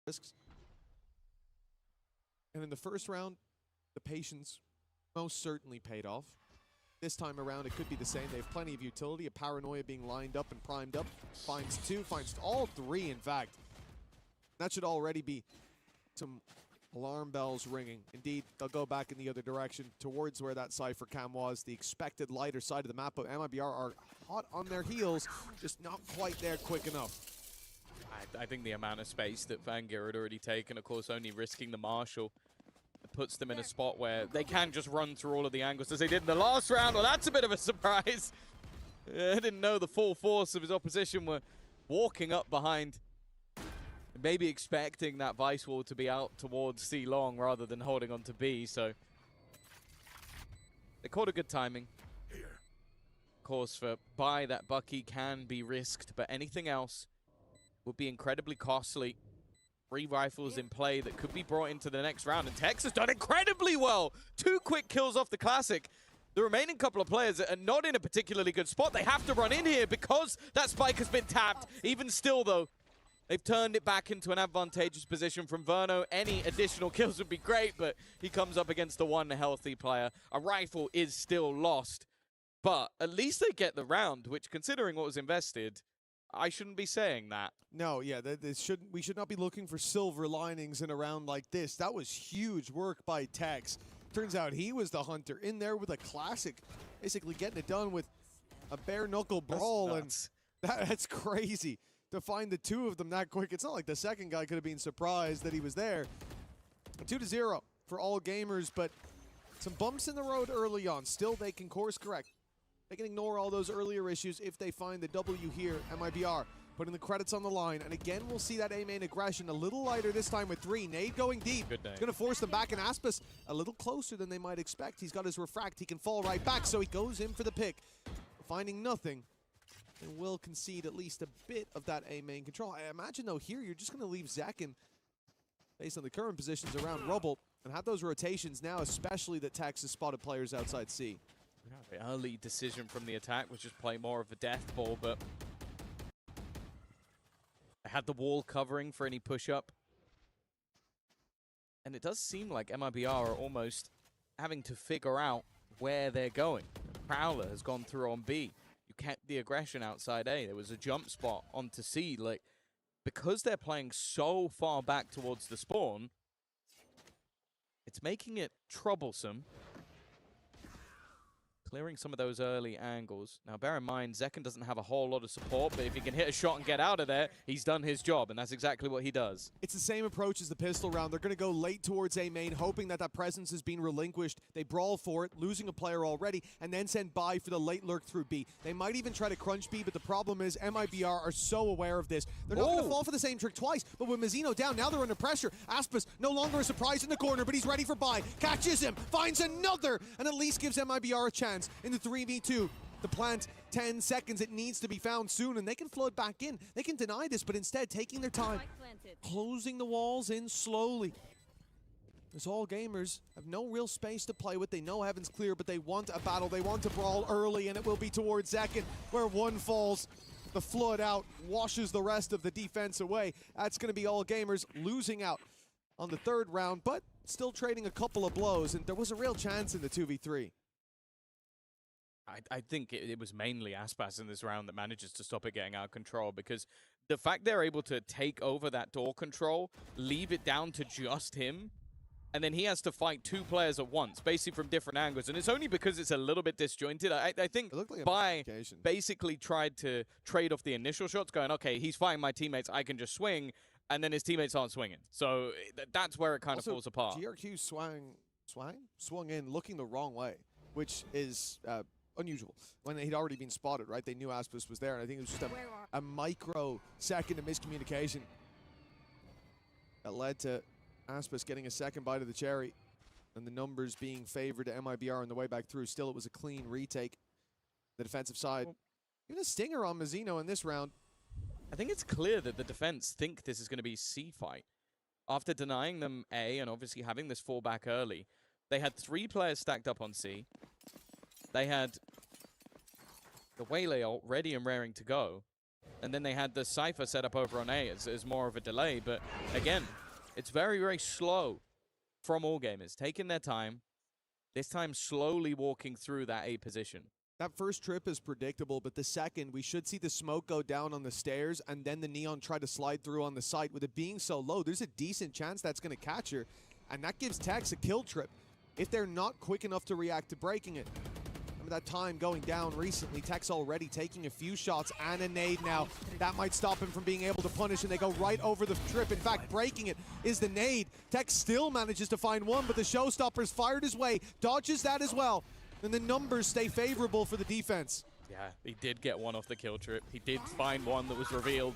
risks. And in the first round, the patience most certainly paid off. This time around, it could be the same. They have plenty of utility. A Paranoia being lined up and primed up. Finds two, finds all three, in fact. That should already be some alarm bells ringing. Indeed, they'll go back in the other direction towards where that Cypher cam was, the expected lighter side of the map, but MIBR are hot on their heels, just not quite there quick enough. I think the amount of space that Vangear had already taken, of course, only risking the Marshal, puts them in a spot where they can just run through all of the angles as they did in the last round. Well, that's a bit of a surprise. I didn't know the full force of his opposition were walking up behind, maybe expecting that Vice Wall to be out towards C long rather than holding on to B, so they caught a good timing. Of course, for buy, that Bucky can be risked, but anything else would be incredibly costly. 3 rifles in play that could be brought into the next round, and Tex has done incredibly well. 2 quick kills off the Classic. The remaining couple of players are not in a particularly good spot. They have to run in here because that spike has been tapped. Even still, though, they've turned it back into an advantageous position from Verno. Any additional kills would be great, but he comes up against the one healthy player. A rifle is still lost, but at least they get the round, which, considering what was invested, I shouldn't be saying that. No, yeah, we should not be looking for silver linings in a round like this. That was huge work by Tex. Turns out he was the hunter in there with a Classic, basically getting it done with a bare knuckle brawl, and that's crazy to find the 2 of them that quick. It's not like the second guy could have been surprised that he was there. 2-0 for AllGamers, but some bumps in the road early on. Still, they can course correct. They can ignore all those earlier issues if they find the W here. MIBR putting the credits on the line. And again, we'll see that A-main aggression a little lighter this time with 3. Nade going deep. Good nade. It's going to force them back, and Aspis a little closer than they might expect. He's got his refract. He can fall right back, so he goes in for the pick. Finding nothing, and will concede at least a bit of that A-main control. I imagine, though, here you're just going to leave Zekin, based on the current positions around Rubble, and have those rotations now, especially that Tex has spotted players outside C. The early decision from the attack was just play more of a death ball, but they had the wall covering for any push-up. And it does seem like MIBR are almost having to figure out where they're going. Prowler has gone through on B. You kept the aggression outside A. There was a jump spot onto C. Like, because they're playing so far back towards the spawn, it's making it troublesome. Clearing some of those early angles. Now, bear in mind, Zekin doesn't have a whole lot of support, but if he can hit a shot and get out of there, he's done his job, and that's exactly what he does. It's the same approach as the pistol round. They're going to go late towards A main, hoping that that presence has been relinquished. They brawl for it, losing a player already, and then send by for the late lurk through B. They might even try to crunch B, but the problem is MIBR are so aware of this. They're not going to fall for the same trick twice, but with Mazzino down, now they're under pressure. Aspis no longer a surprise in the corner, but he's ready for buy. Catches him, finds another, and at least gives MIBR a chance in the 3v2. The plant, 10 seconds, it needs to be found soon, and they can flood back in. They can deny this, but instead taking their time, closing the walls in slowly. As AllGamers have no real space to play with. They know heaven's clear, but they want a battle. They want to brawl early, and it will be towards Zekin, where one falls. The flood out washes the rest of the defense away. That's going to be AllGamers losing out on the 3rd round, but still trading a couple of blows, and there was a real chance in the 2v3. I think it was mainly Aspas in this round that manages to stop it getting out of control, because the fact they're able to take over that door control, leave it down to just him, and then he has to fight 2 players at once, basically from different angles. And it's only because it's a little bit disjointed. I think Bai basically tried to trade off the initial shots, going, okay, he's fighting my teammates, I can just swing, and then his teammates aren't swinging. So that's where it kind of falls apart. GRQ swung in looking the wrong way, which is unusual when he'd already been spotted, right? They knew Aspis was there, and I think it was just a microsecond of miscommunication that led to Aspis getting a second bite of the cherry, and the numbers being favored to MIBR on the way back through. Still, it was a clean retake. The defensive side, even a stinger on Mazzino in this round. I think it's clear that the defense think this is going to be C fight. After denying them A and obviously having this fallback early, they had 3 players stacked up on C. They had the Waylay ult ready and raring to go. And then they had the Cypher set up over on A as more of a delay. But again, it's very, very slow from AllGamers, taking their time, this time slowly walking through that A position. That first trip is predictable, but the second, we should see the smoke go down on the stairs and then the Neon try to slide through on the site. With it being so low, there's a decent chance that's going to catch her, and that gives Tex a kill trip if they're not quick enough to react to breaking it. Remember that time going down recently, Tex already taking a few shots and a nade now. That might stop him from being able to punish, and they go right over the trip. In fact, breaking it is the nade. Tex still manages to find one, but the showstopper's fired his way, dodges that as well. And the numbers stay favorable for the defense. Yeah, he did get one off the kill trip. He did find one that was revealed.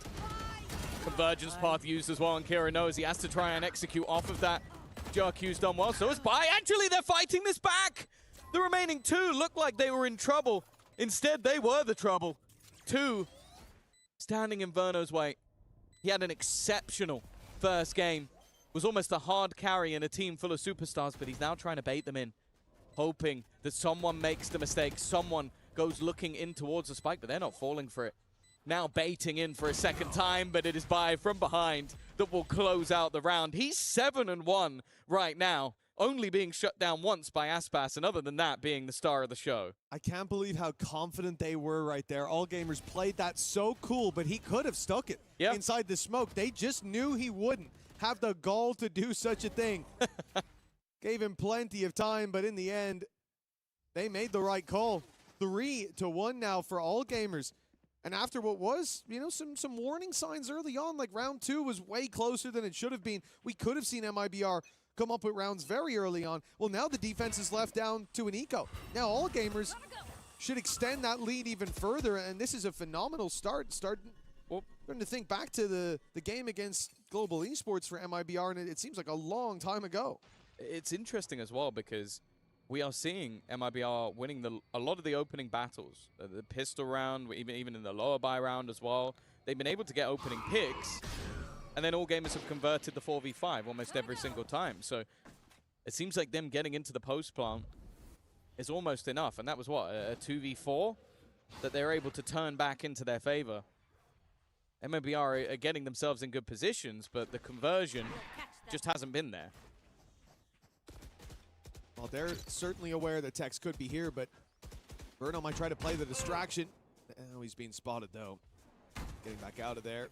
Convergence path used as well, and Kira knows he has to try and execute off of that. JRQ's done well, so is Bai. Actually, they're fighting this back! The remaining two looked like they were in trouble. Instead, they were the trouble. Two standing in Verno's way. He had an exceptional first game. Was almost a hard carry in a team full of superstars, but he's now trying to bait them in, hoping that someone makes the mistake, someone goes looking in towards the spike, but they're not falling for it. Now baiting in for a second time, but it is Bai from behind that will close out the round. He's 7-1 right now, only being shut down once by Aspas, and other than that, being the star of the show. I can't believe how confident they were right there. AllGamers played that so cool, but he could have stuck it inside the smoke. They just knew he wouldn't have the gall to do such a thing. Gave him plenty of time, but in the end, they made the right call. 3-1 now for AllGamers. And after what was, you know, some warning signs early on, like round 2 was way closer than it should have been. We could have seen MIBR come up with rounds very early on. Well, now the defense is left down to an eco. Now AllGamers should extend that lead even further, and this is a phenomenal start. Starting to think back to the game against Global Esports for MIBR, and it seems like a long time ago. It's interesting as well because we are seeing MIBR winning a lot of the opening battles. The pistol round, even in the lower buy round as well. They've been able to get opening picks, and then AllGamers have converted the 4v5 almost every single time. So it seems like them getting into the post plant is almost enough. And that was what, a 2v4 that they're able to turn back into their favor. MIBR are getting themselves in good positions, but the conversion just hasn't been there. Well, they're certainly aware that Tex could be here, but Verno might try to play the distraction. Oh, he's being spotted, though. Getting back out of there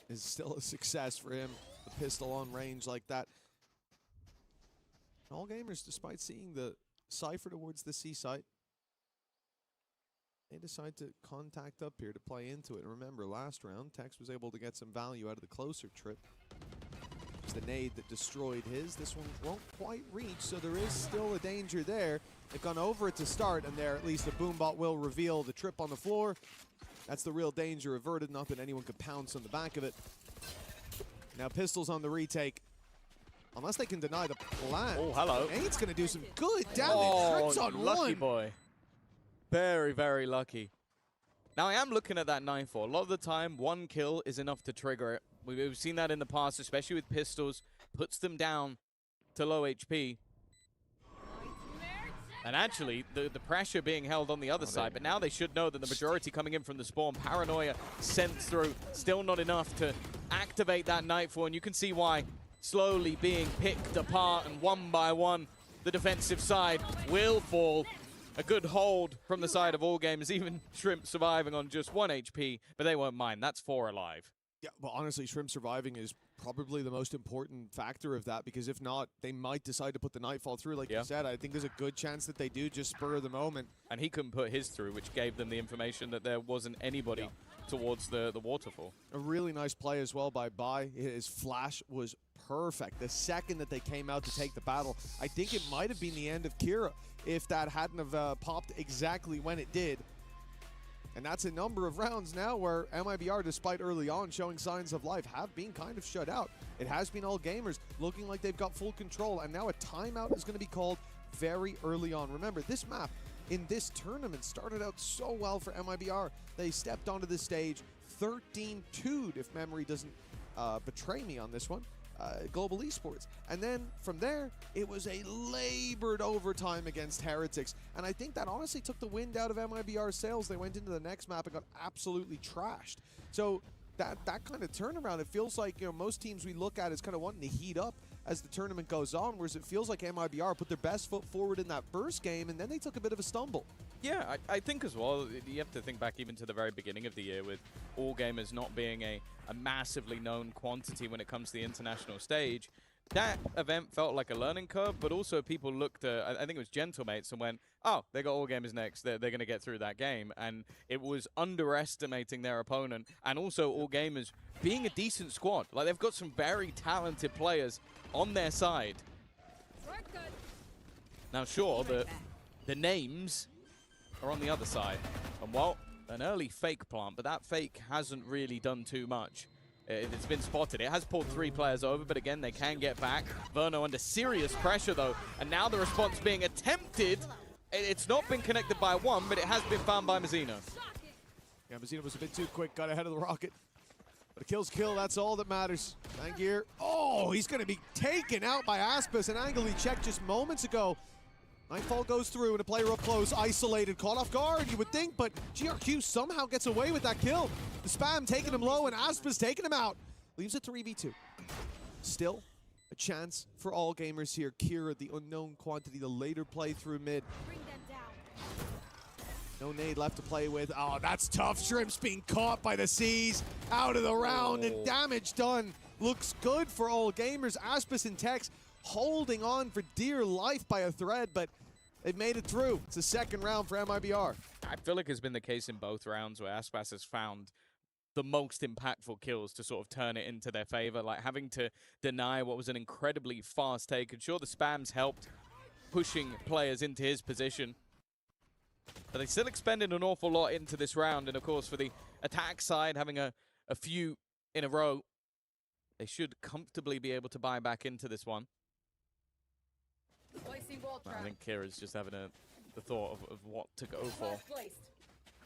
is still a success for him. The pistol on range like that. AllGamers, despite seeing the Cypher towards the C site, they decide to contact up here to play into it. And remember, last round, Tex was able to get some value out of the closer trip. It's the nade that destroyed his. This one won't quite reach, so there is still a danger there. They've gone over it to start, and there at least a boombot will reveal the trip on the floor. That's the real danger averted, not that anyone could pounce on the back of it. Now pistols on the retake. Unless they can deny the plan. Oh, hello. Nade's going to do some good damage. Trips on lucky one. Boy. Very, very lucky. Now, I am looking at that 9-4. A lot of the time, one kill is enough to trigger it. We've seen that in the past, especially with pistols. Puts them down to low HP. And actually, the pressure being held on the other side. But now they should know that the majority coming in from the spawn. Paranoia sent through. Still not enough to activate that Nightfall. And you can see why. Slowly being picked apart, and one by one, the defensive side will fall. A good hold from the side of AllGamers, even Shrimp surviving on just 1 HP, but they won't mind. That's 4 alive. Yeah, but honestly, Shrimp surviving is probably the most important factor of that, because if not, they might decide to put the Nightfall through, like you said. I think there's a good chance that they do, just spur of the moment. And he couldn't put his through, which gave them the information that there wasn't anybody towards the waterfall. A really nice play as well by Bai. His flash was perfect. The second that they came out to take the battle, I think it might have been the end of Kira if that hadn't have popped exactly when it did. And that's a number of rounds now where MIBR, despite early on showing signs of life, have been kind of shut out. It has been AllGamers looking like they've got full control, and now a timeout is going to be called very early on. Remember, this map in this tournament started out so well for MIBR. They stepped onto the stage 13-2'd, if memory doesn't betray me on this one. Global Esports. And then from there, it was a labored overtime against Heretics. And I think that honestly took the wind out of MIBR's sails. They went into the next map and got absolutely trashed. So that kind of turnaround, it feels like, you know, most teams we look at is kind of wanting to heat up as the tournament goes on, whereas it feels like MIBR put their best foot forward in that first game, and then they took a bit of a stumble. Yeah, I think as well, you have to think back even to the very beginning of the year with AllGamers not being a massively known quantity when it comes to the international stage. That event felt like a learning curve, but also people looked at, I think it was Gentlemates, and went, oh, they got AllGamers next, they're going to get through that game. And it was underestimating their opponent, and also AllGamers being a decent squad. Like, they've got some very talented players on their side. Now, sure, the names are on the other side. And, well, an early fake plant, but that fake hasn't really done too much. It's been spotted. It has pulled 3 players over, but again, they can get back. Verno under serious pressure, though, and now the response being attempted. It's not been connected by one, but it has been found by Mazzino. Yeah, Mazzino was a bit too quick, got ahead of the rocket. But a kill's kill, that's all that matters. Angier, oh, he's going to be taken out by Aspis, an angle he checked just moments ago. Nightfall goes through, and a player up close, isolated, caught off guard, you would think, but GRQ somehow gets away with that kill. The spam taking him low, and Aspis taking him out. Leaves it 3v2. Still a chance for AllGamers here. Kira, the unknown quantity, the later play through mid. Bring them down. No nade left to play with. Oh, that's tough. Shrimps being caught by the seas. Out of the round, and damage done. Looks good for AllGamers. Aspis and Tex holding on for dear life by a thread, but they've made it through. It's the second round for MIBR. I feel like it's been the case in both rounds where Aspas has found the most impactful kills to sort of turn it into their favor, like having to deny what was an incredibly fast take. And sure, the spams helped pushing players into his position, but they still expended an awful lot into this round. And of course, for the attack side, having a few in a row, they should comfortably be able to buy back into this one. I think Kira's just having the thought of what to go for.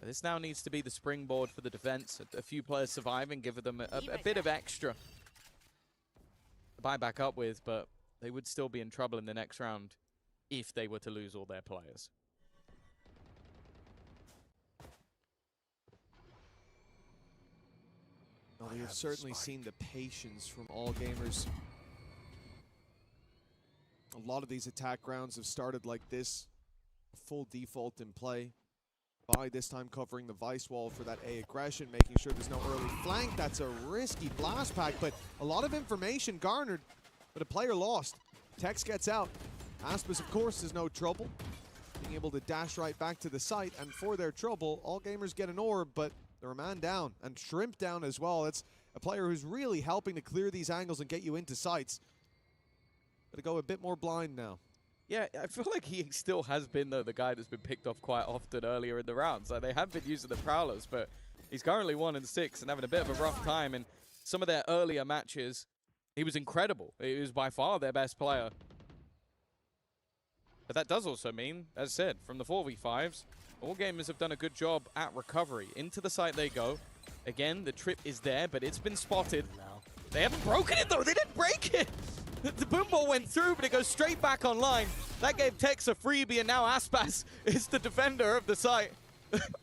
But this now needs to be the springboard for the defense. A few players surviving, give them a bit of extra to buy back up with, but they would still be in trouble in the next round if they were to lose all their players. Well, we have certainly seen the patience from AllGamers. A lot of these attack rounds have started like this. Full default in play. By this time covering the Vice wall for that A aggression, making sure there's no early flank. That's a risky blast pack, but a lot of information garnered, but a player lost. Tex gets out. Aspis, of course, is no trouble. Being able to dash right back to the site, and for their trouble, AllGamers get an orb, but they're a man down, and Shrimp down as well. It's a player who's really helping to clear these angles and get you into sites. Gotta go a bit more blind now. Yeah, I feel like he still has been, though, the guy that's been picked off quite often earlier in the rounds. Like, they have been using the Prowlers, but he's currently 1-6 and having a bit of a rough time. In some of their earlier matches, he was incredible. He was by far their best player. But that does also mean, as said, from the 4v5s, AllGamers have done a good job at recovery. Into the site they go. Again, the trip is there, but it's been spotted. They haven't broken it, though. They didn't break it. The boom ball went through, but it goes straight back online. That gave Tex a freebie, and now Aspas is the defender of the site.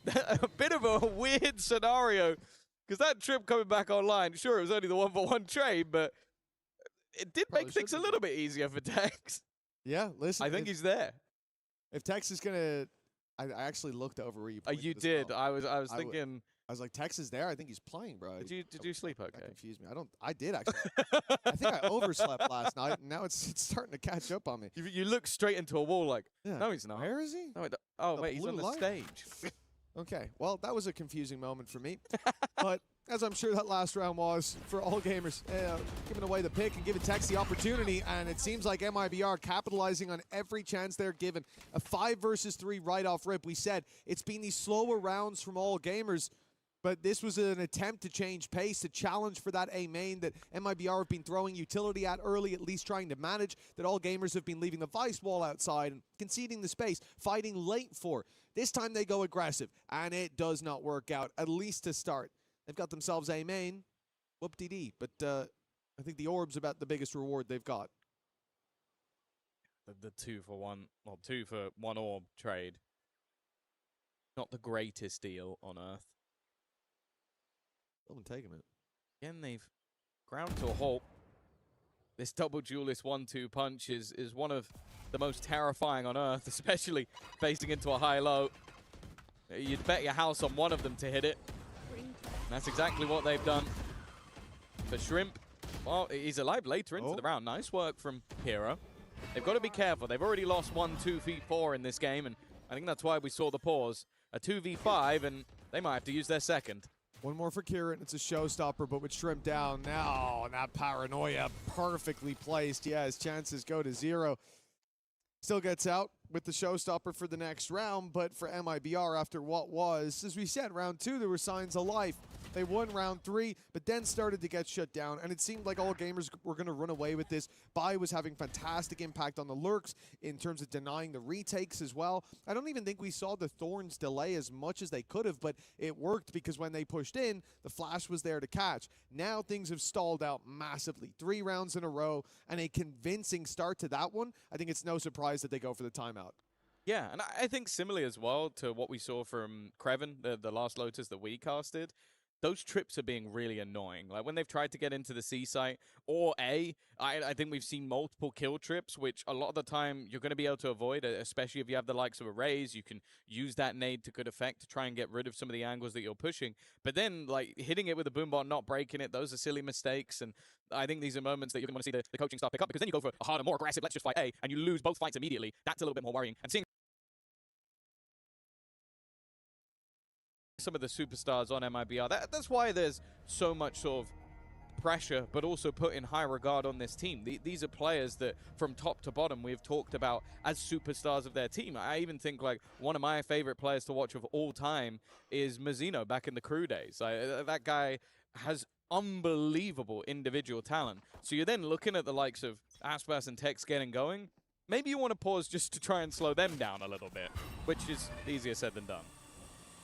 A bit of a weird scenario, because that trip coming back online, sure, it was only the 1-for-1 trade, but it did make things a little bit easier for Tex. Yeah, listen. I think he's there. If Tex is gonna, I actually looked over where you pointed You as did. well. I was thinking. I was like, Tex is there. I think he's playing, bro. Did you sleep okay? That confused me. I did actually. I think I overslept last night, and now it's starting to catch up on me. You look straight into a wall like, Yeah. no, he's not. Where is he? No, oh, The wait, he's on blue the light? stage. Okay, well, that was a confusing moment for me. But as I'm sure that last round was for AllGamers, giving away the pick and giving Tex the opportunity, and it seems like MIBR capitalizing on every chance they're given. A 5 versus 3 right off rip. We said it's been these slower rounds from AllGamers, but this was an attempt to change pace, to challenge for that A main that MIBR have been throwing utility at early, at least trying to manage, that AllGamers have been leaving the Vice wall outside and conceding the space, fighting late for. This time they go aggressive, and it does not work out, at least to start. They've got themselves A main, whoop-de-dee, but I think the orb's about the biggest reward they've got. The 2-for-1, well, 2-for-1 orb trade. Not the greatest deal on Earth. I'm taking it. Again, they've ground to a halt. This double duelist 1-2 punch is one of the most terrifying on Earth, especially facing into a high-low. You'd bet your house on one of them to hit it. And that's exactly what they've done. For Shrimp, well, he's alive later into the round. Nice work from Hero. They've got to be careful. They've already lost 1-2 feet 4 in this game, and I think that's why we saw the pause. A 2v5, and they might have to use their second. One more for Kieran. It's a showstopper, but with Shrimp down now, and that paranoia perfectly placed. Yeah, his chances go to 0. Still gets out with the showstopper for the next round, but for MIBR, after what was, as we said, round 2, there were signs of life. They won round 3, but then started to get shut down, and it seemed like AllGamers were going to run away with this. Bai was having fantastic impact on the lurks in terms of denying the retakes as well. I don't even think we saw the Thorns delay as much as they could have, but it worked because when they pushed in, the flash was there to catch. Now things have stalled out massively. 3 rounds in a row, and a convincing start to that one. I think it's no surprise that they go for the timeout. Yeah, and I think similarly as well to what we saw from Creven, the last Lotus that we casted, those trips are being really annoying. Like when they've tried to get into the C site or I think we've seen multiple kill trips, which a lot of the time you're going to be able to avoid, especially if you have the likes of a Raze. You can use that nade to good effect to try and get rid of some of the angles that you're pushing. But then, like, hitting it with a boombot, not breaking it, those are silly mistakes. And I think these are moments that you're going to see the coaching staff pick up, because then you go for a harder, more aggressive, let's just fight A, and you lose both fights immediately. That's a little bit more worrying. And seeing some of the superstars on MIBR, that's why there's so much sort of pressure, but also put in high regard on this team. These are players that from top to bottom we've talked about as superstars of their team. I even think like one of my favorite players to watch of all time is Mazzino back in the crew days. That guy has unbelievable individual talent. So you're then looking at the likes of Aspas and Tex getting going. Maybe you want to pause just to try and slow them down a little bit, which is easier said than done.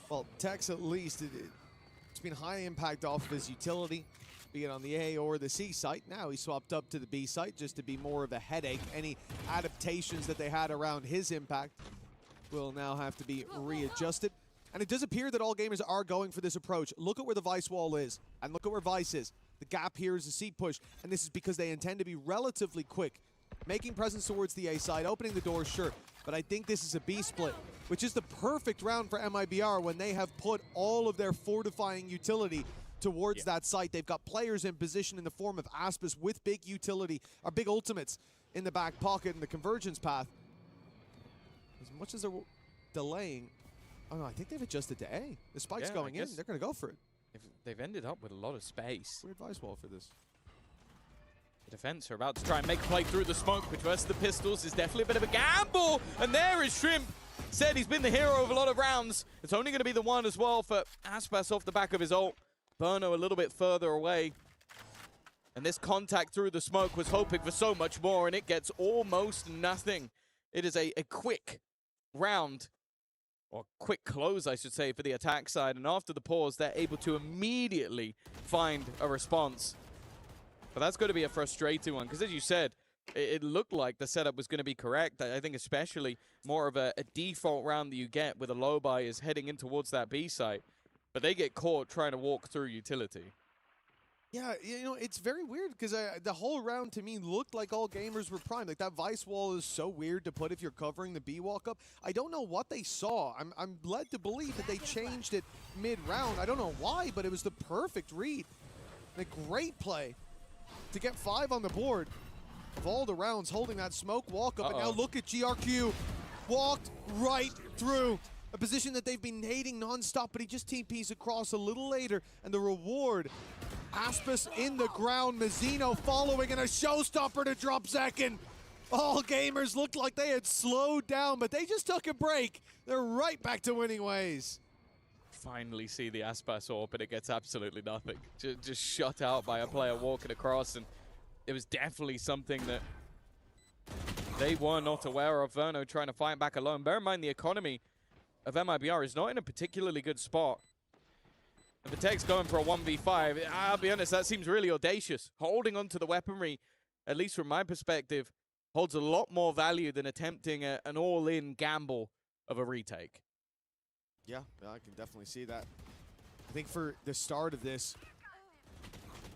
Well, Tex at least, it's been high impact off of his utility, be it on the A or the C site. Now he swapped up to the B site just to be more of a headache. Any adaptations that they had around his impact will now have to be readjusted. And it does appear that AllGamers are going for this approach. Look at where the Vice wall is, and look at where Vice is. The gap here is a C push, and this is because they intend to be relatively quick. Making presence towards the A side, opening the door, sure. But I think this is a B split, which is the perfect round for MIBR when they have put all of their fortifying utility towards that site. They've got players in position in the form of Aspas with big utility, or big ultimates in the back pocket in the convergence path. As much as they're delaying, oh no, I think they've adjusted to A. The spike's going in, they're going to go for it. They've ended up with a lot of space. Weird Vice wall for this. The defense are about to try and make a play through the smoke, which versus the pistols is definitely a bit of a gamble. And there is Shrimp. Said he's been the hero of a lot of rounds. It's only going to be the one as well for Aspas off the back of his ult. Berno a little bit further away. And this contact through the smoke was hoping for so much more, and it gets almost nothing. It is a quick round, or quick close, I should say, for the attack side. And after the pause, they're able to immediately find a response. But that's going to be a frustrating one, because as you said, it looked like the setup was going to be correct. I think especially more of a default round that you get with a low buy is heading in towards that B site. But they get caught trying to walk through utility. Yeah, you know, it's very weird because the whole round to me looked like AllGamers were primed. Like that Vice wall is so weird to put if you're covering the B walk up. I don't know what they saw. I'm led to believe that they changed it mid-round. I don't know why, but it was the perfect read. And a great play to get 5 on the board of all the rounds holding that smoke walk up. And now look at GRQ. Walked right through a position that they've been hating nonstop, but he just TPs across a little later. And the reward, Aspas in the ground, Mazzino following, and a showstopper to drop second. AllGamers looked like they had slowed down, but they just took a break. They're right back to winning ways. Finally see the Aspas AWP, but it gets absolutely nothing. Just shut out by a player walking across, and it was definitely something that they were not aware of. Verno trying to fight back alone. Bear in mind the economy of MIBR is not in a particularly good spot. And the tech's going for a 1v5. I'll be honest, that seems really audacious. Holding onto the weaponry, at least from my perspective, holds a lot more value than attempting an all-in gamble of a retake. Yeah, I can definitely see that. I think for the start of this,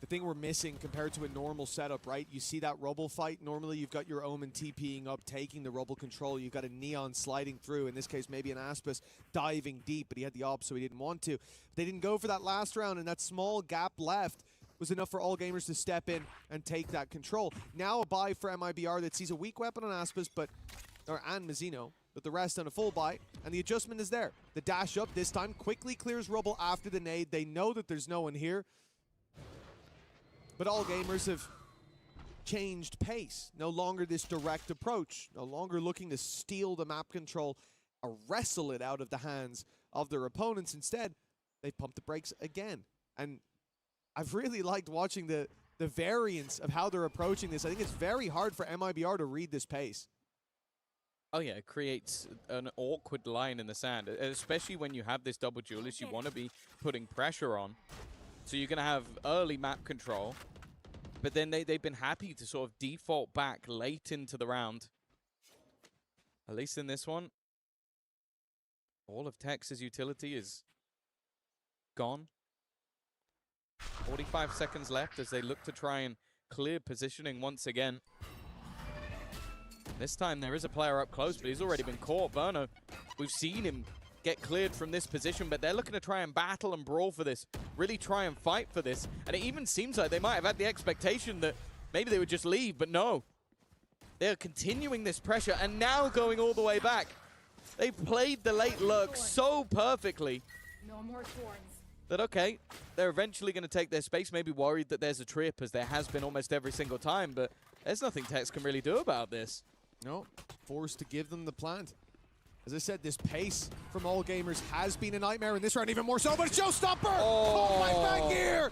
the thing we're missing compared to a normal setup, right? You see that Rubble fight. Normally, you've got your Omen TPing up, taking the Rubble control. You've got a Neon sliding through. In this case, maybe an Aspis diving deep, but he had the op, so he didn't want to. They didn't go for that last round, and that small gap left was enough for AllGamers to step in and take that control. Now a buy for MIBR that sees a weak weapon on Aspis, and Mizzino, but the rest on a full buy, and the adjustment is there. The dash up this time quickly clears Rubble after the nade. They know that there's no one here. But AllGamers have changed pace. No longer this direct approach. No longer looking to steal the map control or wrestle it out of the hands of their opponents. Instead, they pumped the brakes again. And I've really liked watching the variance of how they're approaching this. I think it's very hard for MIBR to read this pace. Oh yeah, it creates an awkward line in the sand, especially when you have this double duelist. You want to be putting pressure on. So you're going to have early map control, but then they've been happy to sort of default back late into the round. At least in this one, all of Tex's utility is gone. 45 seconds left as they look to try and clear positioning once again. This time there is a player up close, but he's already been caught. Verno, we've seen him get cleared from this position, but they're looking to try and battle and brawl for this, really try and fight for this. And it even seems like they might have had the expectation that maybe they would just leave, but no. They're continuing this pressure and now going all the way back. They played the late lurk so perfectly that, okay, they're eventually going to take their space, maybe worried that there's a trip, as there has been almost every single time, but there's nothing Tex can really do about this. No, forced to give them the plant. As I said, this pace from AllGamers has been a nightmare in this round, even more so, but showstopper! Oh my back here!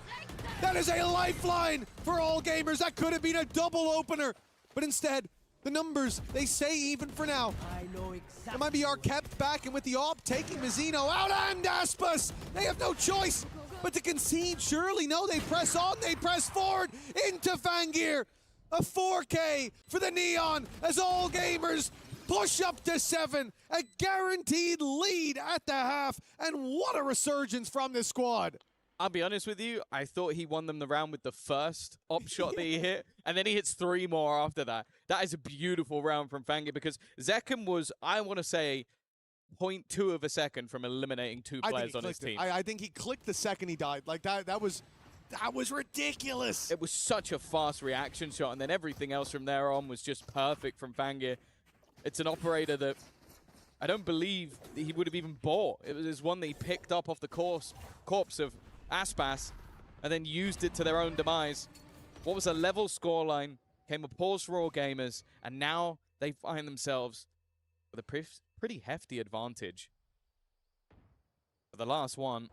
That is a lifeline for AllGamers. That could have been a double opener, but instead, the numbers, they say even for now. I know exactly. MIBR kept back, and with the op taking Mizzino out and Aspis, they have no choice but to concede. Surely, no, they press on, they press forward into Fangir. A 4K for the Neon as AllGamers push up to 7. A guaranteed lead at the half, and what a resurgence from this squad. I'll be honest with you, I thought he won them the round with the first op shot that he hit, and then he hits 3 more after that. That is a beautiful round from Fangir, because Zekum was, I want to say, 0.2 of a second from eliminating 2 players on his team. I think he clicked the second he died. Like, that was ridiculous. It was such a fast reaction shot, and then everything else from there on was just perfect from Fangir. It's an operator that I don't believe he would have even bought. It was one that he picked up off the corpse of Aspas and then used it to their own demise. What was a level scoreline, came a pause for AllGamers, and now they find themselves with a pretty hefty advantage. For the last one,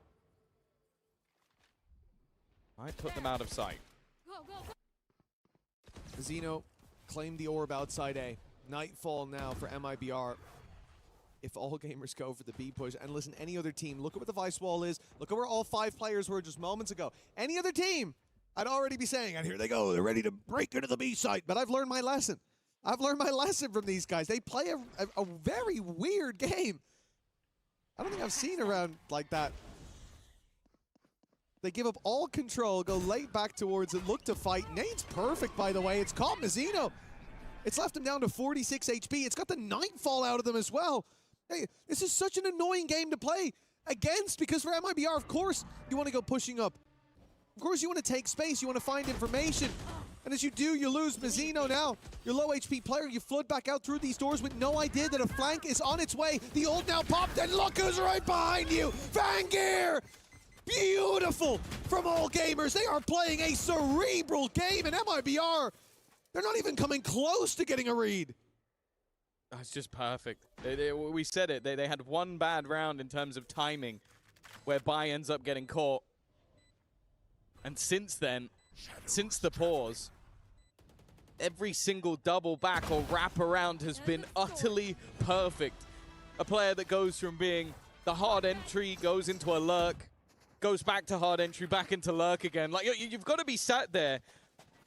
might put them out of sight. Mizzino claimed the orb outside A. Nightfall now for MIBR. If AllGamers go for the B push, and listen, any other team, look at what the Vice Wall is. Look at where all 5 players were just moments ago. Any other team, I'd already be saying, and here they go, they're ready to break into the B site. But I've learned my lesson. I've learned my lesson from these guys. They play a very weird game. I don't think I've seen a round like that. They give up all control, go late back towards it, look to fight. Nade's perfect, by the way. It's caught Mizzino. It's left him down to 46 HP. It's got the Nightfall out of them as well. Hey, this is such an annoying game to play against, because for MIBR, of course, you want to go pushing up. Of course, you want to take space. You want to find information. And as you do, you lose Mizzino now. Your low HP player, you flood back out through these doors with no idea that a flank is on its way. The ult now popped, and look who's right behind you. Fangir! Beautiful from AllGamers. They are playing a cerebral game, and MIBR, they're not even coming close to getting a read. It's just perfect. We said it. They had one bad round in terms of timing where Bai ends up getting caught. And since then, since the pause, every single double back or wrap around has been utterly perfect. A player that goes from being the hard entry, goes into a lurk, goes back to hard entry, back into lurk again. Like, you've got to be sat there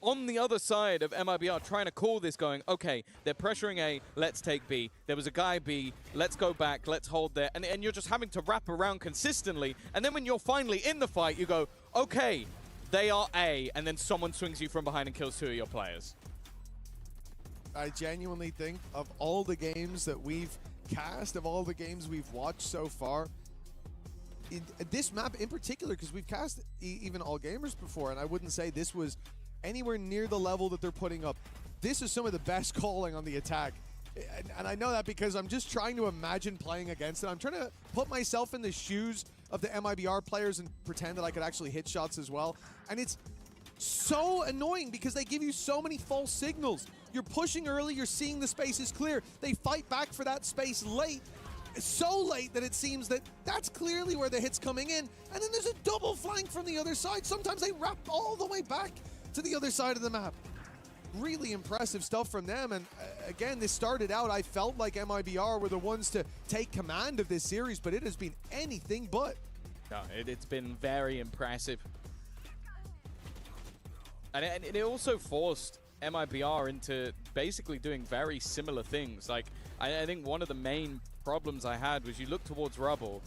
on the other side of MIBR trying to call this, going, okay, they're pressuring A, let's take B. There was a guy B, let's go back, let's hold there. And you're just having to wrap around consistently. And then when you're finally in the fight, you go, okay, they are A, and then someone swings you from behind and kills 2 of your players. I genuinely think of all the games that we've cast, of all the games we've watched so far, this map in particular, because we've cast even AllGamers before, and I wouldn't say this was anywhere near the level that they're putting up. This is some of the best calling on the attack. And I know that because I'm just trying to imagine playing against it. I'm trying to put myself in the shoes of the MIBR players and pretend that I could actually hit shots as well. And it's so annoying because they give you so many false signals. You're pushing early, you're seeing the space is clear. They fight back for that space late. So late that it seems that that's clearly where the hit's coming in. And then there's a double flank from the other side. Sometimes they wrap all the way back to the other side of the map. Really impressive stuff from them. And again, this started out, I felt like MIBR were the ones to take command of this series, but it has been anything but. No, it's been very impressive. And it also forced MIBR into basically doing very similar things. Like, I think one of the main problems I had was you look towards rubble.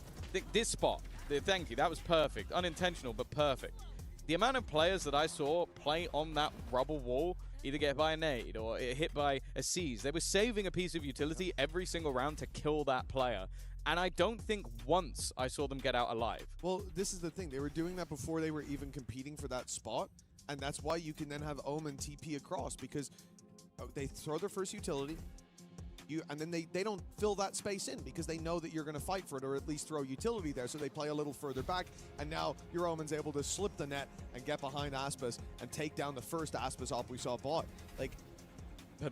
This spot, thank you, that was perfect. Unintentional, but perfect. The amount of players that I saw play on that rubble wall, either get by a nade or hit by a seize, they were saving a piece of utility every single round to kill that player. And I don't think once I saw them get out alive. Well, this is the thing. They were doing that before they were even competing for that spot. And that's why you can then have Omen TP across, because they throw their first utility, and then they don't fill that space in because they know that you're going to fight for it or at least throw utility there. So they play a little further back, and now your Omen's able to slip the net and get behind Aspas and take down the first Aspas op we saw bought. Like,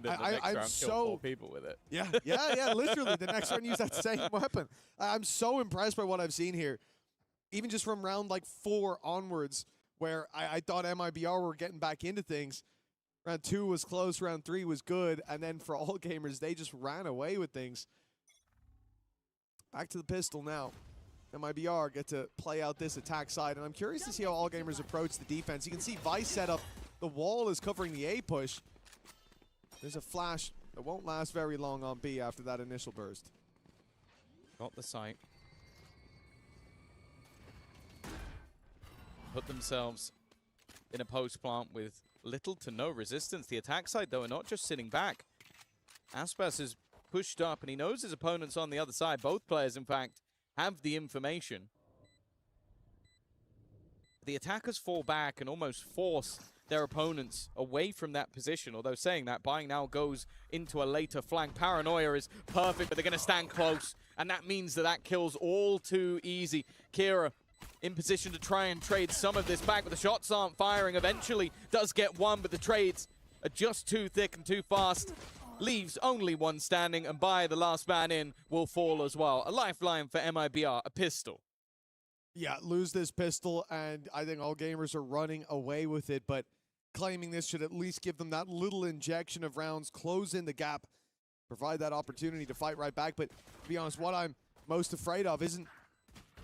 I'm so 4 people with it. Yeah, literally. The next one used that same weapon. I'm so impressed by what I've seen here, even just from round like 4 onwards, where I thought MIBR were getting back into things. Round 2 was close, round 3 was good, and then for AllGamers, they just ran away with things. Back to the pistol now. MIBR get to play out this attack side, and I'm curious to see how AllGamers approach the defense. You can see Vice set up. The wall is covering the A push. There's a flash that won't last very long on B after that initial burst. Got the sight. Put themselves in a post plant with little to no resistance. The attack side, though, are not just sitting back. Aspas is pushed up, and he knows his opponent's on the other side. Both players, in fact, have the information. The attackers fall back and almost force their opponents away from that position. Although saying that, buying now goes into a later flank. Paranoia is perfect, but they're going to stand close, and that means that kills all too easy. Kira in position to try and trade some of this back, but the shots aren't firing. Eventually does get one, but the trades are just too thick and too fast. Leaves only one standing, and by the last man in will fall as well. A lifeline for MIBR, a pistol. Yeah, lose this pistol, and I think AllGamers are running away with it, but claiming this should at least give them that little injection of rounds, close in the gap, provide that opportunity to fight right back. But to be honest, what I'm most afraid of isn't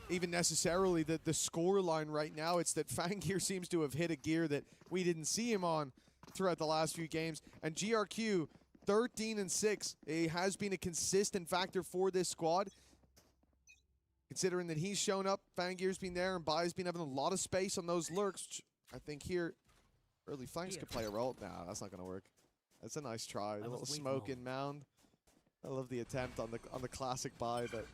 even necessarily the score line right now. It's that Fangir seems to have hit a gear that we didn't see him on throughout the last few games. And GRQ, 13-6, he has been a consistent factor for this squad. Considering that he's shown up, Fangir's been there, and Bai's been having a lot of space on those lurks. I think here, early flanks could play a role. Nah, that's not going to work. That's a nice try. A little smoke in mound. I love the attempt on the classic Bai, but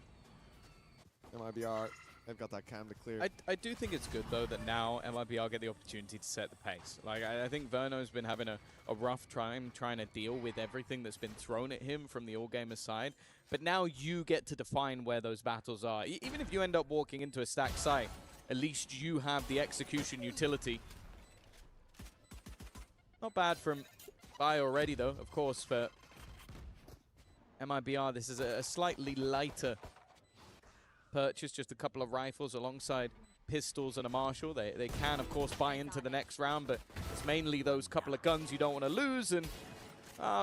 MIBR, they've got that cam to clear. I do think it's good, though, that now MIBR get the opportunity to set the pace. Like, I think Verno's been having a rough time trying to deal with everything that's been thrown at him from the AllGamers side. But now you get to define where those battles are. Even if you end up walking into a stacked site, at least you have the execution utility. Not bad from Bai already, though, of course, for MIBR. This is a slightly lighter purchase, just a couple of rifles alongside pistols and a Marshall. They can, of course, buy into the next round, but it's mainly those couple of guns you don't want to lose, and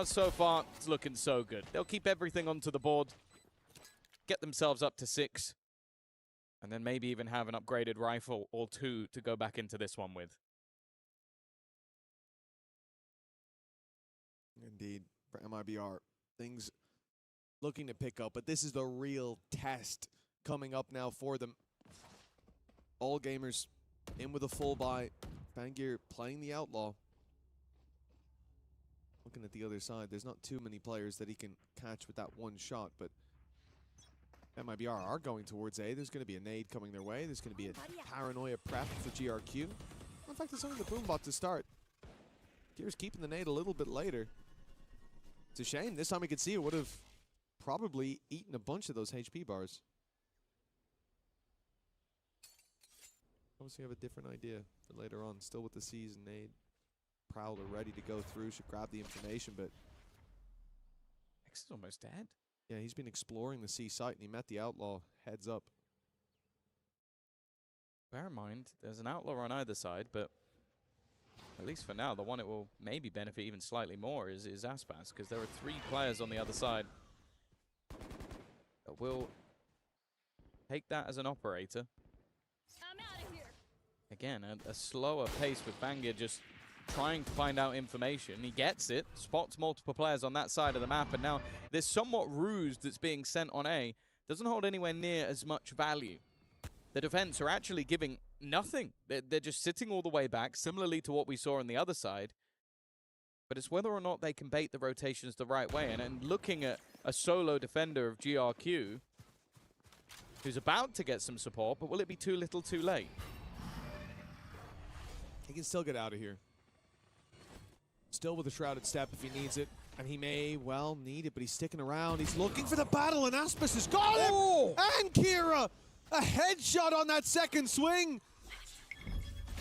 so far, it's looking so good. They'll keep everything onto the board, get themselves up to 6, And then maybe even have an upgraded rifle or two to go back into this one with. Indeed, for MIBR, things looking to pick up, but this is the real test coming up now for them. AllGamers in with a full buy. Fangir playing the Outlaw. Looking at the other side, there's not too many players that he can catch with that one shot, but MIBR are going towards A. There's going to be a nade coming their way. There's going to be a paranoia prep for GRQ. In fact, it's only the Boombot to start. Gear's keeping the nade a little bit later. It's a shame. This time we could see it would have probably eaten a bunch of those HP bars. Obviously have a different idea for later on. Still with the C's and nade. Prowler ready to go through. Should grab the information, but X is almost dead. yeah, he's been exploring the C site and he met the Outlaw heads up. Bear in mind, there's an Outlaw on either side, but at least for now, the one it will maybe benefit even slightly more is Aspas, because there are 3 players on the other side that will take that as an operator. I'm out of here. Again, a slower pace with Fangir, just trying to find out information. He gets it, spots multiple players on that side of the map, and now this somewhat ruse that's being sent on A doesn't hold anywhere near as much value. The defense are actually giving nothing. They're just sitting all the way back, similarly to what we saw on the other side. But it's whether or not they can bait the rotations the right way. And looking at a solo defender of GRQ, who's about to get some support, but will it be too little too late? He can still get out of here. Still with a shrouded step if he needs it. And he may well need it, but he's sticking around. He's looking for the battle, and Aspas has got him! Oh! And Kira! A headshot on that second swing!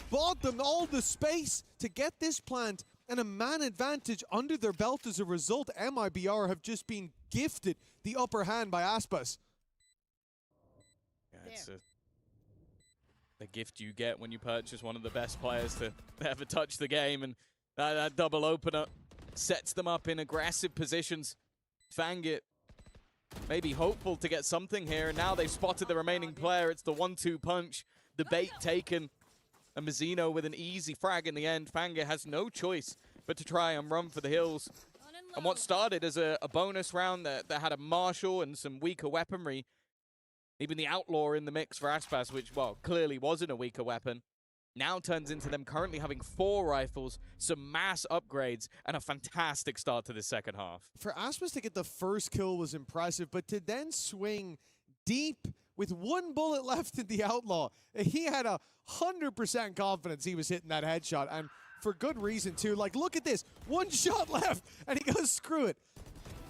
Bought them all the space to get this plant and a man advantage under their belt as a result. MIBR have just been gifted the upper hand by Aspas. Yeah, it's the gift you get when you purchase one of the best players to ever touch the game, and that double opener sets them up in aggressive positions. Fangir maybe hopeful to get something here, and now they've spotted the remaining player. It's the 1-2 punch, the bait taken, and Mazzino with an easy frag in the end. Fangir has no choice but to try and run for the hills. And what started as a bonus round that had a Marshall and some weaker weaponry, even the Outlaw in the mix for Aspas, which, well, clearly wasn't a weaker weapon, now turns into them currently having 4 rifles, some mass upgrades, and a fantastic start to the second half. For Aspas to get the first kill was impressive, but to then swing deep with 1 bullet left in the Outlaw, he had 100% confidence he was hitting that headshot, and for good reason too. Like, look at this, 1 shot left, and he goes, screw it.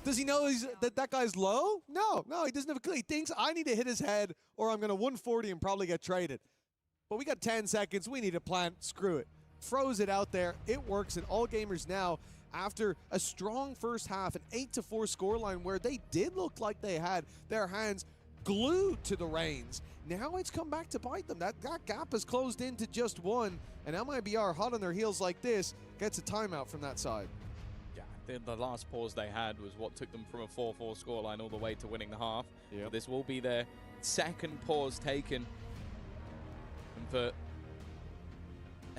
Does he know that guy's low? No, he doesn't have a clue. He thinks, I need to hit his head, or I'm going to 140 and probably get traded. But we got 10 seconds. We need a plant. Screw it. Throws it out there. It works. And AllGamers now, after a strong first half, an 8-4 scoreline where they did look like they had their hands glued to the reins. Now it's come back to bite them. That gap has closed into just 1. And MIBR, hot on their heels like this, gets a timeout from that side. Yeah, the last pause they had was what took them from a 4-4 scoreline all the way to winning the half. Yep. This will be their second pause taken. And for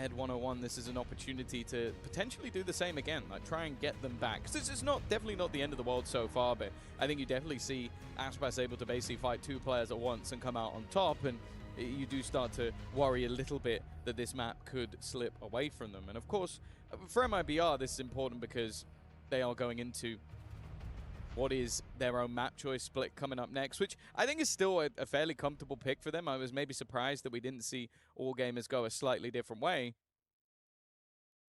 Ed 101, this is an opportunity to potentially do the same again, like try and get them back. Because this is definitely not the end of the world so far, but I think you definitely see Aspas able to basically fight 2 players at once and come out on top, and you do start to worry a little bit that this map could slip away from them. And of course, for MIBR, this is important because they are going into what is their own map choice split coming up next, which I think is still a fairly comfortable pick for them. I was maybe surprised that we didn't see AllGamers go a slightly different way.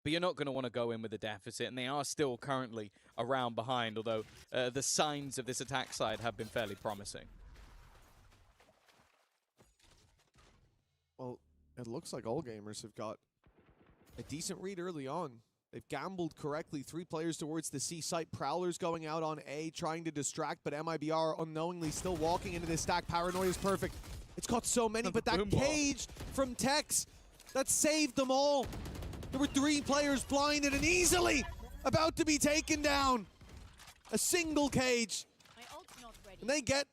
But you're not going to want to go in with a deficit, and they are still currently around behind, although the signs of this attack side have been fairly promising. Well, it looks like AllGamers have got a decent read early on. They've gambled correctly. 3 players towards the C site. Prowler's going out on A, trying to distract, but MIBR unknowingly still walking into this stack. Paranoia is perfect. It's got so many, but that cage from Tex, that saved them all. There were 3 players blinded and easily about to be taken down. A single cage. And they get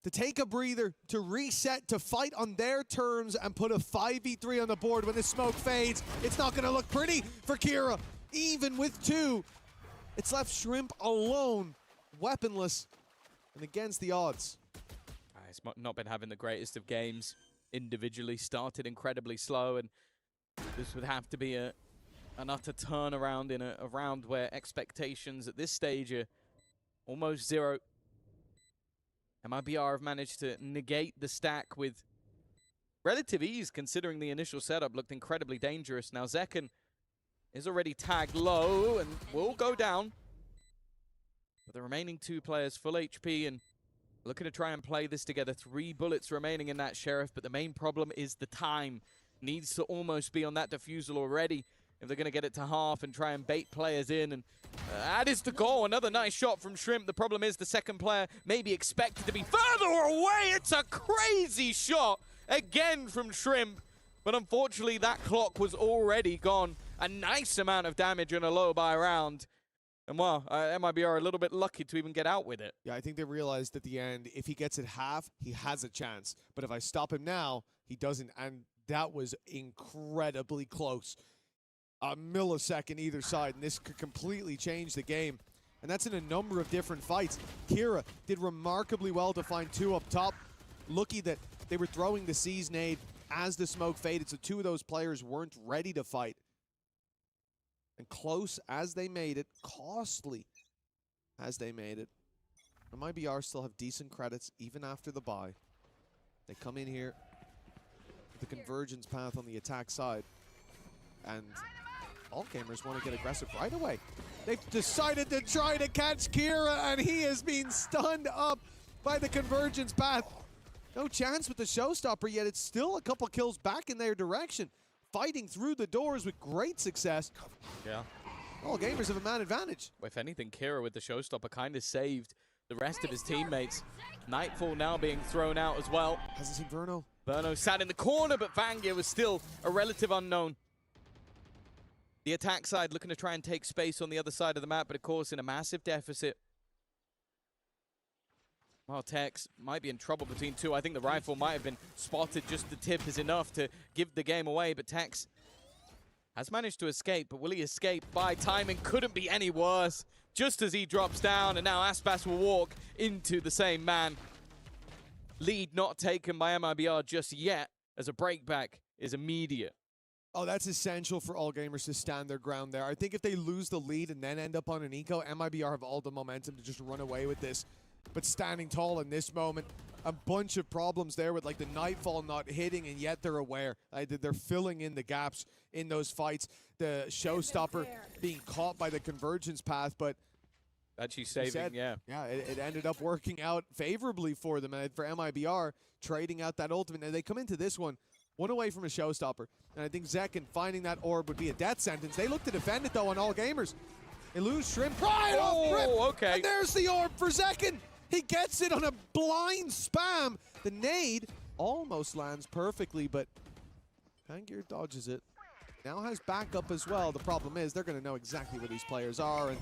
to take a breather, to reset, to fight on their terms and put a 5v3 on the board when the smoke fades. It's not going to look pretty for Kira. Even with 2, it's left Shrimp alone, weaponless, and against the odds. He's not been having the greatest of games individually. Started incredibly slow, and this would have to be an utter turnaround in a round where expectations at this stage are almost 0. MIBR have managed to negate the stack with relative ease, considering the initial setup looked incredibly dangerous. Now Zekken is already tagged low and will go down. But the remaining 2 players full HP and looking to try and play this together. 3 bullets remaining in that Sheriff, but the main problem is the time. Needs to almost be on that defusal already if they're going to get it to half and try and bait players in. And that is the goal. Another nice shot from Shrimp. The problem is the second player may be expected to be further away. It's a crazy shot again from Shrimp. But unfortunately, that clock was already gone. A nice amount of damage in a low buy round. And well, MIBR are a little bit lucky to even get out with it. Yeah, I think they realized at the end, if he gets it half, he has a chance. But if I stop him now, he doesn't. And that was incredibly close. A millisecond either side, and this could completely change the game. And that's in a number of different fights. Kira did remarkably well to find 2 up top. Lucky that they were throwing the Seize nade as the smoke faded, so 2 of those players weren't ready to fight. And close as they made it, costly as they made it. MIBR still have decent credits even after the bye. They come in here with the convergence path on the attack side. And AllGamers want to get aggressive right away. They've decided to try to catch Kira, and he has been stunned up by the convergence path. No chance with the showstopper, yet it's still a couple kills back in their direction. Fighting through the doors with great success. Yeah. AllGamers have a man advantage. If anything, Kira with the showstopper kind of saved the rest of his teammates. Nightfall now being thrown out as well. Hasn't seen Verno. Verno sat in the corner, but Vangia was still a relative unknown. The attack side looking to try and take space on the other side of the map, but of course in a massive deficit. Well, Tex might be in trouble between 2. I think the rifle might have been spotted. Just the tip is enough to give the game away, but Tex has managed to escape, but will he escape by timing? Couldn't be any worse. Just as he drops down, and now Aspas will walk into the same man. Lead not taken by MIBR just yet, as a breakback is immediate. Oh, that's essential for AllGamers to stand their ground there. I think if they lose the lead and then end up on an eco, MIBR have all the momentum to just run away with this. But standing tall in this moment, a bunch of problems there with like the Nightfall not hitting, and yet they're aware. They're filling in the gaps in those fights. The showstopper being caught by the convergence path, but actually saving, yeah. Yeah, it ended up working out favorably for them, and for MIBR trading out that ultimate. And they come into this one away from a showstopper. And I think Zekken finding that orb would be a death sentence. They look to defend it though on AllGamers. They lose Shrimp right off rip. Okay. And there's the orb for Zekken. He gets it on a blind spam. The nade almost lands perfectly, but Pangear dodges it. Now has backup as well. The problem is they're going to know exactly where these players are. And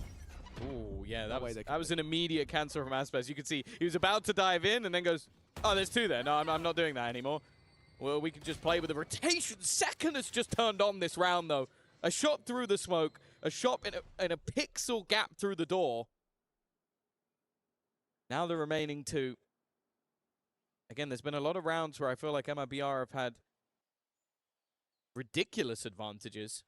oh, yeah, that was an immediate cancel from Aspas. You could see he was about to dive in and then goes, oh, there's 2 there. No, I'm not doing that anymore. Well, we can just play with the rotation. Zekken has just turned on this round, though. A shot through the smoke, a shot in a pixel gap through the door. Now the remaining 2. Again, there's been a lot of rounds where I feel like MIBR have had ridiculous advantages.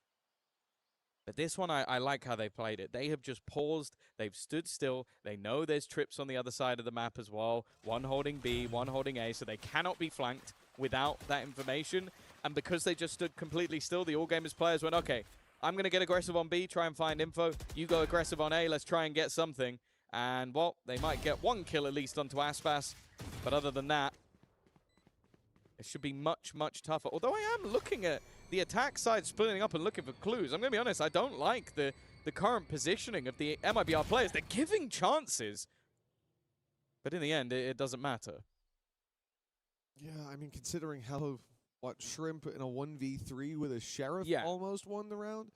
But this one, I like how they played it. They have just paused. They've stood still. They know there's trips on the other side of the map as well. One holding B, one holding A, so they cannot be flanked without that information. And because they just stood completely still, the AllGamers players went, okay, I'm going to get aggressive on B, try and find info. You go aggressive on A, let's try and get something. And, well, they might get 1 kill at least onto Aspas. But other than that, it should be much, much tougher. Although I am looking at the attack side splitting up and looking for clues. I'm going to be honest, I don't like the current positioning of the MIBR players. They're giving chances. But in the end, it doesn't matter. yeah, I mean, considering how, Shrimp in a 1v3 with a Sheriff Yeah. almost won the round,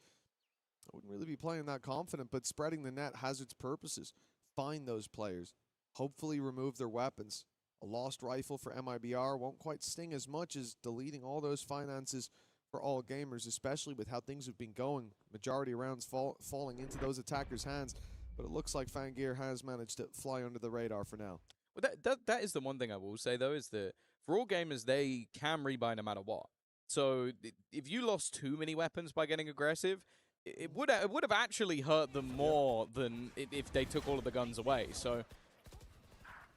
I wouldn't really be playing that confident, but spreading the net has its purposes. Find those players. Hopefully remove their weapons. A lost rifle for MIBR won't quite sting as much as deleting all those finances for AllGamers, especially with how things have been going. Majority of rounds falling into those attackers' hands, but it looks like Fangear has managed to fly under the radar for now. Well, that is the one thing I will say, though, is that for AllGamers, they can rebuy no matter what. So if you lost too many weapons by getting aggressive, it would have actually hurt them more than if they took all of the guns away. So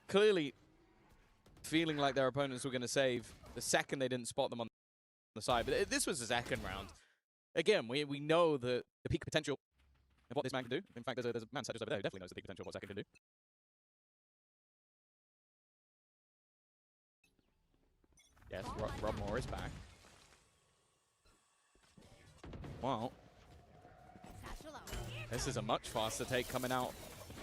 clearly feeling like their opponents were going to save the second they didn't spot them on the side. But this was the second round. Again, we know the peak potential of what this man can do. In fact, there's a man sat just over there who definitely knows the peak potential of what Second can do. Yes, Rob Moore is back. Wow. This is a much faster take coming out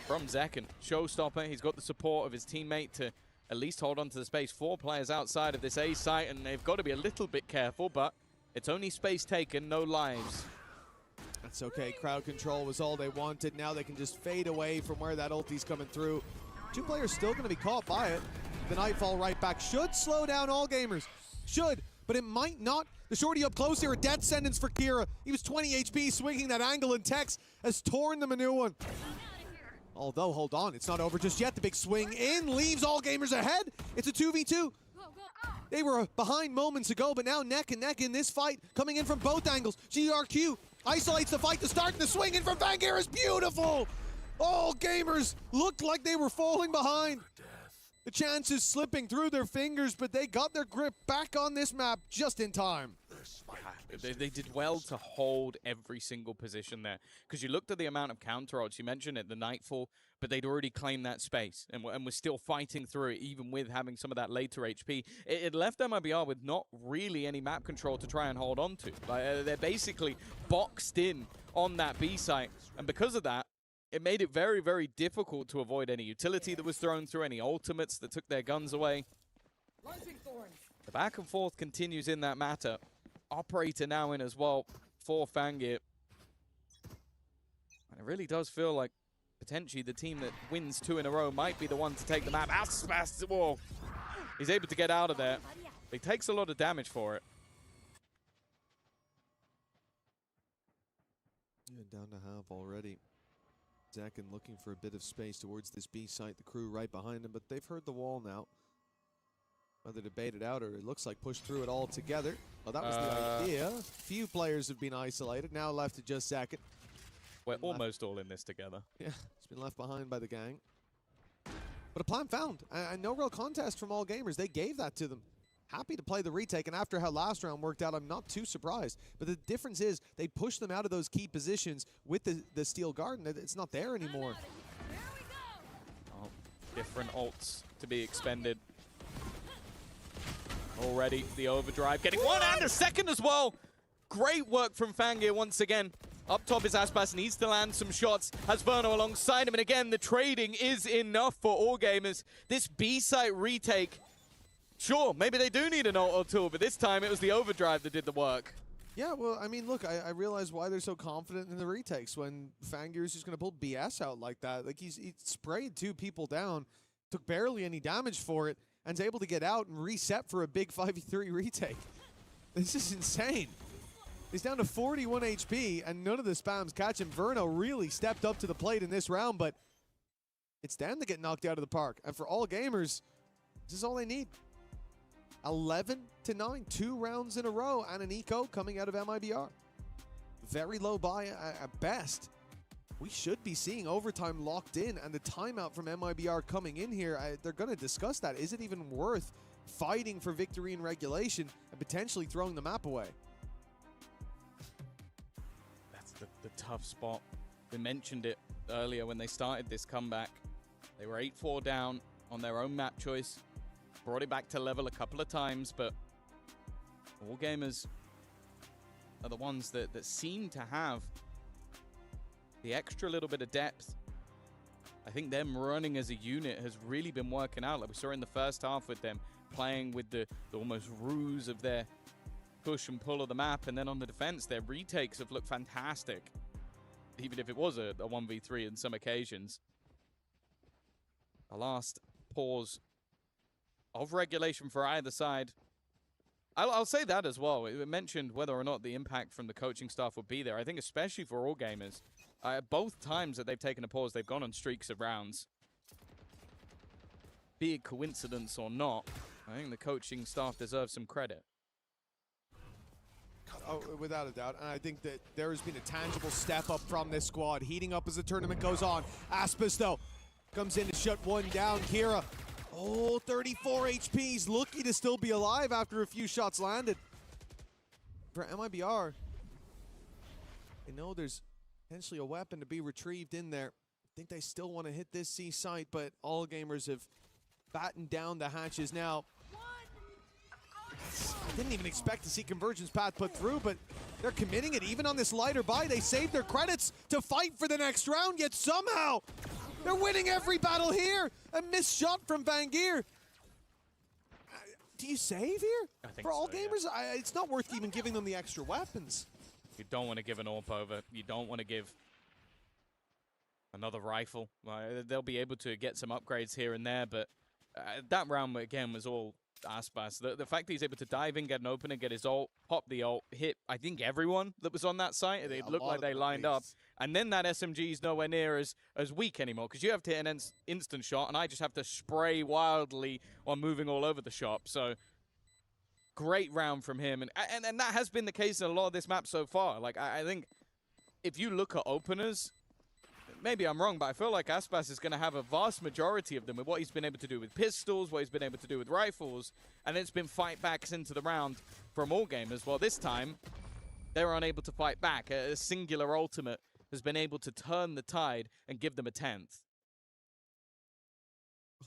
from Zekken. Showstopper, he's got the support of his teammate to at least hold on to the space. 4 players outside of this A site, and they've got to be a little bit careful, but it's only space taken, no lives. That's okay. Crowd control was all they wanted. Now they can just fade away from where that ulti's coming through. 2 players still going to be caught by it. The Nightfall right back should slow down AllGamers. Should, but it might not. The shorty up close here, a death sentence for Kira. He was 20 HP, swinging that angle, and Tex has torn them a new one. Although, hold on, it's not over just yet. The big swing in leaves AllGamers ahead. It's a 2v2. They were behind moments ago, but now neck and neck in this fight, coming in from both angles. GRQ isolates the fight to start, and the swing in from Fangear is beautiful. AllGamers looked like they were falling behind. The chances slipping through their fingers, but they got their grip back on this map just in time. They did well to hold every single position there, because you looked at the amount of counter ults. You mentioned it, the Nightfall, but they'd already claimed that space and were still fighting through it, even with having some of that later HP. It left MIBR with not really any map control to try and hold on to. Like, they're basically boxed in on that B site, and because of that, it made it very, very difficult to avoid any utility that was thrown through, any ultimates that took their guns away. The back and forth continues in that matter. Operator now in as well for Fangear. And it really does feel like potentially the team that wins 2 in a row might be the one to take the map. Whoa. He's able to get out of there. He takes a lot of damage for it. Yeah, down to half already. Zekken looking for a bit of space towards this B site. The crew right behind him, but they've heard the wall now. Whether to bait it out or it looks like push through it all together. Well, that was the idea. Few players have been isolated. Now left to just Zekken. We're almost all in this together. Yeah, it's been left behind by the gang. But a plan found. And no real contest from AllGamers. They gave that to them. Happy to play the retake, and after how last round worked out, I'm not too surprised. But the difference is they pushed them out of those key positions with the Steel Garden. It's not there anymore. Oh, different ults to be expended. Already the overdrive, getting 1 and a second as well. Great work from Fangear once again. Up top is Aspas, needs to land some shots. Has Verno alongside him, and again, the trading is enough for AllGamers. This B-site retake, sure, maybe they do need an ult or two, but this time it was the overdrive that did the work. Yeah, well, I mean, look, I realize why they're so confident in the retakes when Fangear's just going to pull BS out like that. Like, he sprayed 2 people down, took barely any damage for it, and is able to get out and reset for a big 5v3 retake. This is insane. He's down to 41 HP, and none of the spams catch him. Verno really stepped up to the plate in this round, but it's them to get knocked out of the park. And for AllGamers, this is all they need. 11-9, 2 rounds in a row, and an eco coming out of MIBR. Very low buy at best. We should be seeing overtime locked in, and the timeout from MIBR coming in here, they're going to discuss that. Is it even worth fighting for victory in regulation and potentially throwing the map away? That's the tough spot. They mentioned it earlier when they started this comeback. They were 8-4 down on their own map choice. Brought it back to level a couple of times, but AllGamers are the ones that seem to have the extra little bit of depth. I think them running as a unit has really been working out. Like we saw in the first half with them playing with the almost ruse of their push and pull of the map, and then on the defense, their retakes have looked fantastic, even if it was a 1v3 in some occasions. A last pause of regulation for either side. I'll say that as well. It mentioned whether or not the impact from the coaching staff would be there. I think especially for AllGamers, both times that they've taken a pause, they've gone on streaks of rounds. Be it coincidence or not, I think the coaching staff deserves some credit. Oh, without a doubt. And I think that there has been a tangible step up from this squad, heating up as the tournament goes on. Aspis, though, comes in to shut one down. Kira, oh, 34 HP. He's lucky to still be alive after a few shots landed. For MIBR, they know there's potentially a weapon to be retrieved in there. I think they still want to hit this C site, but AllGamers have battened down the hatches now. I didn't even expect to see Convergence Path put through, but they're committing it. Even on this lighter buy, they saved their credits to fight for the next round, yet somehow they're winning every battle here. A missed shot from Vangeer. Do you save here? I think for so, AllGamers? yeah. It's not worth even giving them the extra weapons. You don't want to give an AWP over. You don't want to give another rifle. They'll be able to get some upgrades here and there, but that round, again, was all Aspas. The fact that he's able to dive in, get an opener, get his ult, pop the ult, hit, I think, everyone that was on that site. It looked like they lined up. And then that SMG is nowhere near as weak anymore, because you have to hit an instant shot, and I just have to spray wildly while moving all over the shop. So, great round from him. And that has been the case in a lot of this map so far. Like, I think if you look at openers, maybe I'm wrong, but I feel like Aspas is going to have a vast majority of them with what he's been able to do with pistols, what he's been able to do with rifles, and it's been fight backs into the round from AllGamers. Well, this time, they're unable to fight back. A singular ultimate has been able to turn the tide and give them a 10th.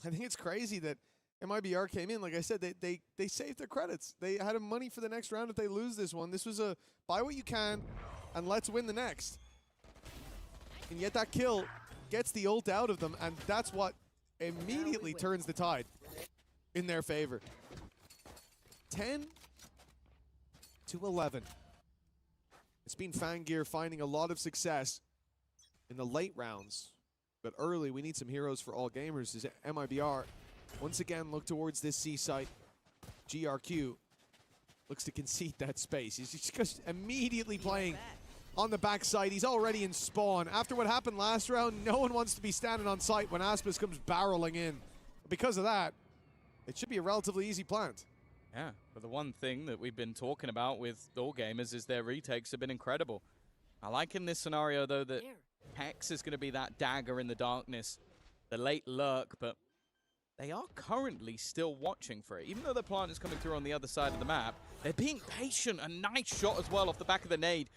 I think it's crazy that MIBR came in. Like I said, they saved their credits. They had money for the next round if they lose this one. This was a buy what you can and let's win the next. And yet that kill gets the ult out of them, and that's what immediately turns the tide in their favor. 10 to 11. It's been Vangeer finding a lot of success in the late rounds, but early we need some heroes for AllGamers. As MIBR once again look towards this C site. GRQ looks to concede that space. He's just immediately playing on the backside. He's already in spawn. After what happened last round, no one wants to be standing on site when Aspas comes barreling in. Because of that, it should be a relatively easy plant. Yeah, but the one thing that we've been talking about with AllGamers is their retakes have been incredible. I like in this scenario, though, that Hex is going to be that dagger in the darkness, the late lurk, but they are currently still watching for it. Even though the plant is coming through on the other side of the map, they're being patient. A nice shot as well off the back of the nade.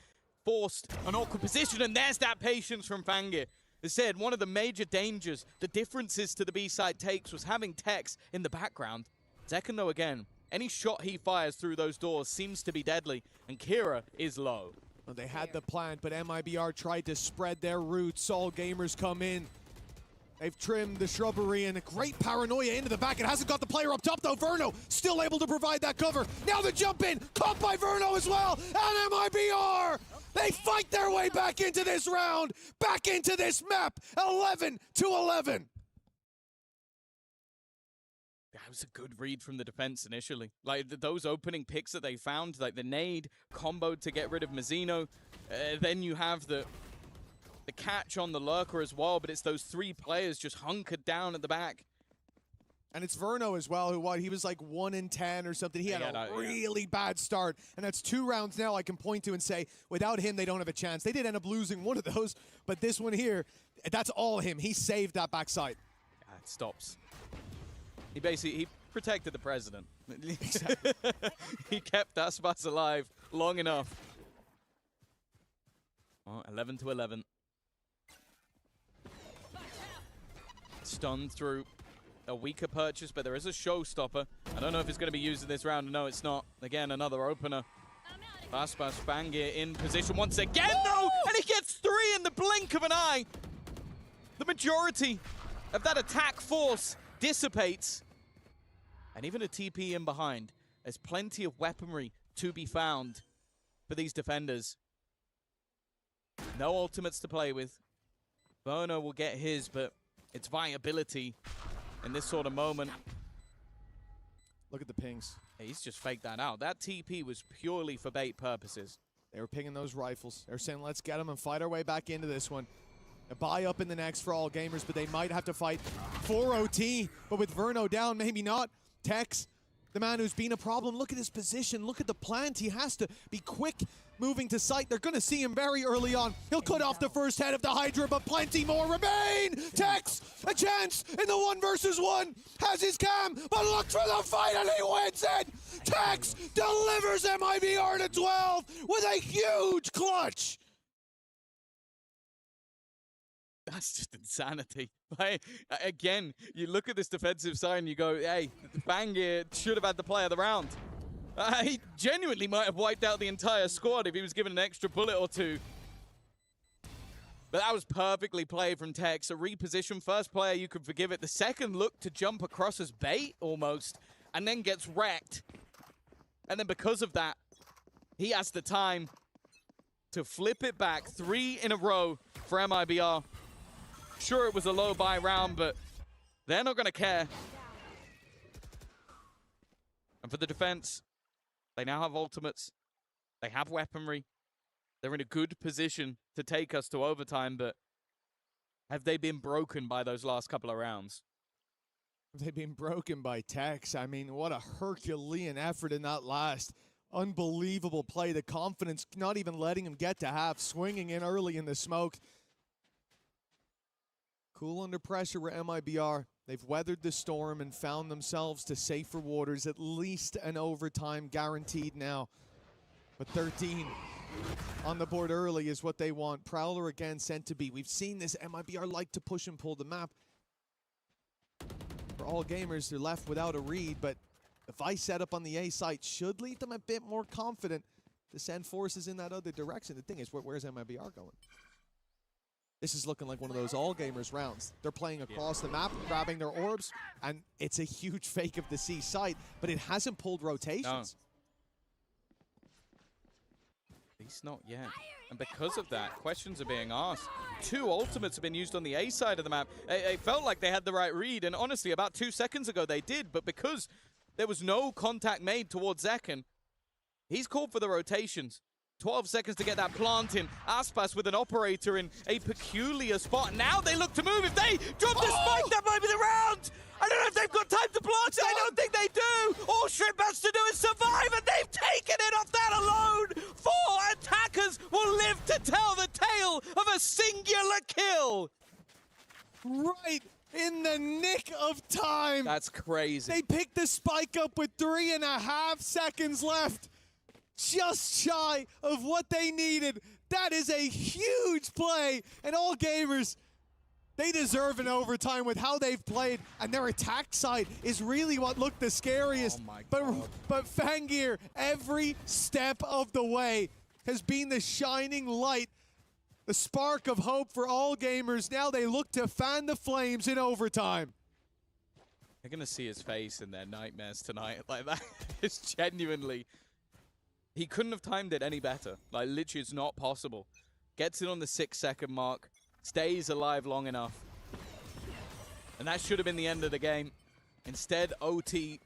Forced an awkward position, and there's that patience from Vangeer. As said, one of the major dangers, the differences to the B-side takes, was having Tex in the background. Second, though, again, any shot he fires through those doors seems to be deadly, and Kira is low. Well, they had the plant, but MIBR tried to spread their roots. AllGamers come in. They've trimmed the shrubbery, and a great paranoia into the back. It hasn't got the player up top, though. Verno still able to provide that cover. Now the jump in, caught by Verno as well, and MIBR! They fight their way back into this round, back into this map, 11 to 11. That was a good read from the defense initially. Like, those opening picks that they found, like the nade comboed to get rid of Mazzino. Then you have the catch on the lurker as well, but it's those three players just hunkered down at the back. And it's Verno as well, who he was like 1 in 10 or something. He had a really bad start. And that's 2 rounds now I can point to and say, without him, they don't have a chance. They did end up losing one of those, but this one here, that's all him. He saved that backside. Yeah, it stops. He protected the president. He kept Aspas alive long enough. Oh, 11 to 11. Stunned through a weaker purchase, but there is a showstopper. I don't know if it's going to be used in this round. No, it's not. Again, another opener. Aspas Vangeer in position once again, though, and he gets 3 in the blink of an eye. The majority of that attack force dissipates. And even a TP in behind. There's plenty of weaponry to be found for these defenders. No ultimates to play with. Verno will get his, but its viability in this sort of moment Look at the pings. He's just faked that out. That TP was purely for bait purposes. They were pinging those rifles. They're saying, let's get them and fight our way back into this one. A buy up in the next for AllGamers, but they might have to fight for OT. But with Verno down, maybe not. Tex, the man who's been a problem. Look at his position. Look at the plant. He has to be quick moving to site. They're going to see him very early on. He'll cut off the first head of the Hydra, but plenty more remain. Tex, a chance in the 1 versus 1. Has his cam, but look for the fight and he wins it. Tex delivers MIBR to 12 with a huge clutch. That's just insanity. Again, you look at this defensive side and you go, hey, Bangir should have had the play of the round. He genuinely might have wiped out the entire squad if he was given an extra bullet or two. But that was perfectly played from Tex. A reposition, first player, you could forgive it. The second look to jump across as bait almost, and then gets wrecked. And then because of that, he has the time to flip it back 3 in a row for MIBR. Sure, it was a low buy round, but they're not going to care. And for the defense, they now have ultimates. They have weaponry. They're in a good position to take us to overtime, but have they been broken by those last couple of rounds? They've been broken by Tex. I mean, what a Herculean effort in that last. Unbelievable play. The confidence, not even letting him get to half, swinging in early in the smoke. Cool under pressure with MIBR. They've weathered the storm and found themselves to safer waters. At least an overtime guaranteed now. But 13 on the board early is what they want. Prowler again sent to B. We've seen this. MIBR like to push and pull the map. For AllGamers, they're left without a read, but the Vice setup on the A site should leave them a bit more confident to send forces in that other direction. The thing is, where's MIBR going? This is looking like one of those AllGamers rounds. They're playing across the map, grabbing their orbs, and it's a huge fake of the C site, but it hasn't pulled rotations. No. At least not yet. And because of that, questions are being asked. 2 ultimates have been used on the A side of the map. It felt like they had the right read, and honestly, about 2 seconds ago they did, but because there was no contact made towards Zekken, he's called for the rotations. 12 seconds to get that plant in. Aspas with an operator in a peculiar spot. Now they look to move. If they drop the spike, that might be the round. I don't know if they've got time to plant it. I don't think they do. All Shrimp has to do is survive, and they've taken it off that alone. 4 attackers will live to tell the tale of a singular kill. Right in the nick of time. That's crazy. They picked the spike up with 3.5 seconds left. Just shy of what they needed. That is a huge play. And AllGamers, they deserve an overtime with how they've played. And their attack side is really what looked the scariest. Oh my God. But Fangir, every step of the way, has been the shining light, the spark of hope for AllGamers. Now they look to fan the flames in overtime. They're going to see his face in their nightmares tonight. Like, that is genuinely... He couldn't have timed it any better. Like, literally, it's not possible. Gets it on the 6-second mark. Stays alive long enough. And that should have been the end of the game. Instead, OT.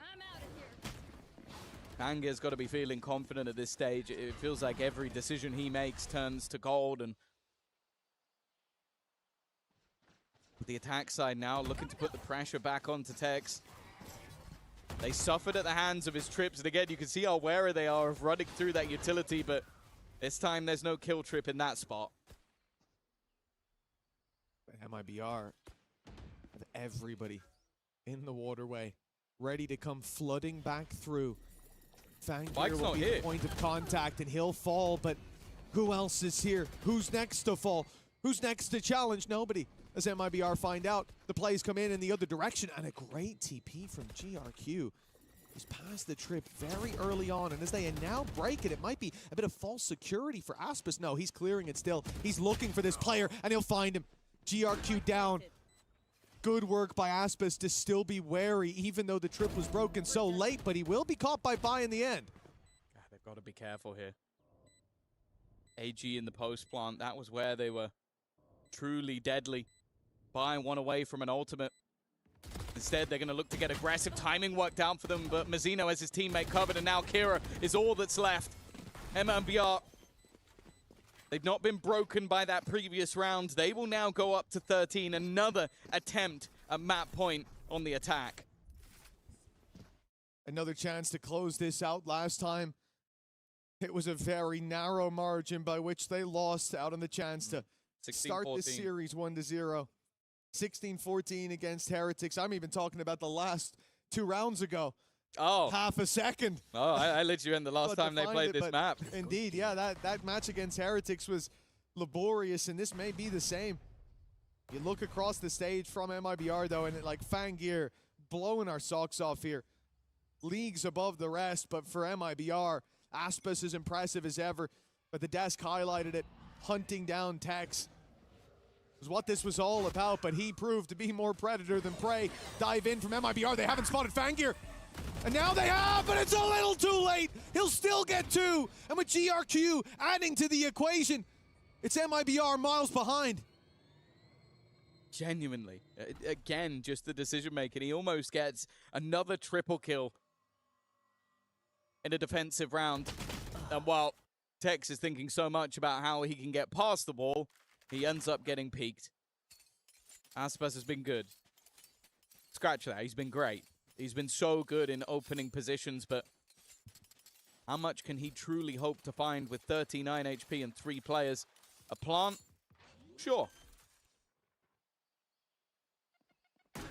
I'm out of here. Bangir's got to be feeling confident at this stage. It feels like every decision he makes turns to gold. And the attack side now looking to put the pressure back onto Tex. They suffered at the hands of his trips, and again, you can see how wary they are of running through that utility, but this time there's no kill trip in that spot. MIBR have everybody in the waterway ready to come flooding back through. Fangir will be the point of contact, and he'll fall, but who else is here? Who's next to fall? Who's next to challenge? Nobody. As MIBR find out, the plays come in the other direction, and a great TP from GRQ. He's passed the trip very early on, and as they now break it, it might be a bit of false security for Aspas. No, he's clearing it still. He's looking for this player, and he'll find him. GRQ down. Good work by Aspas to still be wary, even though the trip was broken so late, but he will be caught by Vi in the end. God, they've got to be careful here. AG in the post plant, that was where they were truly deadly. Buying one away from an ultimate. Instead, they're going to look to get aggressive timing worked out for them, but Mazzino has his teammate covered, and now Kira is all that's left. MIBR, they've not been broken by that previous round. They will now go up to 13. Another attempt at map point on the attack. Another chance to close this out. Last time, it was a very narrow margin by which they lost out on the chance to start this series 1-0. 16-14 against Heretics. I'm even talking about the last 2 rounds ago. Oh. Half a second. Oh, I let you in the last time they played this map. Indeed, yeah, that match against Heretics was laborious, and this may be the same. You look across the stage from MIBR, though, and like Fangir blowing our socks off here. Leagues above the rest, but for MIBR, Aspas is impressive as ever, but the desk highlighted it, hunting down Tex. Was what this was all about, but he proved to be more predator than prey. Dive in from MIBR, they haven't spotted Fangir. And now they have, but it's a little too late. He'll still get 2, and with GRQ adding to the equation, it's MIBR miles behind. Genuinely. Again, just the decision making. He almost gets another triple kill in a defensive round. And while Tex is thinking so much about how he can get past the wall, he ends up getting peaked. Aspas has been good. Scratch that, he's been great. He's been so good in opening positions, but how much can he truly hope to find with 39 HP and 3 players? A plant? Sure.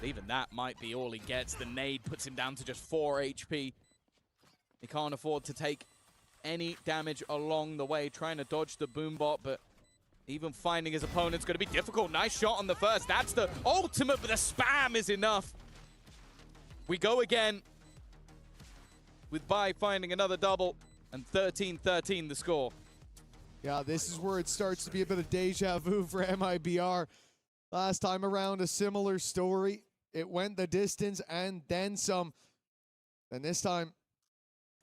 Even that might be all he gets. The nade puts him down to just 4 HP. He can't afford to take any damage along the way, trying to dodge the boombot, but even finding his opponent's going to be difficult. Nice shot on the first. That's the ultimate, but the spam is enough. We go again with Bai finding another double, and 13-13 the score. Yeah, this is where it starts to be a bit of deja vu for MIBR. Last time around, a similar story. It went the distance and then some. And this time,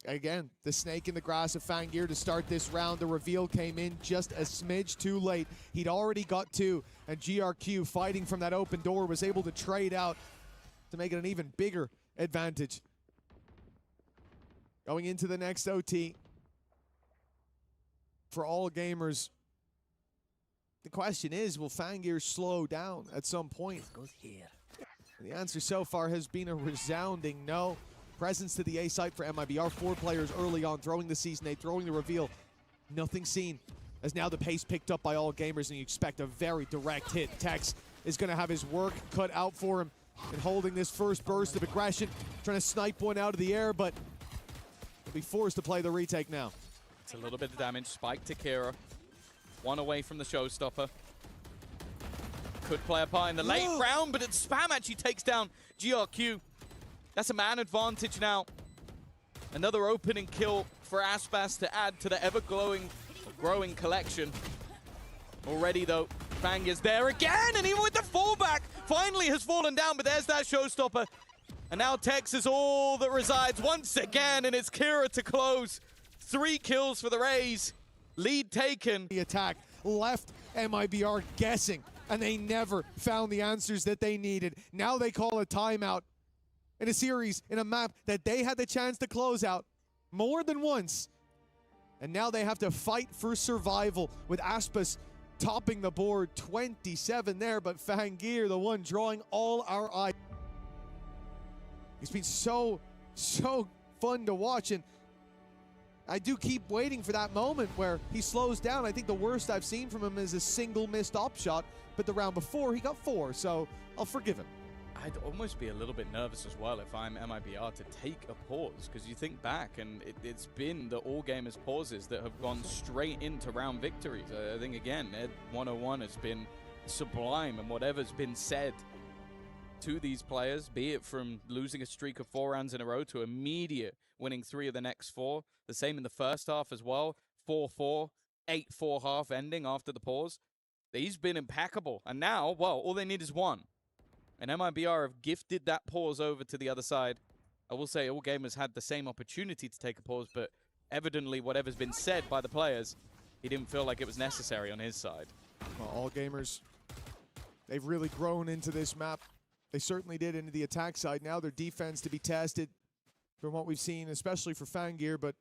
again, the snake in the grass of Fangir to start this round. The reveal came in just a smidge too late. He'd already got 2, and GRQ, fighting from that open door, was able to trade out to make it an even bigger advantage. Going into the next OT, for AllGamers, the question is, will Fangir slow down at some point? Goes here. And the answer so far has been a resounding no. Presence to the A site for MIBR. 4 players early on, throwing the Season 8, throwing the reveal. Nothing seen. As now the pace picked up by AllGamers, and you expect a very direct hit. Tex is going to have his work cut out for him, and holding this first burst of aggression, trying to snipe one out of the air, but he'll be forced to play the retake now. It's a little bit of damage. Spike to Kira. 1 away from the showstopper. Could play a part in the late round, but it's spam actually takes down GRQ. That's a man advantage now. Another opening kill for Aspas to add to the growing collection. Already though, Fang is there again, and even with the fallback, finally has fallen down, but there's that showstopper. And now Tex is all that resides once again, and it's Kira to close. 3 kills for the Rays. Lead taken. The attack left MIBR guessing, and they never found the answers that they needed. Now they call a timeout in a series, in a map that they had the chance to close out more than once. And now they have to fight for survival, with Aspas topping the board, 27 there, but Fangir, the one drawing all our eyes. It's been so fun to watch, and I do keep waiting for that moment where he slows down. I think the worst I've seen from him is a single missed op shot, but the round before he got 4, so I'll forgive him. I'd almost be a little bit nervous as well if I'm MIBR to take a pause, because you think back and it's been the AllGamers pauses that have gone straight into round victories. I think, again, Ed 101 has been sublime, and whatever's been said to these players, be it from losing a streak of 4 rounds in a row to immediate winning 3 of the next 4, the same in the first half as well, 4-4, 8-4 half ending after the pause. He's been impeccable, and now, well, all they need is 1. And MIBR have gifted that pause over to the other side. I will say AllGamers had the same opportunity to take a pause, but evidently whatever's been said by the players, he didn't feel like it was necessary on his side. Well, AllGamers, they've really grown into this map. They certainly did into the attack side. Now their defense to be tested from what we've seen, especially for Fangir, but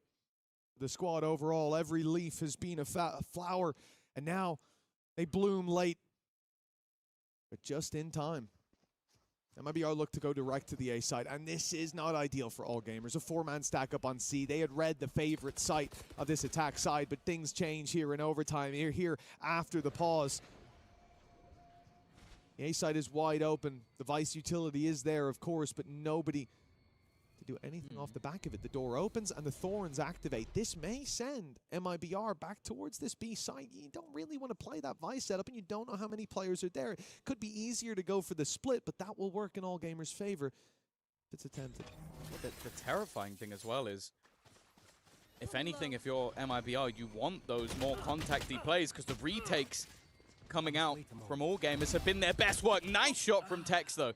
the squad overall, every leaf has been a flower, and now they bloom late, but just in time. That might be our look to go direct to the A side, and this is not ideal for AllGamers. A 4-man stack up on C. They had read the favorite site of this attack side, but things change here in overtime, here after the pause. The A side is wide open. The Vice utility is there, of course, but nobody to do anything off the back of it. The door opens and the Thorns activate. This may send MIBR back towards this B side. You don't really want to play that Vice setup, and you don't know how many players are there. It could be easier to go for the split, but that will work in AllGamers' favor if it's attempted. The terrifying thing as well is, if anything, if you're MIBR, you want those more contacty plays, because the retakes coming out from AllGamers have been their best work. Nice shot from Tex, though.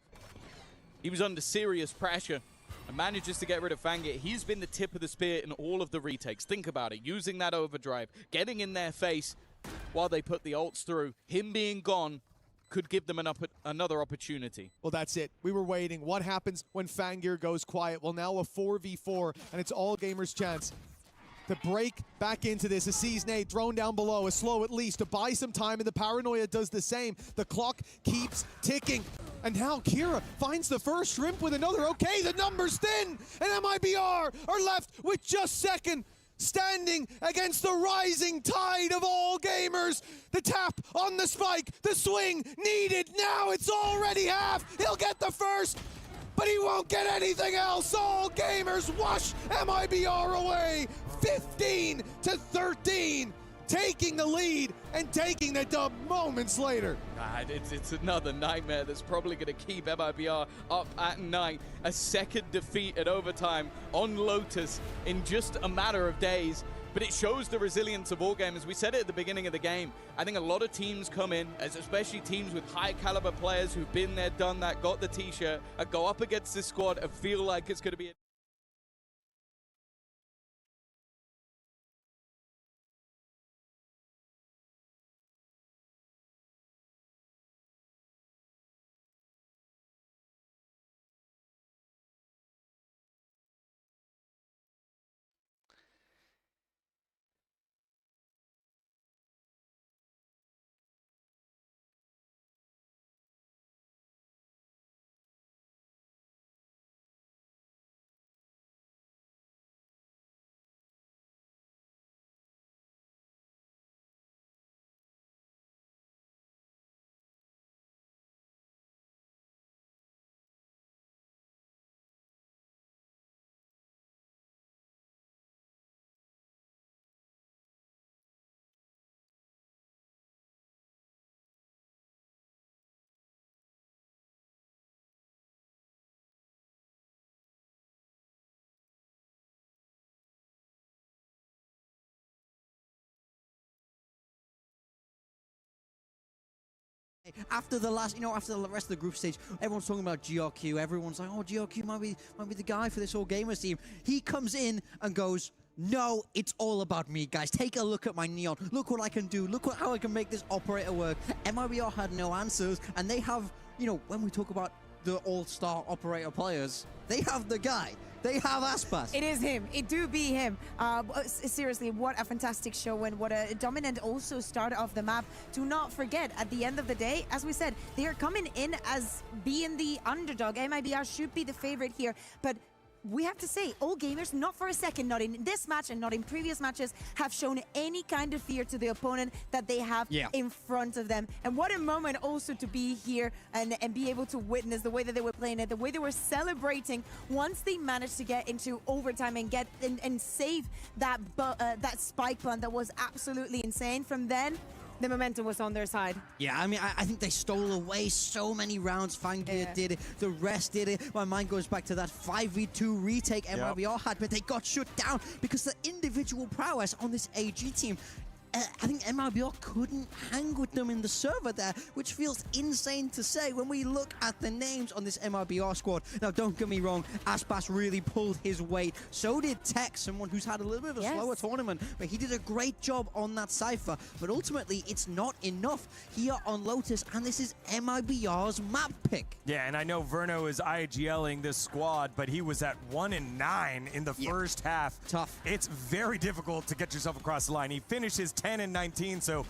He was under serious pressure and manages to get rid of Fangir. He's been the tip of the spear in all of the retakes. Think about it. Using that overdrive, getting in their face while they put the ults through. Him being gone could give them another opportunity. Well, that's it. We were waiting. What happens when Fangir goes quiet? Well, now a 4v4, and it's AllGamers' chance to break back into this. A C's nade thrown down below, a slow at least, to buy some time, and the Paranoia does the same. The clock keeps ticking. And now Kira finds the first shrimp with another. Okay, the number's thin, and MIBR are left with just second, standing against the rising tide of AllGamers. The tap on the spike, the swing needed. Now it's already half. He'll get the first, but he won't get anything else. AllGamers wash MIBR away, 15-13, taking the lead and taking the dub moments later. It's another nightmare that's probably going to keep MIBR up at night. A second defeat at overtime on Lotus in just a matter of days. But it shows the resilience of AllGamers. We said it at the beginning of the game. I think a lot of teams come in, especially teams with high caliber players who've been there, done that, got the t-shirt, and go up against this squad and feel like it's going to be after the last, after the rest of the group stage, everyone's talking about GRQ. Everyone's like, oh, GRQ might be the guy for this AllGamers team. He comes in and goes, no, it's all about me, guys. Take a look at my neon. Look what I can do. Look how I can make this operator work. MIBR had no answers, and they have, when we talk about the all-star operator players, they have the guy. They have Aspas. It is him. It do be him. Seriously, what a fantastic show and what a dominant also start of the map. Do not forget, at the end of the day, as we said, they are coming in as being the underdog. MIBR should be the favorite here, but we have to say, AllGamers, not for a second, not in this match and not in previous matches, have shown any kind of fear to the opponent that they have in front of them. And what a moment also to be here and be able to witness the way that they were playing it, the way they were celebrating once they managed to get into overtime and get and save that spike plant that was absolutely insane. From then, the momentum was on their side. Yeah, I mean, I think they stole away so many rounds. Fangir did it. The rest did it. My mind goes back to that 5v2 retake MIBR had, but they got shut down because the individual prowess on this AG team. I think MIBR couldn't hang with them in the server there, which feels insane to say when we look at the names on this MIBR squad. Now, don't get me wrong, Aspas really pulled his weight. So did Tech, someone who's had a little bit of a slower tournament, but he did a great job on that Cypher. But ultimately, it's not enough here on Lotus, and this is MIBR's map pick. Yeah, and I know Verno is IGLing this squad, but he was at 1-9 in the first half. Tough. It's very difficult to get yourself across the line. He finishes 10-19, so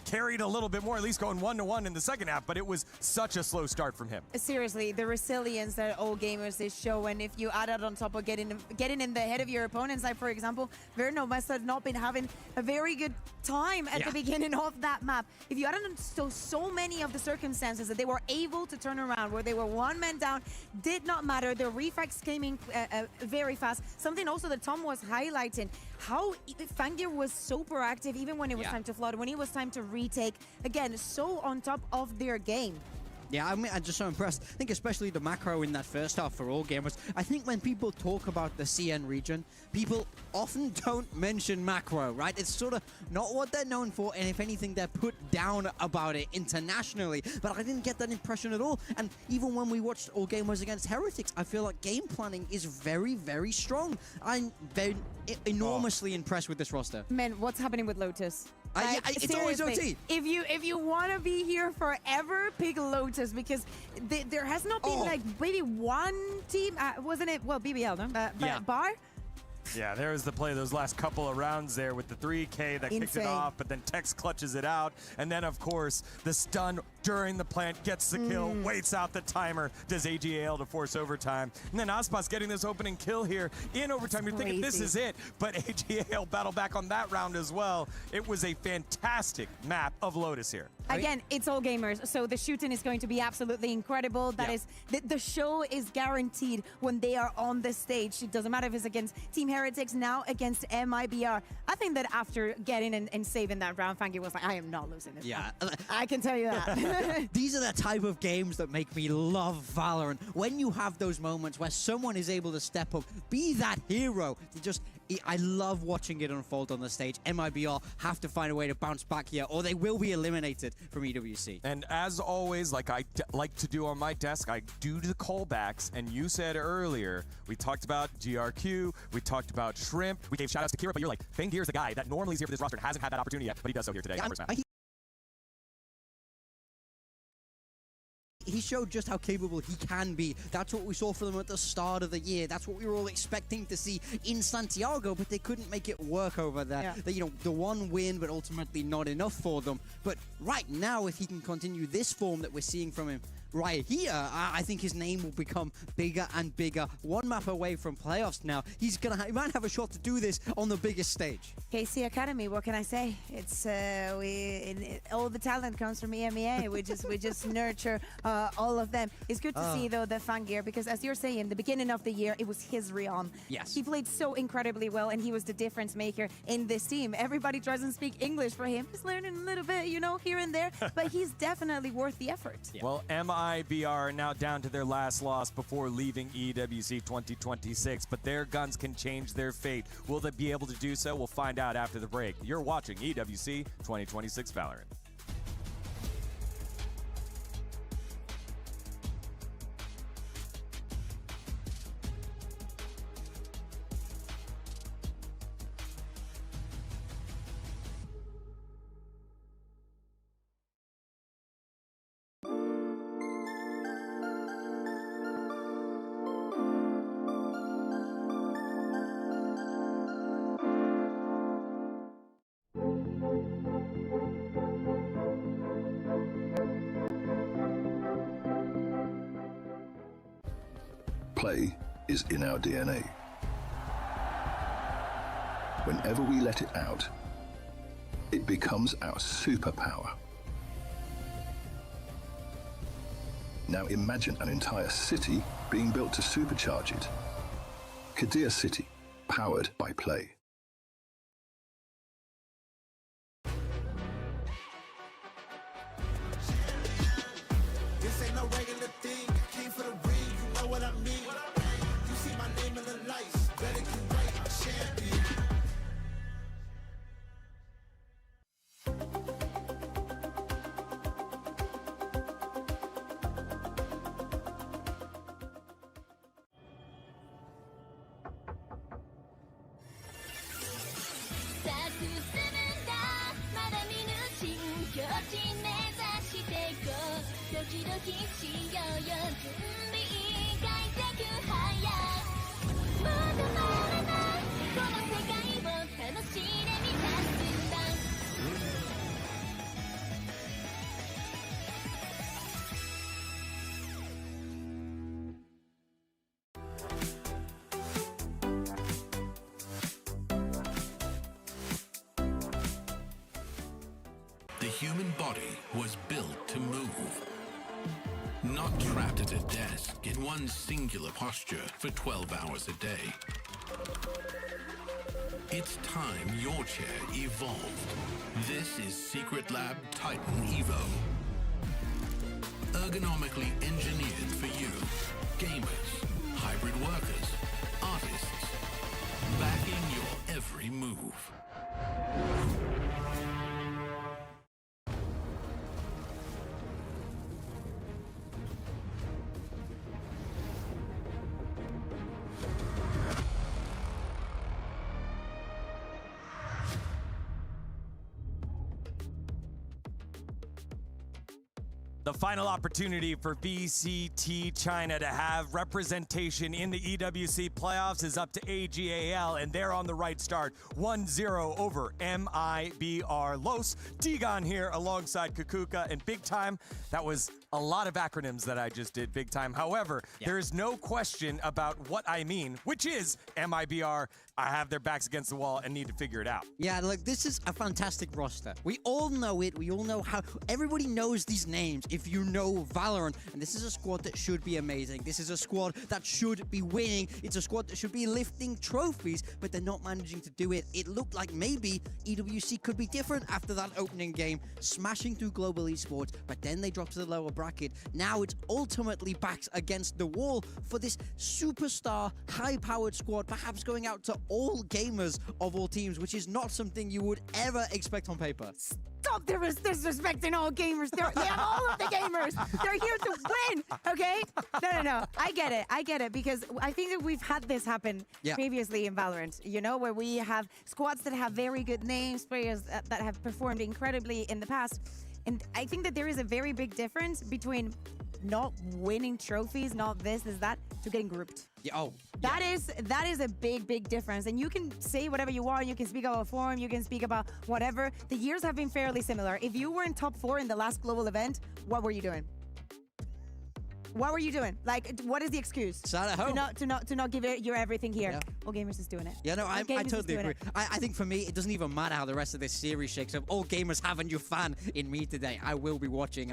carried a little bit more, at least going 1-1 in the second half, but it was such a slow start from him. Seriously, the resilience that AllGamers is showing, if you add it on top of getting in the head of your opponents, like for example, Verno must have not been having a very good time at the beginning of that map. If you add on so many of the circumstances that they were able to turn around, where they were one man down, did not matter. The refrags came in very fast. Something also that Tom was highlighting, how Fangir was so proactive even when it was time to flood, when it was time to retake. Again, so on top of their game. Yeah, I mean, I'm just so impressed. I think especially the macro in that first half for AllGamers. I think when people talk about the CN region, people often don't mention macro, right? It's sort of not what they're known for, and if anything, they're put down about it internationally. But I didn't get that impression at all. And even when we watched AllGamers against Heretics, I feel like game planning is very, very strong. I'm very enormously impressed with this roster. Man, what's happening with Lotus? It's always OT. If you want to be here forever, pick Lotus, because there has not been like maybe one team, wasn't it? Well, BBL, no? Bar. Yeah, there was the play those last couple of rounds there with the 3K that kicked it off, but then Tex clutches it out. And then, of course, the stun during the plant gets the kill, waits out the timer, does AGAL to force overtime. And then Aspas getting this opening kill here in overtime. You're thinking this is it, but AGAL battled back on that round as well. It was a fantastic map of Lotus here. Again, it's AllGamers, so the shooting is going to be absolutely incredible. That is, the show is guaranteed when they are on the stage. It doesn't matter if it's against Team Heretics, now against MIBR. I think that after getting and saving that round, Fangir was like, I am not losing this. Yeah. I can tell you that. These are the type of games that make me love Valorant. When you have those moments where someone is able to step up, be that hero, I love watching it unfold on the stage. MIBR have to find a way to bounce back here, or they will be eliminated from EWC. And as always, like I like to do on my desk, I do the callbacks. And you said earlier, we talked about GRQ, we talked about Shrimp, we gave shoutouts to Kira, but you're like, Fangir's the guy that normally is here for this roster and hasn't had that opportunity yet, but he does so here today. He showed just how capable he can be. That's what we saw from them at the start of the year. That's what we were all expecting to see in Santiago, but they couldn't make it work over there. The one win, but ultimately not enough for them. But right now, if he can continue this form that we're seeing from him right here, I think his name will become bigger and bigger. One map away from playoffs now. He might have a shot to do this on the biggest stage. KC Academy, what can I say? It's all the talent comes from EMEA. we just nurture all of them. It's good to see though the Fangir, because as you're saying, the beginning of the year, it was his realm. Yes. He played so incredibly well, and he was the difference maker in this team. Everybody tries to speak English for him. He's learning a little bit, here and there, but he's definitely worth the effort. Well, MIBR are now down to their last loss before leaving EWC 2026, but their guns can change their fate. Will they be able to do so? We'll find out after the break. You're watching EWC 2026 Valorant. Play is in our DNA. Whenever we let it out, it becomes our superpower. Now imagine an entire city being built to supercharge it. Kadir City, powered by Play. This ain't no regular thing. I came for the ring, you know what I mean. You see my name in the lights, better get right, I'm champion. キドキしようよ準備快適早まだまだないこの世界を楽しんでみたんだ The human body was built to move. Not trapped at a desk in one singular posture for 12 hours a day. It's time your chair evolved. This is Secret Lab Titan Evo. Ergonomically engineered for you, gamers, hybrid workers, artists, backing your every move. The final opportunity for VCT China to have representation in the EWC playoffs is up to AGAL, and they're on the right start. 1-0 over MIBR. Los Digon here alongside Kukuka and Big Time. That was a lot of acronyms that I just did, Big Time. However, there is no question about what I mean, which is MIBR. I have their backs against the wall and need to figure it out. Yeah, look, this is a fantastic roster. We all know it. We all know how. Everybody knows these names if you know Valorant. And this is a squad that should be amazing. This is a squad that should be winning. It's a squad that should be lifting trophies, but they're not managing to do it. It looked like maybe EWC could be different after that opening game, smashing through Global Esports, but then they dropped to the lower bracket. Now it's ultimately backs against the wall for this superstar, high-powered squad, perhaps going out to all gamers of all teams, which is not something you would ever expect on paper. Stop disrespecting all gamers. They're all of the gamers. They're here to win, okay? No. I get it, because I think that we've had this happen previously in Valorant, you know, where we have squads that have very good names, players that have performed incredibly in the past. And I think that there is a very big difference between not winning trophies, not this, that, to getting grouped. Yeah, That is a big difference. And you can say whatever you want, you can speak about form, you can speak about whatever. The years have been fairly similar. If you were in top 4 in the last global event, what were you doing? What were you doing? Like, what is the excuse? Sat at home. To not give it your everything here. Yeah. AllGamers is doing it. Yeah, no, I totally agree. It. I think for me, it doesn't even matter how the rest of this series shakes up. AllGamers have a new fan in me today. I will be watching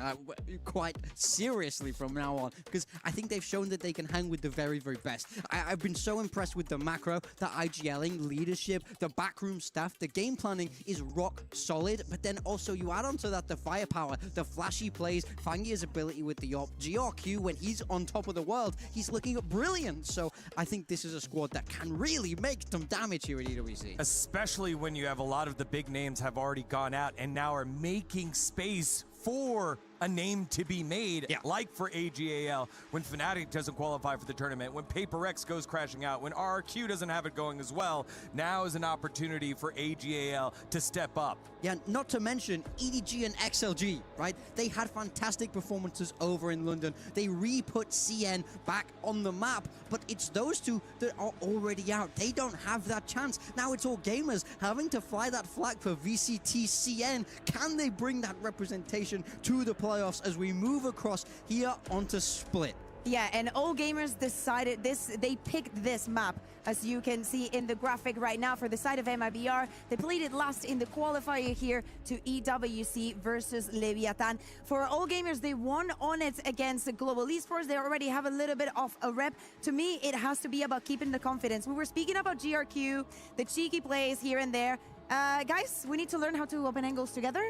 quite seriously from now on, because I think they've shown that they can hang with the very, very best. I've been so impressed with the macro, the IGLing, leadership, the backroom staff. The game planning is rock solid, but then also you add onto that the firepower, the flashy plays, Fangier's ability with the op, GRQ when he's on top of the world, he's looking brilliant. So I think this is a squad that can really make some damage here at EWC. Especially when you have a lot of the big names have already gone out and now are making space for a name to be made, like for AGAL, when Fnatic doesn't qualify for the tournament, when Paper X goes crashing out, when RRQ doesn't have it going as well. Now is an opportunity for AGAL to step up. Yeah, not to mention EDG and XLG, right? They had fantastic performances over in London. They re-put CN back on the map, but it's those two that are already out. They don't have that chance. Now it's AllGamers having to fly that flag for VCT CN. Can they bring that representation to the playoffs as we move across here onto Split? Yeah, and AllGamers decided this, they picked this map, as you can see in the graphic right now for the side of MIBR. They played it last in the qualifier here to EWC versus Leviathan. For AllGamers, they won on it against Global Esports. They already have a little bit of a rep. To me, it has to be about keeping the confidence. We were speaking about GRQ, the cheeky plays here and there. Guys, we need to learn how to open angles together.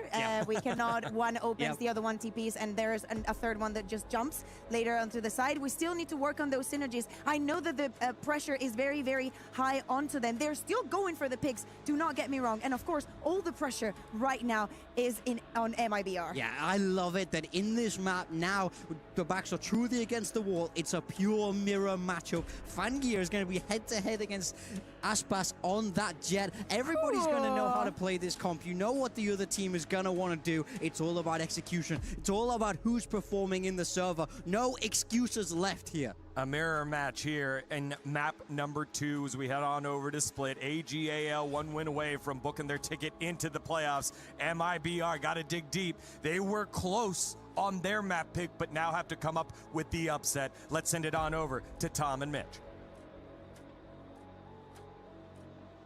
We cannot, one opens, the other one TPs, and there's a third one that just jumps later onto the side. We still need to work on those synergies. I know that the pressure is very, very high onto them. They're still going for the picks, do not get me wrong. And of course, all the pressure right now is on MIBR. Yeah, I love it that in this map now, the backs are truly against the wall. It's a pure mirror matchup. Fangear is going to be head-to-head against Aspas on that jet. Everybody's going to know how to play this comp. You know what the other team is gonna want to do. It's all about execution. It's all about who's performing in the server. No excuses left here. A mirror match here in map number 2 as we head on over to Split. AGAL 1 win away from booking their ticket into the playoffs. MIBR got to dig deep. They were close on their map pick, but now have to come up with the upset. Let's send it on over to Tom and Mitch.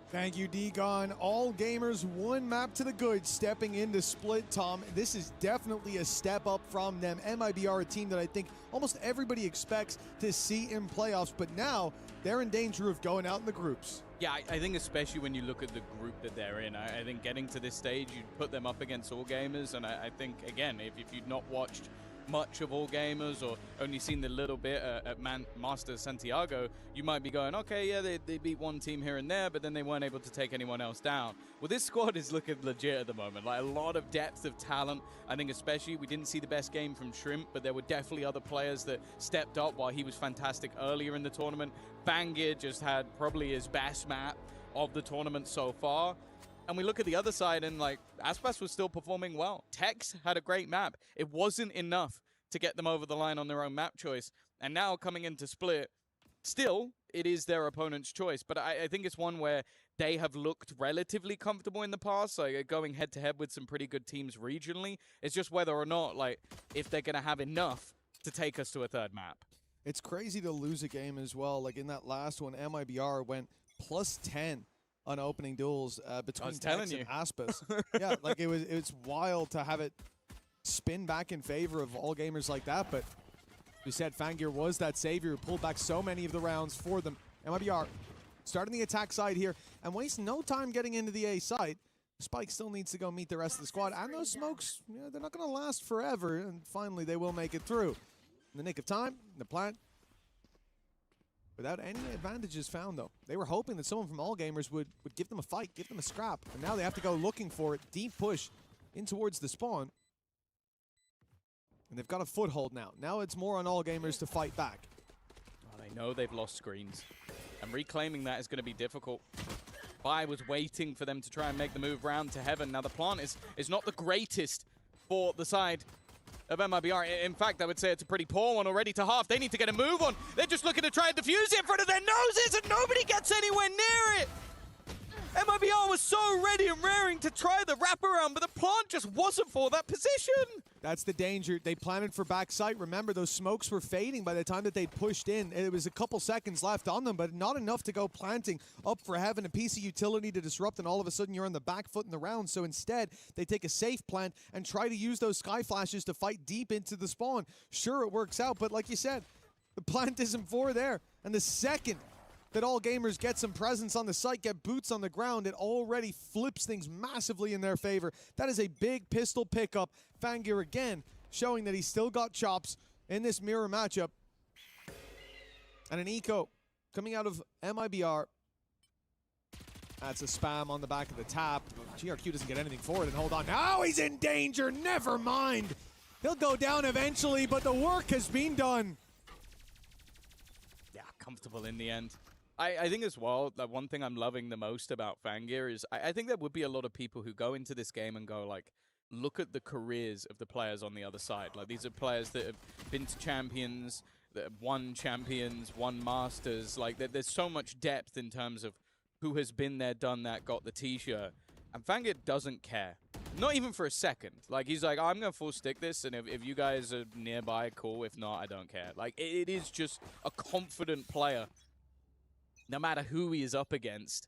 Thank you, D-Gon. AllGamers, one map to the good, stepping into Split, Tom. This is definitely a step up from them. MIBR, a team that I think almost everybody expects to see in playoffs, but now they're in danger of going out in the groups. Yeah, I think especially when you look at the group that they're in, I think getting to this stage, you'd put them up against AllGamers, and I think, again, if you'd not watched much of AllGamers or only seen the little bit at Master Santiago, you might be going, okay, yeah, they beat one team here and there, but then they weren't able to take anyone else down. Well, this squad is looking legit at the moment, like a lot of depth of talent. I think especially we didn't see the best game from Shrimp, but there were definitely other players that stepped up while he was fantastic earlier in the tournament. Bangir just had probably his best map of the tournament so far. And we look at the other side and, like, Aspas was still performing well. Tex had a great map. It wasn't enough to get them over the line on their own map choice. And now coming into Split, still, it is their opponent's choice. But I think it's one where they have looked relatively comfortable in the past, like going head-to-head with some pretty good teams regionally. It's just whether or not, like, if they're going to have enough to take us to a third map. It's crazy to lose a game as well. Like in that last one, MIBR went +10 on opening duels between Tex and Aspas. Yeah, like it's wild to have it spin back in favor of AllGamers like that, but we said Fangir was that savior who pulled back so many of the rounds for them. MIBR starting the attack side here and waste no time getting into the A side. Spike still needs to go meet the rest of the squad, and those smokes, you know, they're not going to last forever, and finally they will make it through. In the nick of time, the plant without any advantages found, though. They were hoping that someone from AllGamers would give them a fight, give them a scrap. And now they have to go looking for it. Deep push in towards the spawn. And they've got a foothold now. Now it's more on AllGamers to fight back. Well, they know they've lost screens. And reclaiming that is going to be difficult. Bai was waiting for them to try and make the move round to heaven. Now the plant is not the greatest for the side of MIBR. In fact, I would say it's a pretty poor one already to half. They need to get a move on. They're just looking to try and defuse it in front of their noses, and nobody gets anywhere near it. MIBR was so ready and raring to try the wraparound, but the plant just wasn't for that position. That's the danger. They planted for backside. Remember, those smokes were fading by the time that they'd pushed in. It was a couple seconds left on them, but not enough to go planting up for heaven. A piece of utility to disrupt, and all of a sudden you're on the back foot in the round. So instead, they take a safe plant and try to use those sky flashes to fight deep into the spawn. Sure, it works out, but like you said, the plant isn't for there. And the second that AllGamers get some presence on the site, get boots on the ground, it already flips things massively in their favor. That is a big pistol pickup. Fangir again showing that he's still got chops in this mirror matchup. And an eco coming out of MIBR. That's a spam on the back of the tap. GRQ doesn't get anything for it, and hold on. Now he's in danger. Never mind. He'll go down eventually, but the work has been done. Yeah, comfortable in the end. I think as well, that one thing I'm loving the most about Fangir is I think there would be a lot of people who go into this game and go like, look at the careers of the players on the other side. Like, these are players that have been to champions, that have won champions, won masters. Like, there's so much depth in terms of who has been there, done that, got the t-shirt. And Fangir doesn't care. Not even for a second. Like, he's like, I'm going to full stick this, and if you guys are nearby, cool. If not, I don't care. Like, it is just a confident player, no matter who he is up against.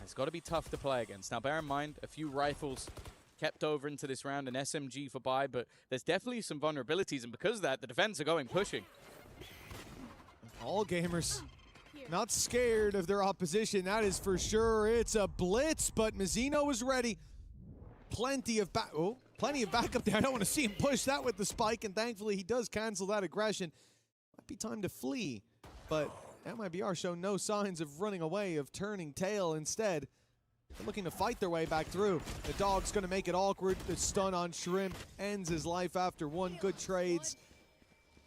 It's got to be tough to play against. Now, bear in mind, a few rifles kept over into this round, an SMG for Bai, but there's definitely some vulnerabilities, and because of that, the defense are going pushing. AllGamers not scared of their opposition, that is for sure. It's a blitz, but Mizzino was ready. Plenty of backup there. I don't want to see him push that with the spike, and thankfully he does cancel that aggression. Might be time to flee, but MIBR show no signs of running away, of turning tail. Instead, they're looking to fight their way back through. The dog's going to make it awkward. The stun on Shrimp ends his life after one. Good trades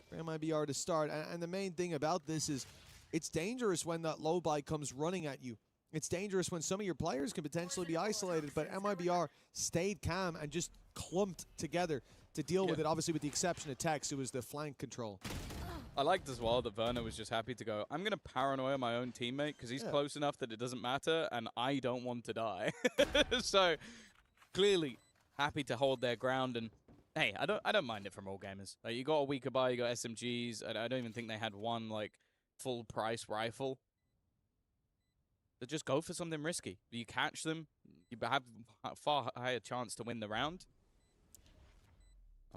for MIBR to start. And the main thing about this is it's dangerous when that low buy comes running at you. it's dangerous when some of your players can potentially be isolated, but MIBR stayed calm and just clumped together to deal with it, obviously with the exception of Tex, who was the flank control. I liked as well that Verno was just happy to go, I'm going to paranoia my own teammate because he's close enough that it doesn't matter and I don't want to die. So clearly happy to hold their ground, and hey, I don't mind it from AllGamers. Like, you got a weaker buy, you got SMGs. I don't even think they had one like full price rifle. So just go for something risky. You catch them, you have a far higher chance to win the round.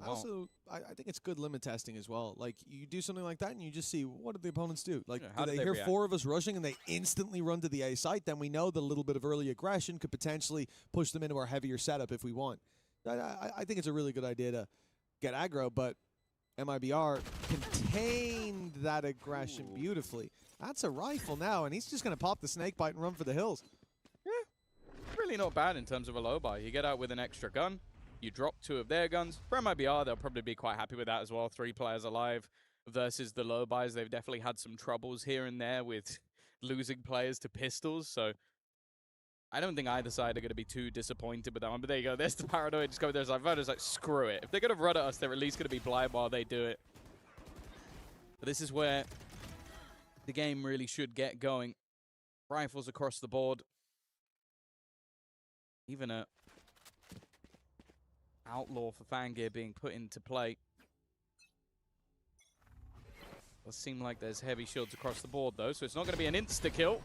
Also, I think it's good limit testing as well. Like, you do something like that and you just see, what did the opponents do? Like, how do did they hear react? 4 of us rushing and they instantly run to the A site? Then we know that a little bit of early aggression could potentially push them into our heavier setup if we want. I think it's a really good idea to get aggro, but MIBR contained that aggression beautifully. That's a rifle now, and he's just going to pop the snake bite and run for the hills. Yeah, really not bad in terms of a low buy. You get out with an extra gun. You drop 2 of their guns. For MIBR, they'll probably be quite happy with that as well. 3 players alive versus the low buys. They've definitely had some troubles here and there with losing players to pistols. So I don't think either side are going to be too disappointed with that one. But there you go. There's the paranoia. Just go there. Like, Voda's like, screw it. If they're going to run at us, they're at least going to be blind while they do it. But this is where the game really should get going. Rifles across the board. Even a outlaw for Fangir being put into play. Does seem like there's heavy shields across the board though, so it's not going to be an insta-kill.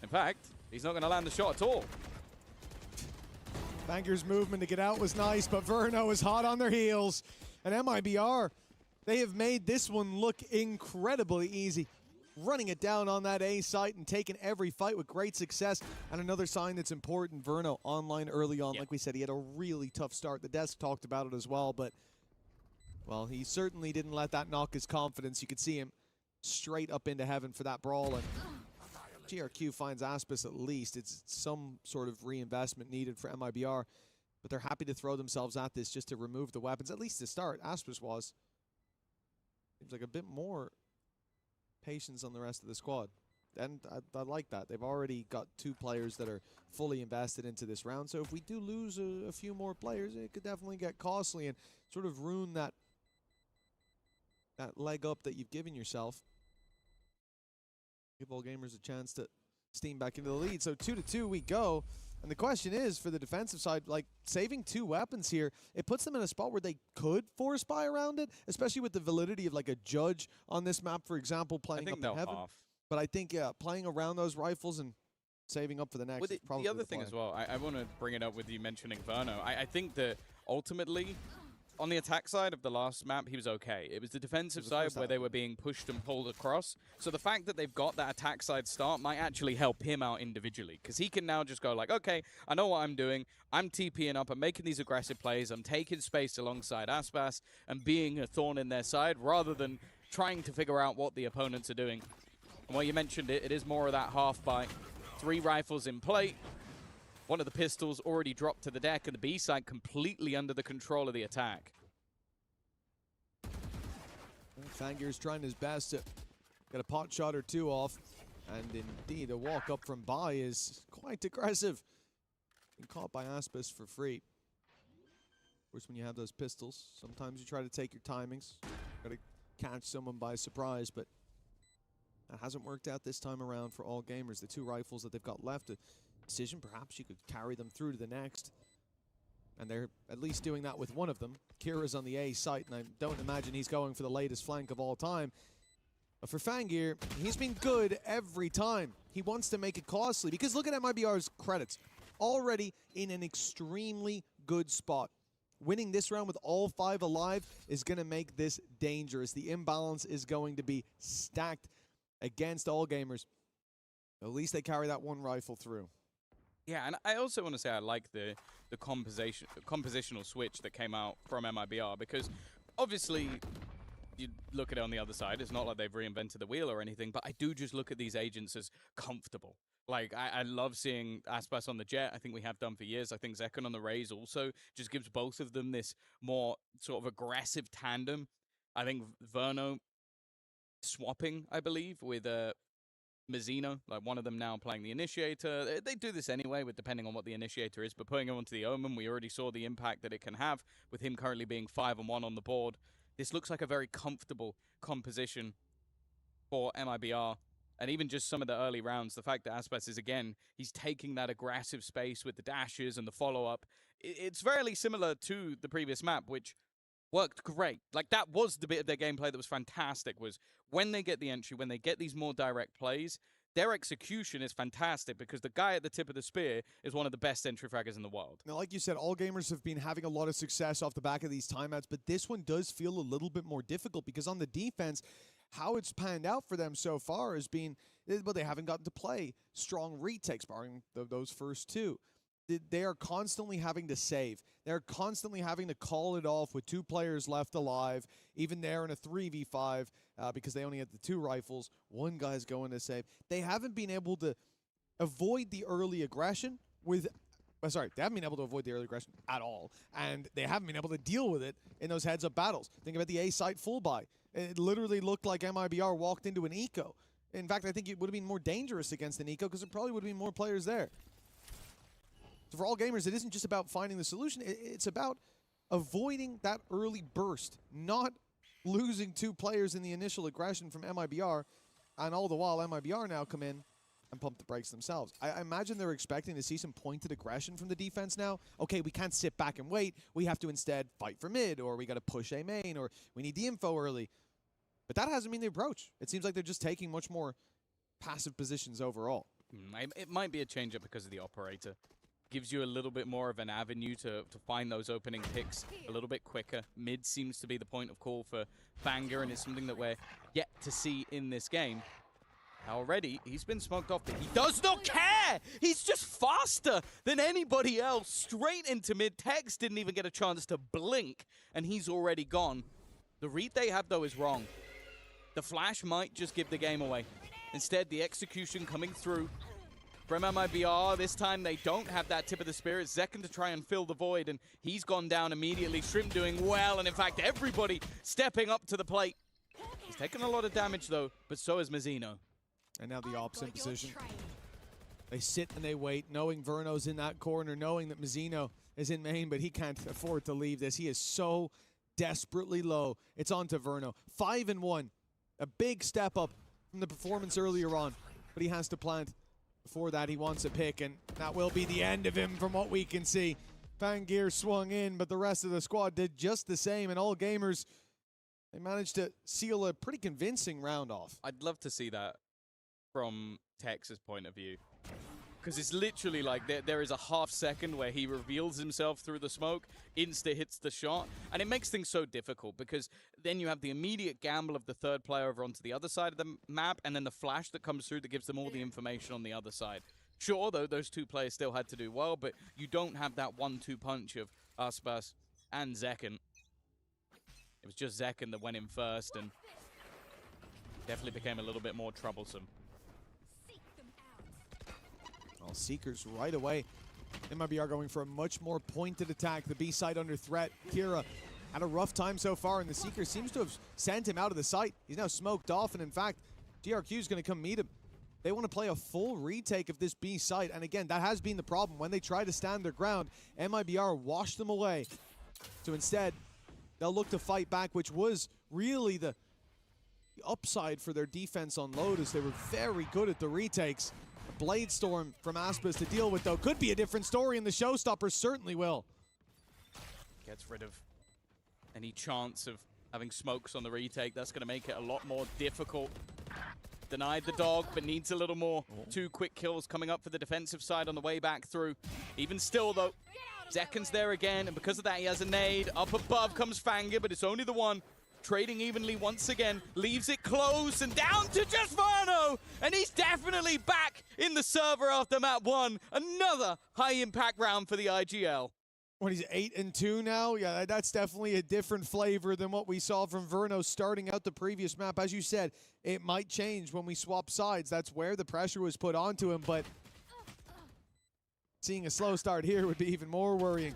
In fact, he's not going to land the shot at all. Fangir's movement to get out was nice, but Verno is hot on their heels. And MIBR, they have made this one look incredibly easy. Running it down on that A site and taking every fight with great success. And another sign that's important, Verno online early on. Like we said, he had a really tough start. The desk talked about it as well, but, well, he certainly didn't let that knock his confidence. You could see him straight up into heaven for that brawl. And GRQ finds Aspis at least. It's some sort of reinvestment needed for MIBR, but they're happy to throw themselves at this just to remove the weapons, at least to start. Aspis was. Seems like a bit more patience on the rest of the squad, and I like that. They've already got 2 players that are fully invested into this round, so if we do lose a few more players, it could definitely get costly and sort of ruin that leg up that you've given yourself. Give AllGamers a chance to steam back into the lead. So 2-2 we go. And the question is, for the defensive side, like, saving 2 weapons here, it puts them in a spot where they could force buy around it, especially with the validity of, like, a judge on this map, for example, playing up in heaven. But I think, playing around those rifles and saving up for the next is probably the other thing as well, I want to bring it up with you mentioning Verno. I think that ultimately, on the attack side of the last map, he was okay. It was the defensive side where they were being pushed and pulled across. So the fact that they've got that attack side start might actually help him out individually, because he can now just go like, okay, I know what I'm doing. I'm TPing up. I'm making these aggressive plays. I'm taking space alongside Aspas and being a thorn in their side rather than trying to figure out what the opponents are doing. And while you mentioned it, it is more of that half buy. 3 rifles in play. One of the pistols already dropped to the deck, and the B side completely under the control of the attack. Fangir's trying his best to get a pot shot or 2 off, and indeed a walk up from buy is quite aggressive. Being caught by Aspis for free. Of course, when you have those pistols, sometimes you try to take your timings, try to catch someone by surprise, but that hasn't worked out this time around for AllGamers. The 2 rifles that they've got left, a decision perhaps you could carry them through to the next. And they're at least doing that with one of them. Kira's on the A site, and I don't imagine he's going for the latest flank of all time. But for Fangir, he's been good every time. He wants to make it costly, because look at MIBR's credits. Already in an extremely good spot. Winning this round with all 5 alive is going to make this dangerous. The imbalance is going to be stacked against AllGamers. At least they carry that 1 rifle through. Yeah, and I also want to say I like the compositional switch that came out from MIBR, because obviously you look at it on the other side, it's not like they've reinvented the wheel or anything, but I do just look at these agents as comfortable. Like, I love seeing Aspas on the Jet. I think we have done for years. I think Zekon on the Rays also just gives both of them this more sort of aggressive tandem. I think Verno swapping, I believe, with Mizzino, like one of them now playing the Initiator. They do this anyway, with depending on what the Initiator is, but putting him onto the Omen, we already saw the impact that it can have, with him currently being 5-1 on the board. This looks like a very comfortable composition for MIBR. And even just some of the early rounds, the fact that Aspas is, again, he's taking that aggressive space with the dashes and the follow-up. It's very similar to the previous map, which worked great. Like, that was the bit of their gameplay that was fantastic, was when they get the entry, when they get these more direct plays, their execution is fantastic because the guy at the tip of the spear is one of the best entry fraggers in the world. Now, like you said, AllGamers have been having a lot of success off the back of these timeouts, but this one does feel a little bit more difficult because on the defense, how it's panned out for them so far has been, well, they haven't gotten to play strong retakes, barring those first two. They are constantly having to save. They're constantly having to call it off with 2 players left alive, even there in a 3v5, because they only had the 2 rifles. 1 guy's going to save. They haven't been able to avoid the early aggression with... Sorry, they haven't been able to avoid the early aggression at all, and they haven't been able to deal with it in those heads-up battles. Think about the A-site full buy. It literally looked like MIBR walked into an eco. In fact, I think it would have been more dangerous against an eco because there probably would have been more players there. So for AllGamers, it isn't just about finding the solution. It's about avoiding that early burst, not losing 2 players in the initial aggression from MIBR, and all the while MIBR now come in and pump the brakes themselves. I imagine they're expecting to see some pointed aggression from the defense now. Okay, we can't sit back and wait. We have to instead fight for mid, or we got to push A main, or we need the info early. But that hasn't been the approach. It seems like they're just taking much more passive positions overall. It might be a change-up because of the operator. Gives you a little bit more of an avenue to find those opening picks a little bit quicker. Mid seems to be the point of call for Banger, and it's something that we're yet to see in this game. Already, he's been smoked off, but he does not care! He's just faster than anybody else. Straight into mid. Tex didn't even get a chance to blink, and he's already gone. The read they have, though, is wrong. The flash might just give the game away. Instead, the execution coming through from MIBR. This time, they don't have that tip of the spear. It's Zekken to try and fill the void, and he's gone down immediately. Shrimp doing well, and in fact, everybody stepping up to the plate. He's taken a lot of damage, though, but so is Mizzino. And now the opposite position. They sit and they wait, knowing Verno's in that corner, knowing that Mizzino is in main, but he can't afford to leave this. He is so desperately low. It's on to Verno. 5-1. A big step up from the performance earlier on, but he has to plant. Before that, he wants a pick, and that will be the end of him from what we can see. Fangir swung in, but the rest of the squad did just the same, and AllGamers, they managed to seal a pretty convincing round off. I'd love to see that from Tex's point of view. Because it's literally like there is a half second where he reveals himself through the smoke, insta hits the shot, and it makes things so difficult because then you have the immediate gamble of the 3rd player over onto the other side of the map, and then the flash that comes through that gives them all the information on the other side. Sure, though, those 2 players still had to do well, but you don't have that 1-2 punch of Aspas and Zekken. It was just Zekken that went in first and definitely became a little bit more troublesome. Well, Seekers right away. MIBR going for a much more pointed attack. The B side under threat. Kira had a rough time so far, and the Seeker seems to have sent him out of the site. He's now smoked off, and in fact, GRQ is going to come meet him. They want to play a full retake of this B site, and again, that has been the problem. When they try to stand their ground, MIBR washed them away. So instead, they'll look to fight back, which was really the upside for their defense on Lotus. They were very good at the retakes. Blade Storm from Aspas to deal with, though, could be a different story, and the Showstopper certainly will. Gets rid of any chance of having smokes on the retake. That's going to make it a lot more difficult. Denied the dog, but needs a little more. 2 quick kills coming up for the defensive side on the way back through. Even still, though, Zekken's there again, and because of that, he has a nade. Up above comes Fangir, but it's only the one. Trading evenly once again, leaves it close and down to just Verno, and he's definitely back in the server after map 1. Another high-impact round for the IGL. When he's 8-2 now, yeah, that's definitely a different flavor than what we saw from Verno starting out the previous map. As you said, it might change when we swap sides. That's where the pressure was put onto him, but seeing a slow start here would be even more worrying.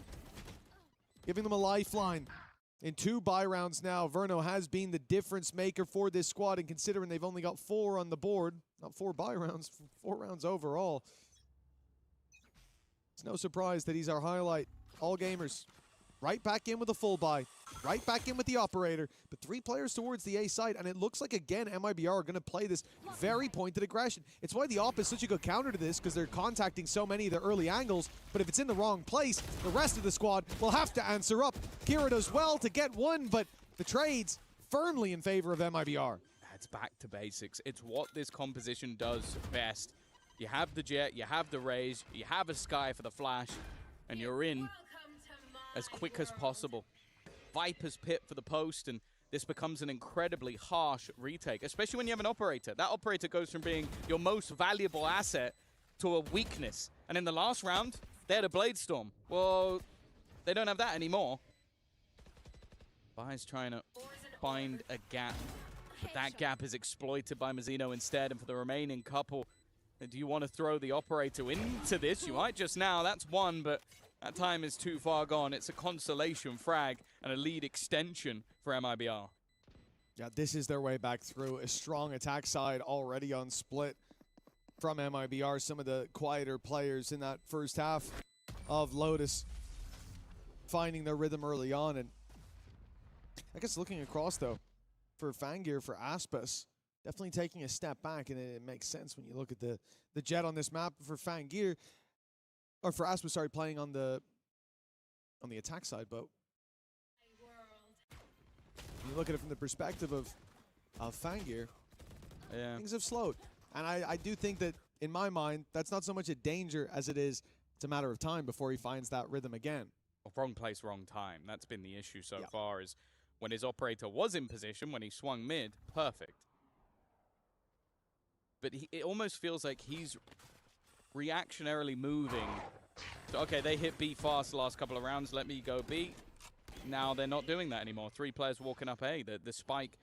Giving them a lifeline. In 2 buy rounds now, Verno has been the difference maker for this squad, and considering they've only got 4 on the board, Not 4 buy rounds, 4 rounds overall. It's no surprise that he's our highlight. AllGamers, right back in with a full buy. Right back in with the operator, but 3 players towards the A site, and it looks like, again, MIBR are going to play this very pointed aggression. It's why the op is such a good counter to this, because they're contacting so many of the early angles, but if it's in the wrong place, the rest of the squad will have to answer up. Kira does well to get one, but the trades firmly in favor of MIBR. It's back to basics. It's what this composition does best. You have the Jet, you have the Raze, you have a Sky for the flash, and you're in as quick as possible. Viper's Pit for the post, and this becomes an incredibly harsh retake, especially when you have an operator. That operator goes from being your most valuable asset to a weakness. And in the last round, they had a Blade Storm. Well, they don't have that anymore. Bai's trying to find a gap, but that gap is exploited by Mazzino instead. And for the remaining couple, do you want to throw the operator into this? You might just now. That's one, but that time is too far gone. It's a consolation frag and a lead extension for MIBR. Yeah, this is their way back through. A strong attack side already on split from MIBR. Some of the quieter players in that first half of Lotus finding their rhythm early on. And I guess looking across, though, for Fangir, for Aspis, definitely taking a step back, and it makes sense when you look at the Jet on this map. For Fangir, or for Aspis, sorry, playing on the attack side, but you look at it from the perspective of Fangir, things have slowed. And I do think that, in my mind, that's not so much a danger as it is, it's a matter of time before he finds that rhythm again. Wrong place, wrong time. That's been the issue so far, is when his operator was in position, when he swung mid, perfect. But it almost feels like he's reactionarily moving. So, okay, they hit B fast the last couple of rounds. Let me go B. Now they're not doing that anymore. 3 players walking up A. The spike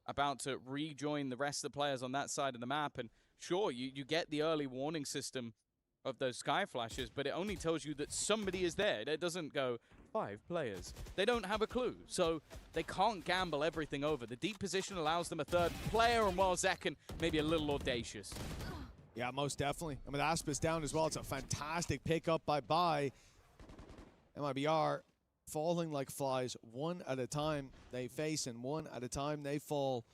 about to rejoin the rest of the players on that side of the map. And sure, you get the early warning system of those sky flashes, but it only tells you that somebody is there. It doesn't go 5 players. They don't have a clue, so they can't gamble everything over. The deep position allows them a 3rd player, and while Zekken maybe a little audacious. Yeah, most definitely. And with Aspis down as well, it's a fantastic pickup by Bai. MIBR falling like flies, one at a time they face, and one at a time they fall.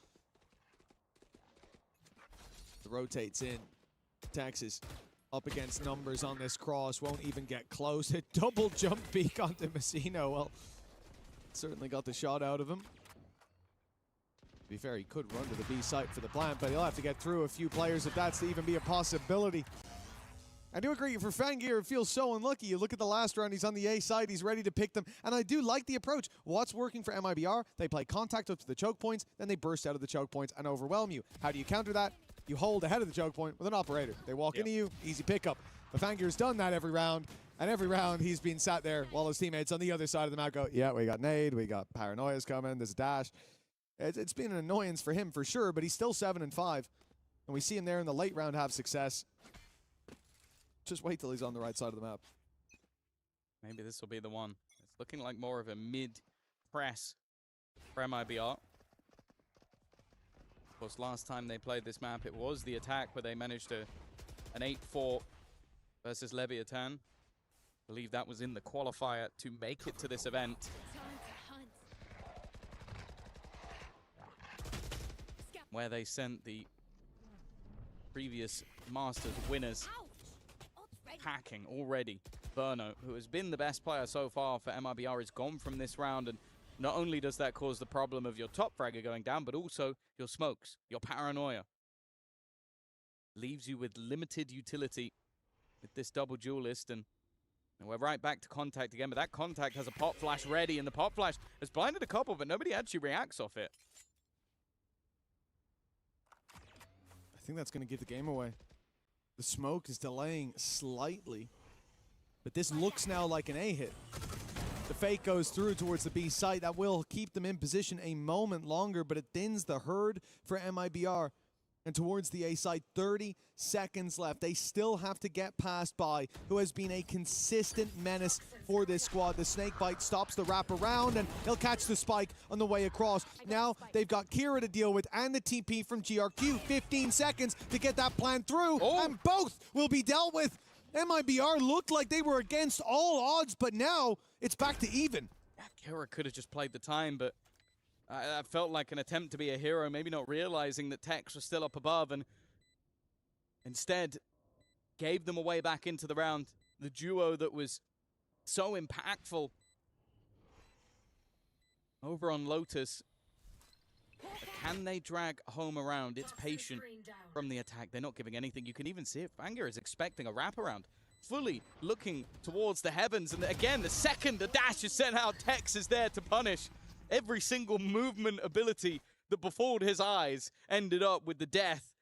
The rotates in. Texas up against numbers on this cross, won't even get close. A double jump peek onto Mazzino. Well, certainly got the shot out of him. To be fair, he could run to the B site for the plant, but he'll have to get through a few players if that's to even be a possibility. I do agree, for Fangir, it feels so unlucky. You look at the last round, he's on the A side, he's ready to pick them, and I do like the approach. What's working for MIBR? They play contact up to the choke points, then they burst out of the choke points and overwhelm you. How do you counter that? You hold ahead of the choke point with an operator. They walk into you, easy pickup. But Fangir's done that every round, and every round he's been sat there while his teammates on the other side of the map go, yeah, we got nade, we got paranoias coming, there's a dash. It's been an annoyance for him for sure, but he's still 7-5. And we see him there in the late round have success. Just wait till he's on the right side of the map. Maybe this will be the one. It's looking like more of a mid-press for MIBR. Of course, last time they played this map, it was the attack where they managed an 8-4 versus Leviathan. I believe that was in the qualifier to make it to this event. Where they sent the previous Masters winners packing already. Burno, who has been the best player so far for MIBR, is gone from this round, and not only does that cause the problem of your top fragger going down, but also your smokes, your paranoia. Leaves you with limited utility with this double duelist, and we're right back to contact again, but that contact has a pop flash ready, and the pop flash has blinded a couple, but nobody actually reacts off it. I think that's going to give the game away. The smoke is delaying slightly, but this looks now like an A hit. The fake goes through towards the B site. That will keep them in position a moment longer, but it thins the herd for MIBR. And towards the A side, 30 seconds left. They still have to get past Bai, who has been a consistent menace for this squad. The snake bite stops the wrap around, and he'll catch the spike on the way across. Now they've got Kira to deal with and the TP from GRQ. 15 seconds to get that plan through, and both will be dealt with. MIBR looked like they were against all odds, but now it's back to even. Yeah, Kira could have just played the time, but I felt like an attempt to be a hero, maybe not realizing that Tex was still up above, and instead gave them a way back into the round. The duo that was so impactful over on Lotus. But can they drag home around? It's patient from the attack. They're not giving anything. You can even see it. Fangir is expecting a wraparound, fully looking towards the heavens. And again, the second the dash is sent out, Tex is there to punish. Every single movement ability that befooled his eyes ended up with the death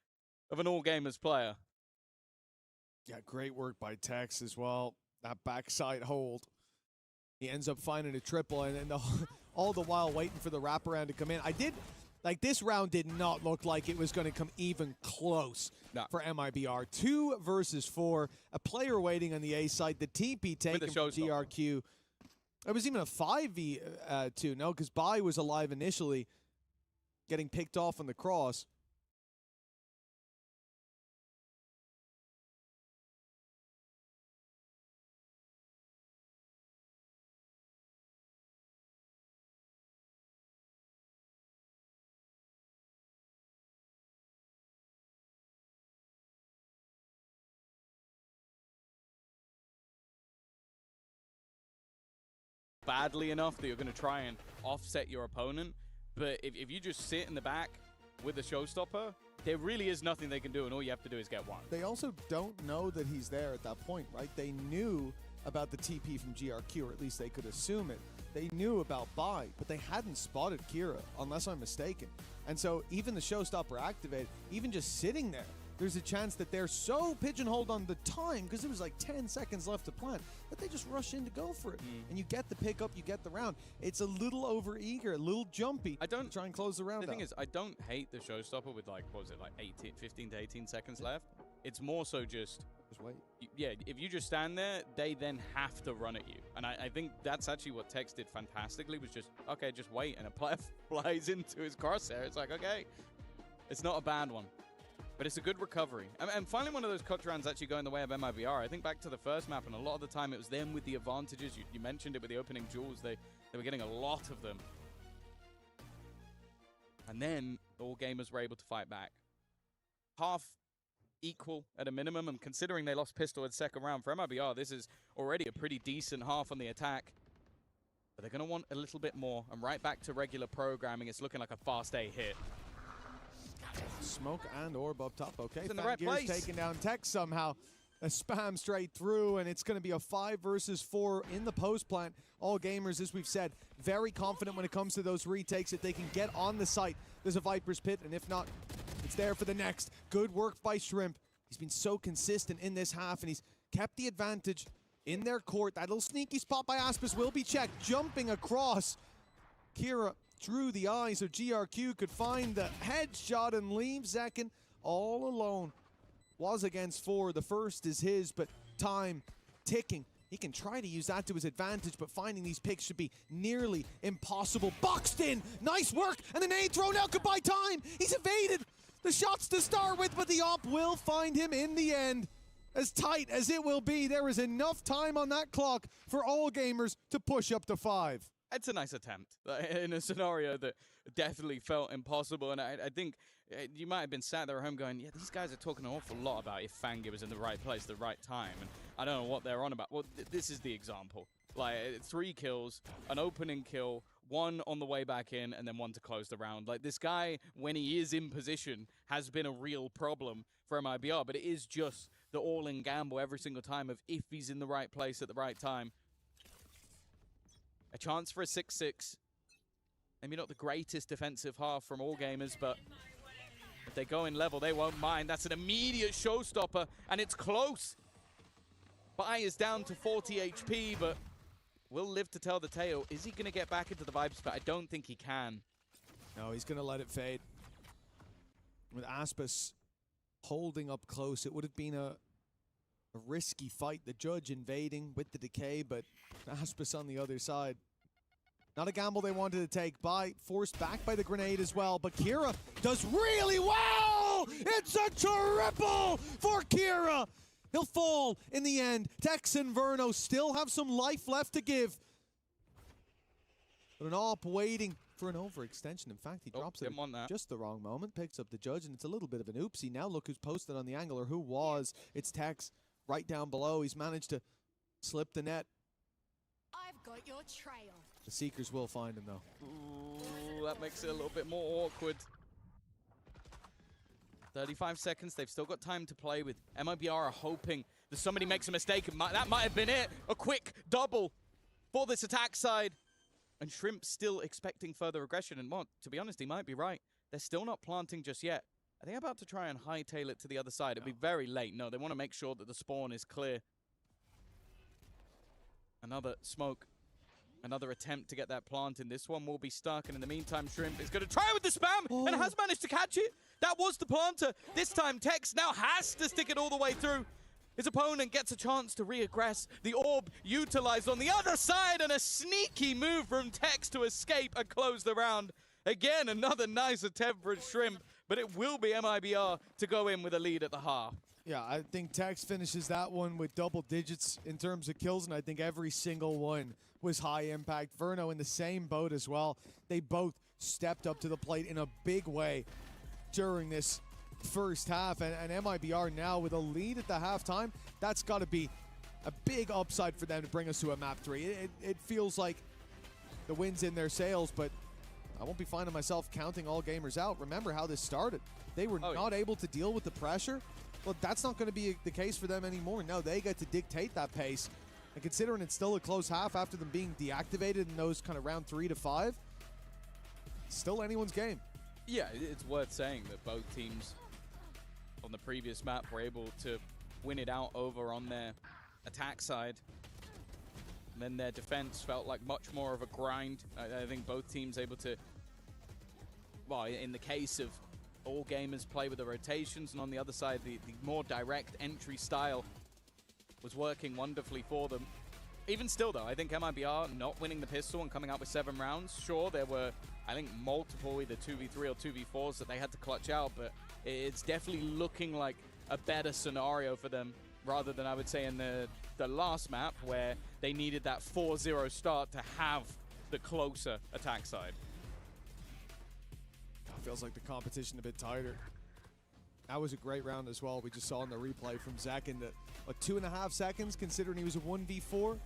of an AllGamers player. Yeah, great work by Tex as well. That backside hold. He ends up finding a triple, and then all the while waiting for the wraparound to come in. This round did not look like it was going to come even close for MIBR. 2 versus 4. A player waiting on the A side. The TP taken from GRQ. It was even a 5v2, no, because Bai was alive initially, getting picked off on the cross. Badly enough that you're going to try and offset your opponent, but if you just sit in the back with the showstopper, there really is nothing they can do, and all you have to do is get one. They also don't know that he's there at that point, right? They knew about the TP from GRQ, or at least they could assume it. They knew about Bai, but they hadn't spotted Kira, unless I'm mistaken. And so even the showstopper activated, even just sitting there, there's a chance that they're so pigeonholed on the time, because it was like 10 seconds left to plant, that they just rush in to go for it. And you get the pickup, you get the round. It's a little over-eager, a little jumpy to try and close the round out. The thing is, I don't hate the showstopper with, like, what was it, like 15 to 18 seconds left. It's more so just wait. Yeah, if you just stand there, they then have to run at you. And I think that's actually what Tex did fantastically, was just, okay, just wait, and a player flies into his crosshair. It's like, okay, it's not a bad one. But it's a good recovery. And finally, one of those cut rounds actually going the way of MIBR. I think back to the first map, and a lot of the time it was them with the advantages. You mentioned it with the opening duels. They were getting a lot of them. And then AllGamers were able to fight back. Half equal at a minimum, and considering they lost pistol in second round for MIBR, this is already a pretty decent half on the attack. But they're going to want a little bit more. And right back to regular programming, it's looking like a fast A hit. Smoke and orb up top. Okay, in the right place. Taking down Tex somehow. A spam straight through, and it's going to be a 5 versus 4 in the post plant. AllGamers, as we've said, very confident when it comes to those retakes that they can get on the site. There's a Viper's Pit, and if not, it's there for the next. Good work by Shrimp. He's been so consistent in this half, and he's kept the advantage in their court. That little sneaky spot by Aspis will be checked. Jumping across. Kira drew the eye so GRQ could find the headshot and leave Zekin all alone. Was against 4. The first is his, but time ticking. He can try to use that to his advantage, but finding these picks should be nearly impossible. Boxed in! Nice work! And the nade thrown out. Goodbye time! He's evaded the shots to start with, but the op will find him in the end. As tight as it will be, there is enough time on that clock for AllGamers to push up to 5. It's a nice attempt in a scenario that definitely felt impossible. And I think you might have been sat there at home going, yeah, these guys are talking an awful lot about if Fangir was in the right place at the right time. And I don't know what they're on about. Well, this is the example. Like, 3 kills, an opening kill, 1 on the way back in, and then 1 to close the round. Like, this guy, when he is in position, has been a real problem for MIBR. But it is just the all-in gamble every single time of if he's in the right place at the right time. A chance for a 6-6. Maybe not the greatest defensive half from AllGamers, but if they go in level, they won't mind. That's an immediate showstopper, and it's close. Bai is down to 40 HP, but will live to tell the tale. Is he going to get back into the vibes? But I don't think he can. No, he's going to let it fade. With Aspis holding up close, it would have been a risky fight. The Judge invading with the decay, but Aspis on the other side. Not a gamble they wanted to take. Forced back by the grenade as well, but Kira does really well! It's a triple for Kira! He'll fall in the end. Tex and Verno still have some life left to give. But an AWP waiting for an overextension. In fact, he drops it at just the wrong moment, picks up the Judge, and it's a little bit of an oopsie. Now look who's posted on the angle, or who was. It's Tex right down below. He's managed to slip the net. I've got your trail. The Seekers will find him, though. Ooh, that makes it a little bit more awkward. 35 seconds. They've still got time to play with. MIBR are hoping that somebody makes a mistake. That might have been it. A quick double for this attack side. And Shrimp still expecting further aggression. And, well, to be honest, he might be right. They're still not planting just yet. Are they about to try and hightail it to the other side? It'll be very late. No, they want to make sure that the spawn is clear. Another smoke. Another attempt to get that plant in. This one will be stuck, and in the meantime, Shrimp is going to try with the spam and has managed to catch it. That was the planter. This time, Tex now has to stick it all the way through. His opponent gets a chance to reaggress. The orb utilized on the other side, and a sneaky move from Tex to escape and close the round. Again, another nice attempt for Shrimp, but it will be MIBR to go in with a lead at the half. Yeah, I think Tex finishes that one with double digits in terms of kills, and I think every single one was high impact. Verno in the same boat as well. They both stepped up to the plate in a big way during this first half, and MIBR now with a lead at the halftime. That's got to be a big upside for them to bring us to a map 3. It feels like the wind's in their sails, but I won't be finding myself counting AllGamers out. Remember how this started. They were not able to deal with the pressure. Well, that's not going to be the case for them anymore. No, they get to dictate that pace. And considering it's still a close half after them being deactivated in those kind of round 3 to 5, still anyone's game. Yeah, it's worth saying that both teams on the previous map were able to win it out over on their attack side. And then their defense felt like much more of a grind. I think both teams able to, well, in the case of AllGamers, play with the rotations, and on the other side, the more direct entry style was working wonderfully for them. Even still, though, I think MIBR not winning the pistol and coming out with 7 rounds. Sure, there were, I think, multiple either 2v3 or 2v4s that they had to clutch out, but it's definitely looking like a better scenario for them rather than, I would say, in the last map where they needed that 4-0 start to have the closer attack side. Feels like the competition a bit tighter. That was a great round as well. We just saw in the replay from Zach in the 2.5 seconds, considering he was a 1v4.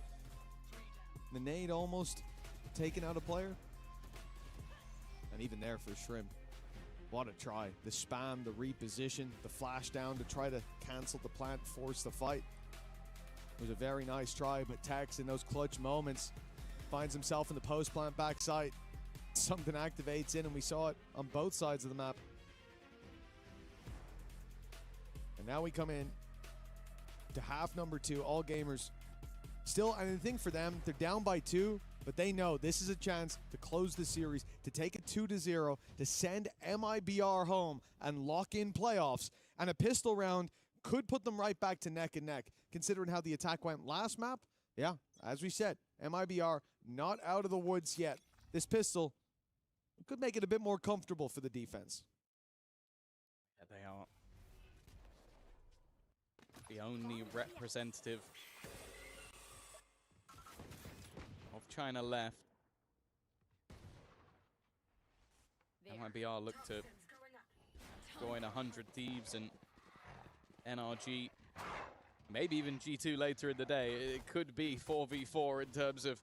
The nade almost taking out a player. And even there for Shrimp. What a try. The spam, the reposition, the flash down to try to cancel the plant, force the fight. It was a very nice try, but Tex in those clutch moments finds himself in the post plant backside. Something activates in, and we saw it on both sides of the map. And now we come in to half number 2. AllGamers still, and the thing for them, they're down by 2, but they know this is a chance to close the series, to take it 2-0, to send MIBR home and lock in playoffs. And a pistol round could put them right back to neck and neck, considering how the attack went last map. Yeah, as we said, MIBR not out of the woods yet. This pistol could make it a bit more comfortable for the defense. Yeah, they are the only representative of China left. MIBR look to join 100 Thieves and NRG. Maybe even G2 later in the day. It could be 4v4 in terms of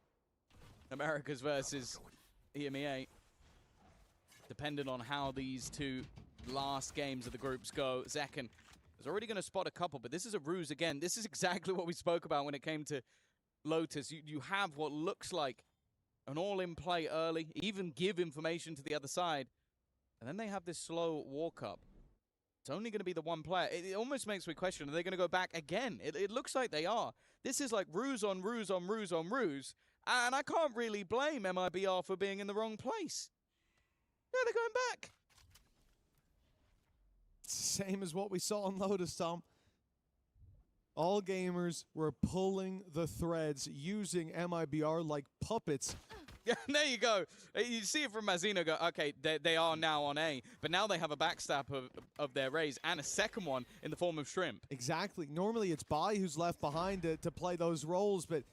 Americas versus EMEA. Depending on how these two last games of the groups go. Zekken is already going to spot a couple, but this is a ruse again. This is exactly what we spoke about when it came to Lotus. You have what looks like an all-in play early, even give information to the other side, and then they have this slow walk-up. It's only going to be the one player. It almost makes me question, are they going to go back again? It looks like they are. This is like ruse on ruse on ruse on ruse, and I can't really blame MIBR for being in the wrong place. Yeah, they're going back. It's the same as what we saw on Lotus, Tom. AllGamers were pulling the threads, using MIBR like puppets. Yeah, there you go. You see it from Mazino go, okay, they are now on A, but now they have a backstab of their Rays and a second one in the form of Shrimp. Exactly. Normally it's Bai who's left behind to play those roles, but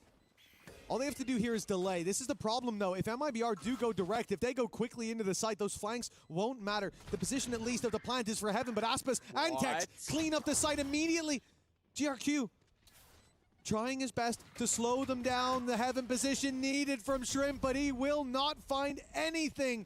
all they have to do here is delay. This is the problem, though. If MIBR do go direct, if they go quickly into the site, those flanks won't matter. The position, at least, of the plant is for Heaven, but Aspas and Tex clean up the site immediately. GRQ trying his best to slow them down. The Heaven position needed from Shrimp, but he will not find anything.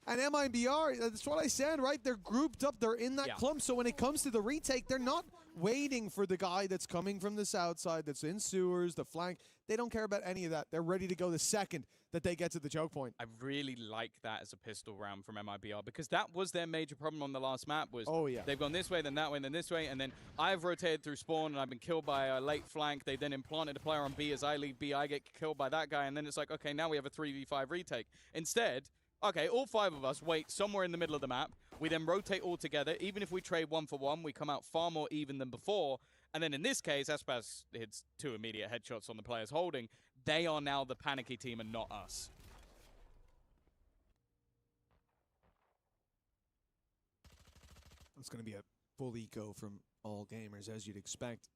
And MIBR, that's what I said, right? They're grouped up. They're in that clump. So when it comes to the retake, they're not waiting for the guy that's coming from the south side, that's in sewers, the flank. They don't care about any of that. They're ready to go the second that they get to the choke point. I really like that as a pistol round from MIBR, because that was their major problem on the last map was they've gone this way, then that way, then this way, and then I've rotated through spawn and I've been killed by a late flank. They then implanted a player on B. As I lead B, I get killed by that guy, and then it's like, okay, now we have a 3v5 retake. Instead, okay, all 5 of us wait somewhere in the middle of the map. We then rotate all together. Even if we trade 1 for 1, we come out far more even than before. And then in this case, Aspas hits 2 immediate headshots on the players holding. They are now the panicky team and not us. It's going to be a full eco from AllGamers, as you'd expect.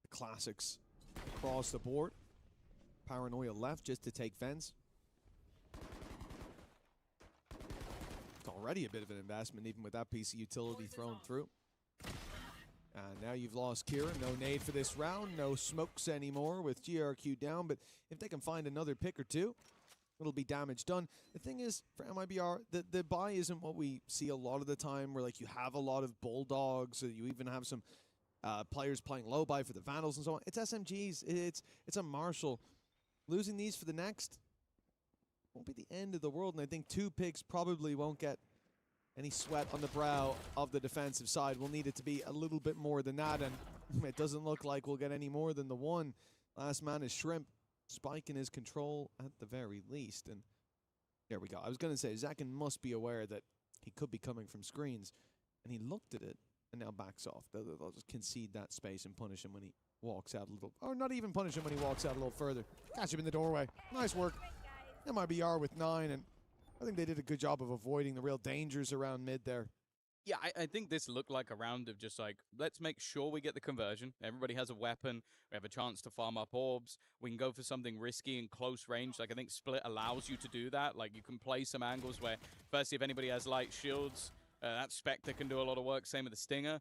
The classics across the board. Paranoia left just to take fence. It's already a bit of an investment, even with that piece of utility thrown through. And now you've lost Kieran. No nade for this round. No smokes anymore with GRQ down. But if they can find another pick or two, it'll be damage done. The thing is, for MIBR, the buy isn't what we see a lot of the time, where like you have a lot of Bulldogs, or you even have some players playing low buy for the Vandals and so on. It's SMGs. It's a Marshall. Losing these for the next won't be the end of the world, and I think 2 picks probably won't get any sweat on the brow of the defensive side. We'll need it to be a little bit more than that, and it doesn't look like we'll get any more than the 1. Last man is Shrimp. Spike in his control at the very least, and there we go. I was going to say, Zakin must be aware that he could be coming from screens, and he looked at it and now backs off. They'll just concede that space and punish him when he walks out a little, or not even punish him when he walks out a little further. Catch him in the doorway. Nice work. MIBR with 9, and I think they did a good job of avoiding the real dangers around mid there. Yeah, I think this looked like a round of just like, let's make sure we get the conversion. Everybody has a weapon. We have a chance to farm up orbs. We can go for something risky in close range. Like, I think Split allows you to do that. Like, you can play some angles where, firstly, if anybody has light shields, that Spectre can do a lot of work. Same with the Stinger.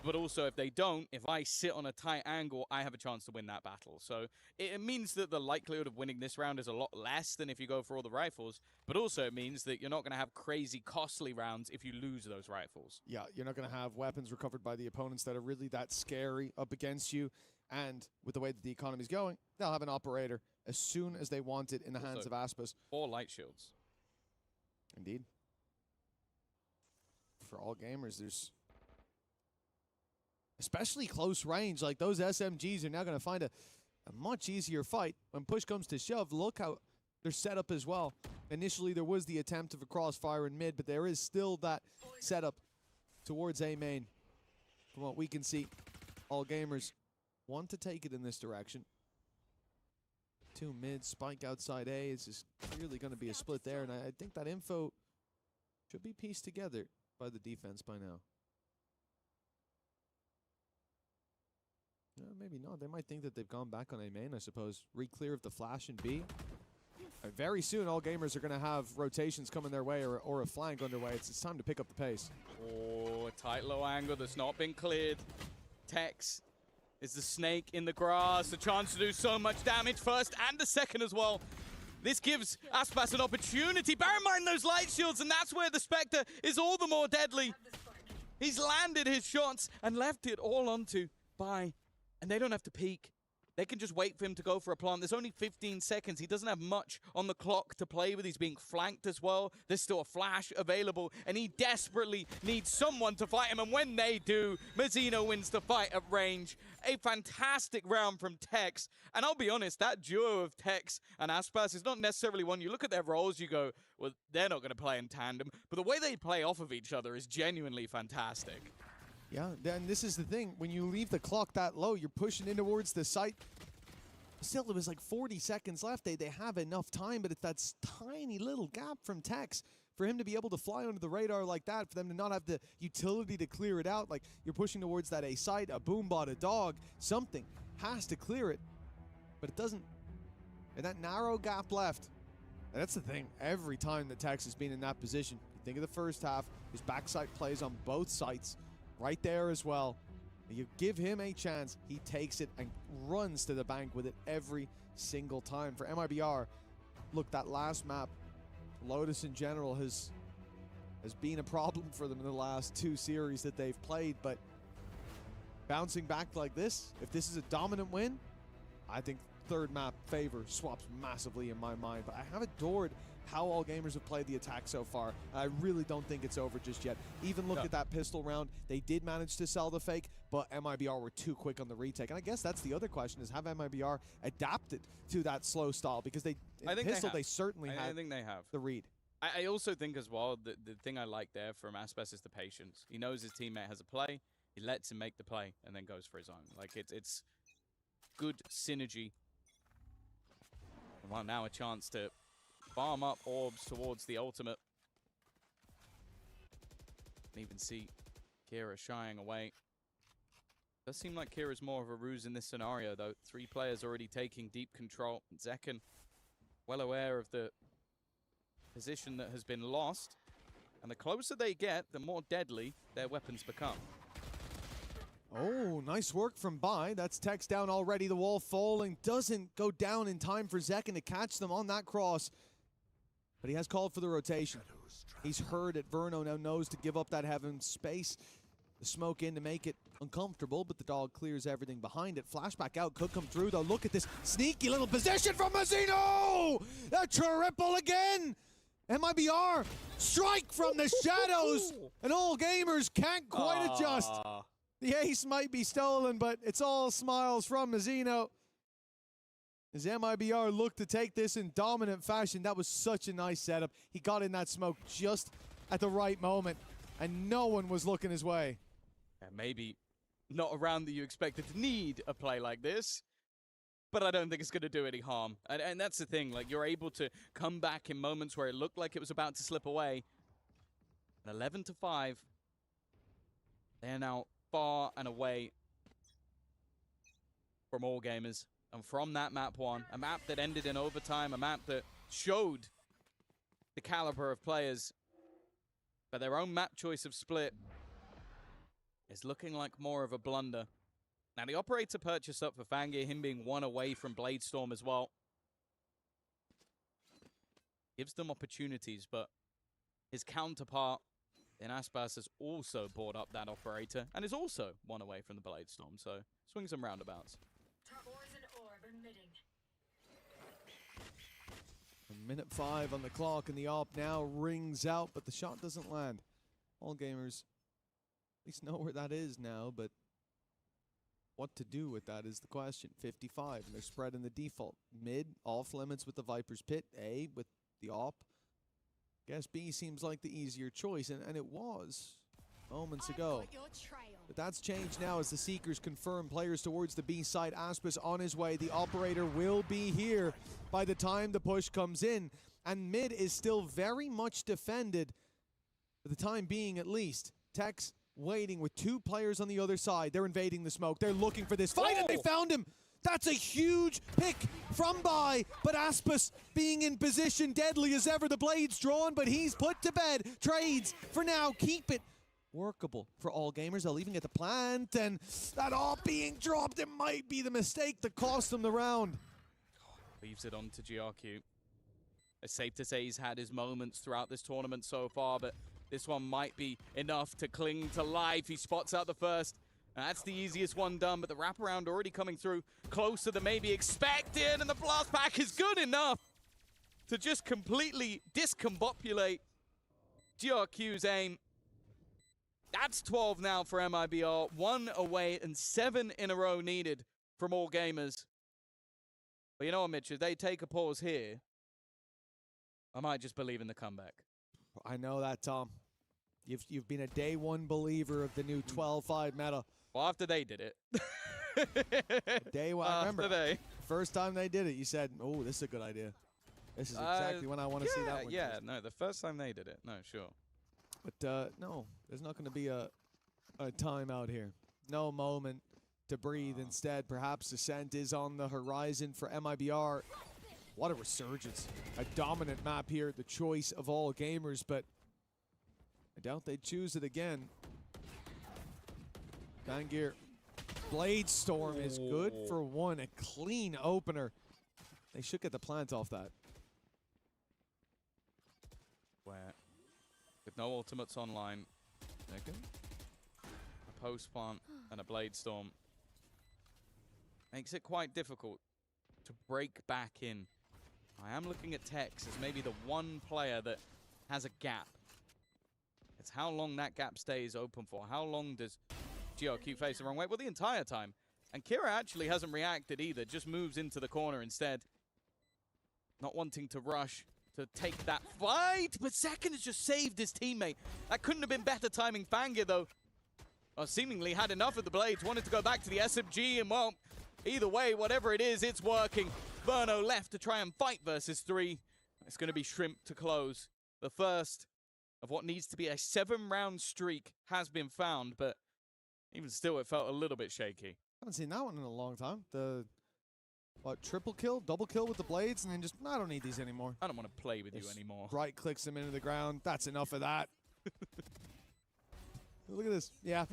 But also, if they don't, if I sit on a tight angle, I have a chance to win that battle. So it means that the likelihood of winning this round is a lot less than if you go for all the rifles. But also, it means that you're not going to have crazy, costly rounds if you lose those rifles. Yeah, you're not going to have weapons recovered by the opponents that are really that scary up against you. And with the way that the economy's going, they'll have an operator as soon as they want it in the hands of Aspas. 4 light shields. Indeed. For AllGamers, there's especially close range. Like, those SMGs are now going to find a much easier fight. When push comes to shove, look how they're set up as well. Initially, there was the attempt of a crossfire in mid, but there is still that setup towards A main. From what we can see, AllGamers want to take it in this direction. 2 mid, Spike outside A. It's just clearly going to be a split there, and I think that info should be pieced together by the defense by now. Maybe not. They might think that they've gone back on A main, I suppose. Re-clear of the flash in B. Very soon, AllGamers are going to have rotations coming their way, or a flank underway. It's time to pick up the pace. Oh, a tight low angle that's not been cleared. Tex is the snake in the grass. The chance to do so much damage first and the second as well. This gives Aspas an opportunity. Bear in mind those light shields, and that's where the Spectre is all the more deadly. He's landed his shots and left it all onto Bai. And they don't have to peek. They can just wait for him to go for a plant. There's only 15 seconds. He doesn't have much on the clock to play with. He's being flanked as well. There's still a flash available, and he desperately needs someone to fight him. And when they do, Mazino wins the fight at range. A fantastic round from Tex. And I'll be honest, that duo of Tex and Aspas is not necessarily one. You look at their roles, you go, well, they're not going to play in tandem. But the way they play off of each other is genuinely fantastic. Yeah, then this is the thing. When you leave the clock that low, you're pushing in towards the site. Still, it was like 40 seconds left. They have enough time, but it's that tiny little gap from Tex for him to be able to fly under the radar like that, for them to not have the utility to clear it out. Like, you're pushing towards that A site, a boombot, a dog, something has to clear it, but it doesn't. And that narrow gap left. And that's the thing. Every time that Tex has been in that position, you think of the first half, his backside plays on both sites, right there as well. You give him a chance, he takes it and runs to the bank with it every single time. For MIBR, look, that last map, Lotus in general has been a problem for them in the last 2 series that they've played, but bouncing back like this, if this is a dominant win, I think third map favor swaps massively in my mind. But I have adored how AllGamers have played the attack so far. I really don't think it's over just yet. Even look at that pistol round. They did manage to sell the fake, but MIBR were too quick on the retake. And I guess that's the other question, is have MIBR adapted to that slow style? Because they certainly have. I think they have The read. I also think as well, the thing I like there from Aspes is the patience. He knows his teammate has a play, he lets him make the play, and then goes for his own. Like, it's good synergy. And well, now a chance to farm up orbs towards the ultimate. Can even see Kira shying away. Does seem like Kira's more of a ruse in this scenario, though. 3 players already taking deep control. Zekken, well aware of the position that has been lost. And the closer they get, the more deadly their weapons become. Oh, nice work from Bai. That's Tex down already. The wall falling doesn't go down in time for Zekken to catch them on that cross. But he has called for the rotation. He's heard it. Verno now knows to give up that heaven space. The smoke in to make it uncomfortable, but the dog clears everything behind it. Flashback out could come through, though. Look at this sneaky little position from Mazzino! A triple again! MIBR strike from the shadows, and AllGamers can't quite adjust. The ace might be stolen, but it's all smiles from Mazzino. As MIBR looked to take this in dominant fashion. That was such a nice setup. He got in that smoke just at the right moment, and no one was looking his way. Yeah, maybe not a round that you expected to need a play like this, but I don't think it's going to do any harm. And that's the thing, like, you're able to come back in moments where it looked like it was about to slip away. 11-5. They're now far and away from AllGamers. And from that map 1, a map that ended in overtime, a map that showed the caliber of players, but their own map choice of split is looking like more of a blunder. Now, the operator purchase up for Fangir, him being 1 away from Bladestorm as well, gives them opportunities, but his counterpart in Aspas has also bought up that operator and is also 1 away from the Bladestorm, so swings and roundabouts. A minute 5 on the clock, and the AWP now rings out, but the shot doesn't land. AllGamers at least know where that is now, but what to do with that is the question. 55, and they're spreading the default. Mid, off limits with the Viper's Pit. A with the AWP. Guess B seems like the easier choice, and it was moments ago. But that's changed now as the Seekers confirm players towards the B side. Aspis on his way. The operator will be here by the time the push comes in. And mid is still very much defended, for the time being at least. Tex waiting with 2 players on the other side. They're invading the smoke. They're looking for this fight, and they found him. That's a huge pick from Bai, but Aspis being in position, deadly as ever. The blade's drawn, but he's put to bed. Trades for now, keep it workable for AllGamers. They'll even get the plant, and that all being dropped, it might be the mistake that cost them the round. Leaves it on to GRQ. It's safe to say he's had his moments throughout this tournament so far, but this one might be enough to cling to life. He spots out the first. That's the easiest one done, but the wraparound already coming through closer than maybe expected, and the blast back is good enough to just completely discombobulate GRQ's aim. That's 12 now for MIBR. 1 away and 7 in a row needed from AllGamers. But you know what, Mitch? If they take a pause here, I might just believe in the comeback. I know that, Tom. You've been a day one believer of the new 12-5 meta. Well, after they did it. Day one. I remember. They. First time they did it, you said, "Oh, this is a good idea. This is exactly when I want to see that one." Yeah, no, the first time they did it. No, sure. But no, there's not going to be a timeout here. No moment to breathe. Instead, perhaps Ascent is on the horizon for MIBR. What a resurgence. A dominant map here, the choice of all gamers, but I doubt they'd choose it again. Bangir. Blade Storm is good for one. A clean opener. They should get the plant off that. Where, with no ultimates online, a post plant and a Blade Storm makes it quite difficult to break back in. I am looking at Tex as maybe the one player that has a gap. It's how long that gap stays open for. How long does GRQ face the wrong way? Well, the entire time. And Kira actually hasn't reacted either, just moves into the corner instead. Not wanting to rush to take that fight, but Second has just saved his teammate. That couldn't have been better timing. Fangir, though, seemingly had enough of the blades, wanted to go back to the SMG, and well, either way, whatever it is, it's working. Verno left to try and fight versus 3. It's going to be Shrimp to close. The first of what needs to be a 7-round streak has been found, but even still, it felt a little bit shaky. I haven't seen that one in a long time. The, what, triple kill, double kill with the blades, and then just, I don't need these anymore. I don't want to play with you anymore. Right clicks him into the ground. That's enough of that. Look at this. Yeah.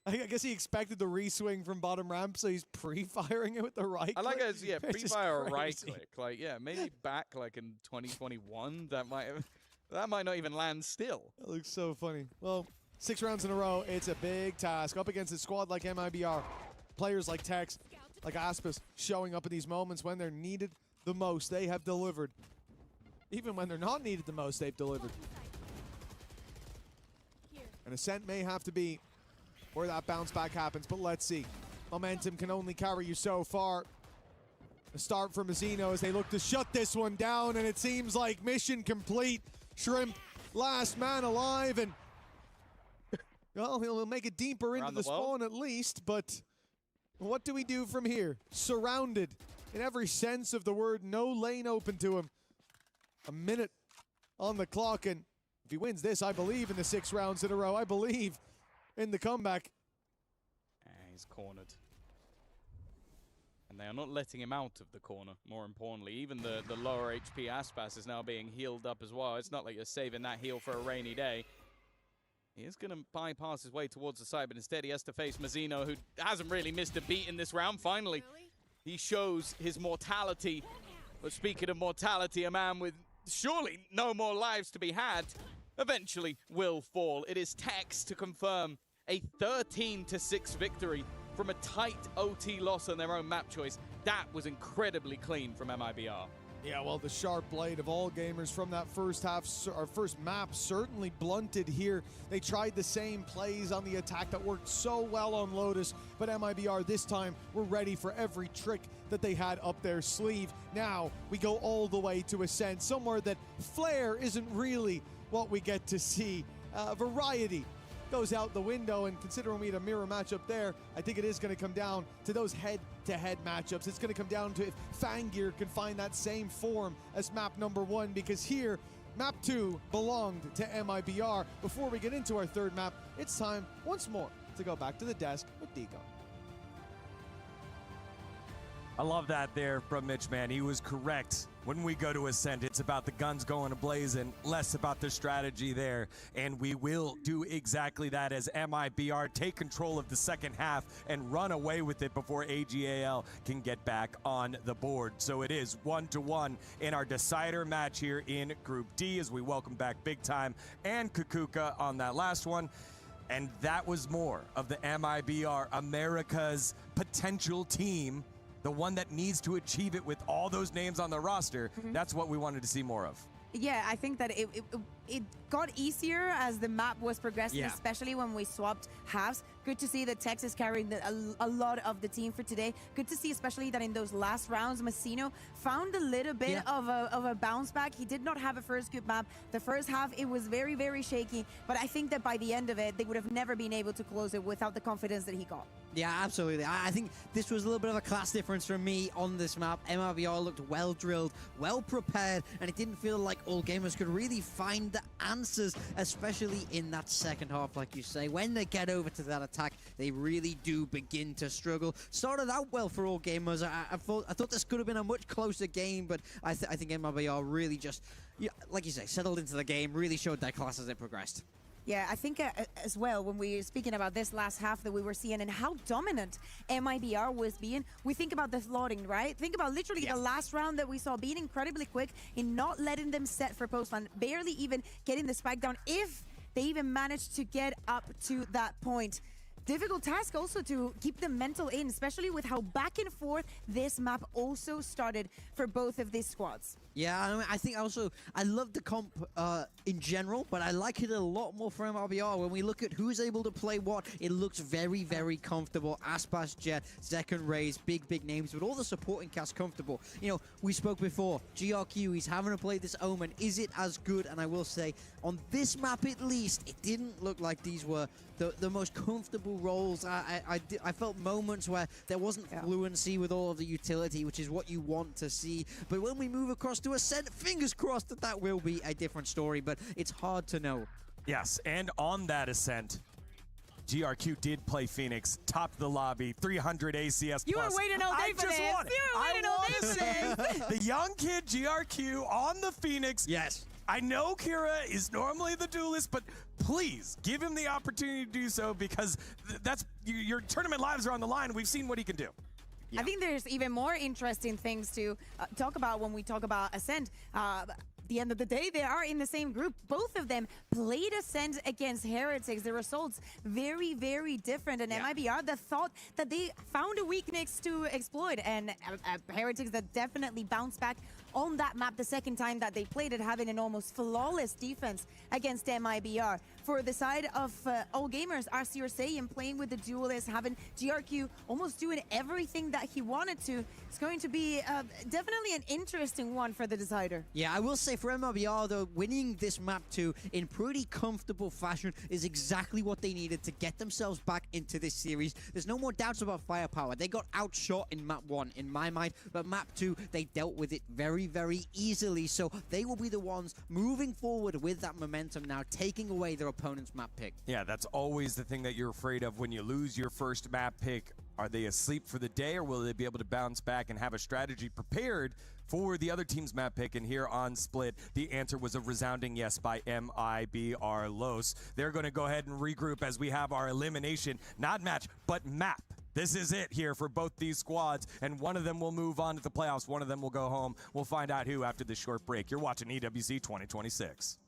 I guess he expected the re-swing from bottom ramp, so he's pre-firing it with the right click. I like it as, yeah, It's just pre-fire a right crazy. click. Like, yeah, maybe back like in 2021, that might not even land still. That looks so funny. Well, 6 rounds in a row, it's a big task. Up against a squad like MIBR, players like Tex, like Aspis, showing up in these moments when they're needed the most. They have delivered. Even when they're not needed the most, they've delivered. And Ascent may have to be where that bounce back happens, but let's see. Momentum can only carry you so far. A start for Mazzino as they look to shut this one down, and it seems like mission complete. Shrimp, last man alive, and well, he'll make it deeper into the spawn at least, but what do we do from here? Surrounded in every sense of the word, no lane open to him. A minute on the clock, and if he wins this, I believe in the 6 rounds in a row. I believe in the comeback. He's cornered. And they are not letting him out of the corner, more importantly. Even the lower HP Aspas is now being healed up as well. It's not like you're saving that heal for a rainy day. He is going to bypass his way towards the side, but instead he has to face Mazzino, who hasn't really missed a beat in this round. Finally, he shows his mortality. But speaking of mortality, a man with surely no more lives to be had eventually will fall. It is Tex to confirm a 13-6 victory from a tight OT loss on their own map choice. That was incredibly clean from MIBR. Yeah, well, the sharp blade of AllGamers from that first half, or first map, certainly blunted here. They tried the same plays on the attack that worked so well on Lotus, but MIBR this time were ready for every trick that they had up their sleeve. Now we go all the way to Ascent, somewhere that Flare isn't really what we get to see. Variety goes out the window, and considering we had a mirror matchup there, I think it is going to come down to those head-to-head matchups. It's going to come down to if Fangir can find that same form as map number 1, because here, map 2 belonged to MIBR. Before we get into our third map, it's time once more to go back to the desk with Deco. I love that there from Mitch, man. He was correct. When we go to Ascent, it's about the guns going ablazing, less about the strategy there. And we will do exactly that as MIBR take control of the second half and run away with it before AGAL can get back on the board. So it is 1-1 in our decider match here in Group D as we welcome back Big Time and Kukuka on that last one. And that was more of the MIBR, America's potential team, the one that needs to achieve it with all those names on the roster. That's what we wanted to see more of. Yeah, I think that it got easier as the map was progressing, Yeah. especially when we swapped halves. Good to see that Tex is carrying a lot of the team for today. Good to see especially that in those last rounds, Massino found a little bit of a bounce back. He did not have a first good map. The first half, it was very, very shaky, but I think that by the end of it, they would have never been able to close it without the confidence that he got. Yeah, absolutely. I think this was a little bit of a class difference for me on this map. MIBR looked well drilled, well prepared, and it didn't feel like AllGamers could really find the answers, especially in that second half, like you say. When they get over to that attack, they really do begin to struggle. Started out well for AllGamers. I thought this could have been a much closer game, but I think MIBR really just, like you say, settled into the game, really showed their class as it progressed. Yeah, I think as well, when we were speaking about this last half that we were seeing and how dominant MIBR was being, we think about the flooding, right? Think about literally the last round that we saw being incredibly quick in not letting them set for postline, barely even getting the spike down, if they even managed to get up to that point. Difficult task also to keep the mental in, especially with how back and forth this map also started for both of these squads. Yeah, I think also, I love the comp in general, but I like it a lot more for MIBR. When we look at who's able to play what, it looks very, very comfortable. Aspas, Jet, Second Rays, big names, but all the supporting cast comfortable. You know, we spoke before, GRQ, he's having to play this Omen. Is it as good? And I will say, on this map at least, it didn't look like these were the most comfortable roles. I felt moments where there wasn't fluency with all of the utility, which is what you want to see. But when we move across to Ascent, fingers crossed that will be a different story, but it's hard to know. Yes, and on that Ascent, GRQ did play Phoenix, topped the lobby, 300 ACS You were waiting all day for this. You were waiting all day for this. The young kid GRQ on the Phoenix. Yes. I know Kira is normally the duelist, but please give him the opportunity to do so, because that's your tournament lives are on the line. We've seen what he can do. I think there's even more interesting things to talk about when we talk about Ascent. At the end of the day, they are in the same group. Both of them played Ascent against Heretics. The results very, very different. And MIBR, the thought that they found a weakness to exploit, and Heretics that definitely bounced back on that map the second time that they played it, having an almost flawless defense against MIBR. For the side of AllGamers, RC Saiyan playing with the duelists, having GRQ almost doing everything that he wanted to. It's going to be definitely an interesting one for the decider. Yeah, I will say for MIBR, though, winning this map too in pretty comfortable fashion is exactly what they needed to get themselves back into this series. There's no more doubts about firepower. They got outshot in map 1, in my mind, but map 2, they dealt with it very, very easily. So they will be the ones moving forward with that momentum now, taking away their opponent's map pick. Yeah, that's always the thing that you're afraid of when you lose your first map pick. Are they asleep for the day, or will they be able to bounce back and have a strategy prepared for the other team's map pick? And here on Split, the answer was a resounding yes by MIBR Los. They're going to go ahead and regroup as we have our elimination, not match, but map. This is it here for both these squads, and one of them will move on to the playoffs. One of them will go home. We'll find out who after this short break. You're watching EWC 2026.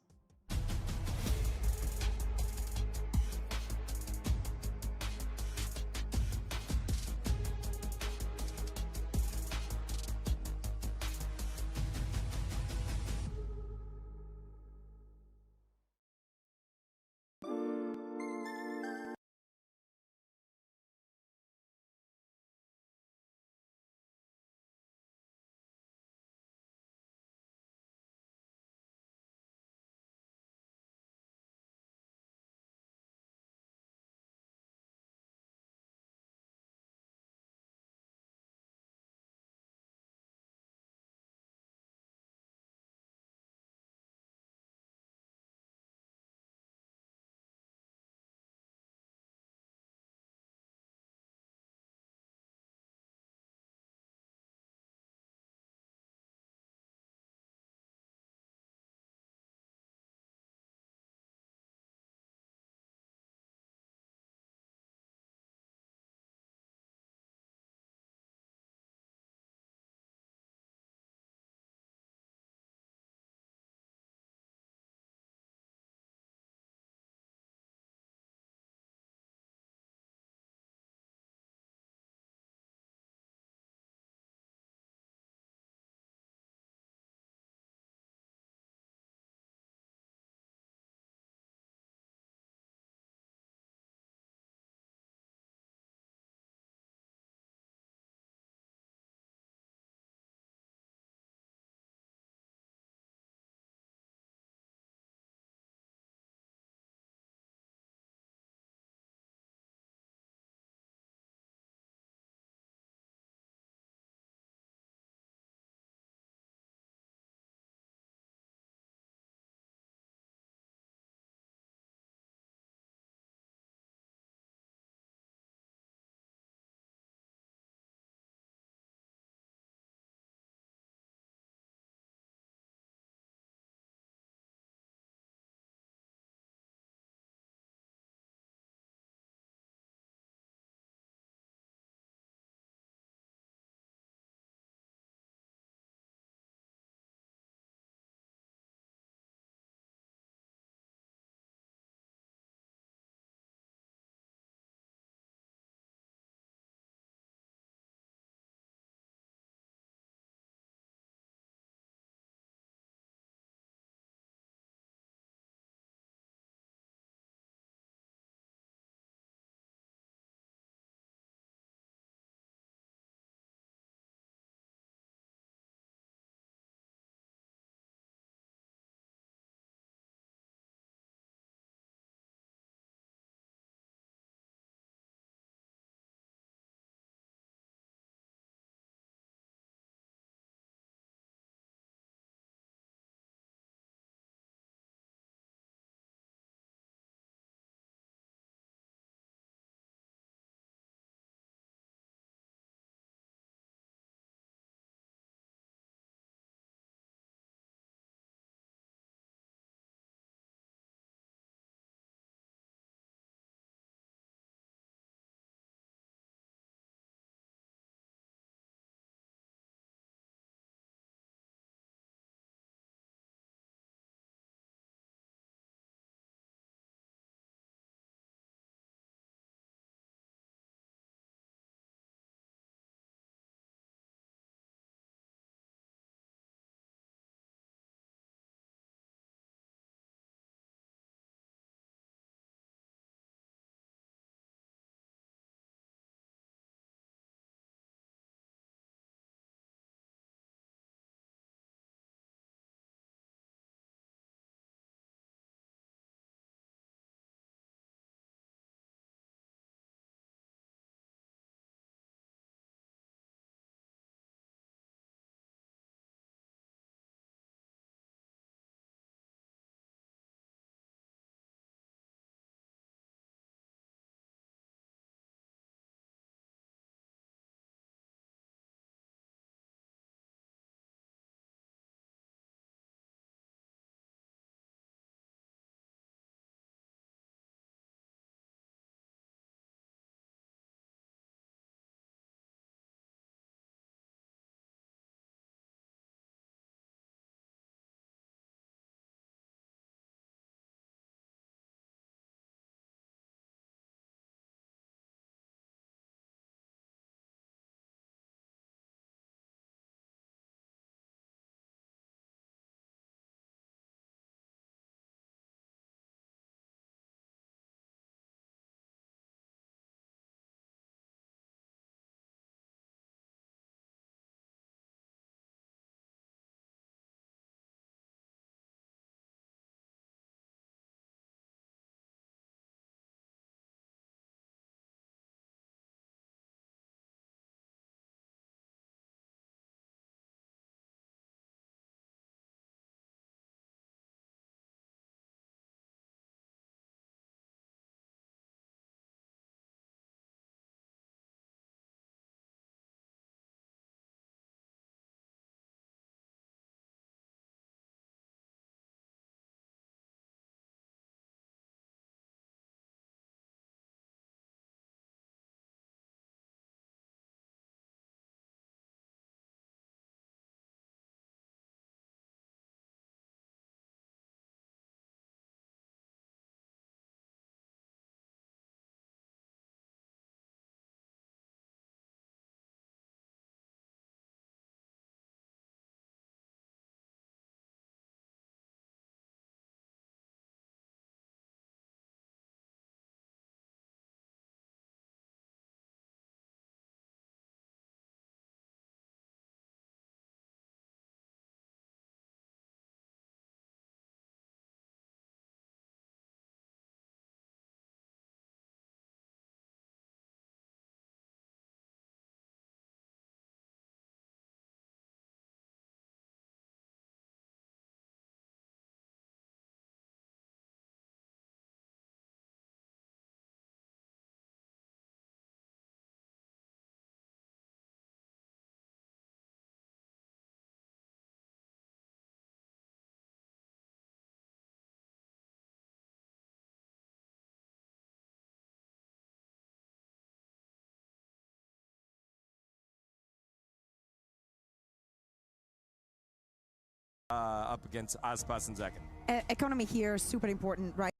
up against Aspas and Zekken. Economy here is super important, right?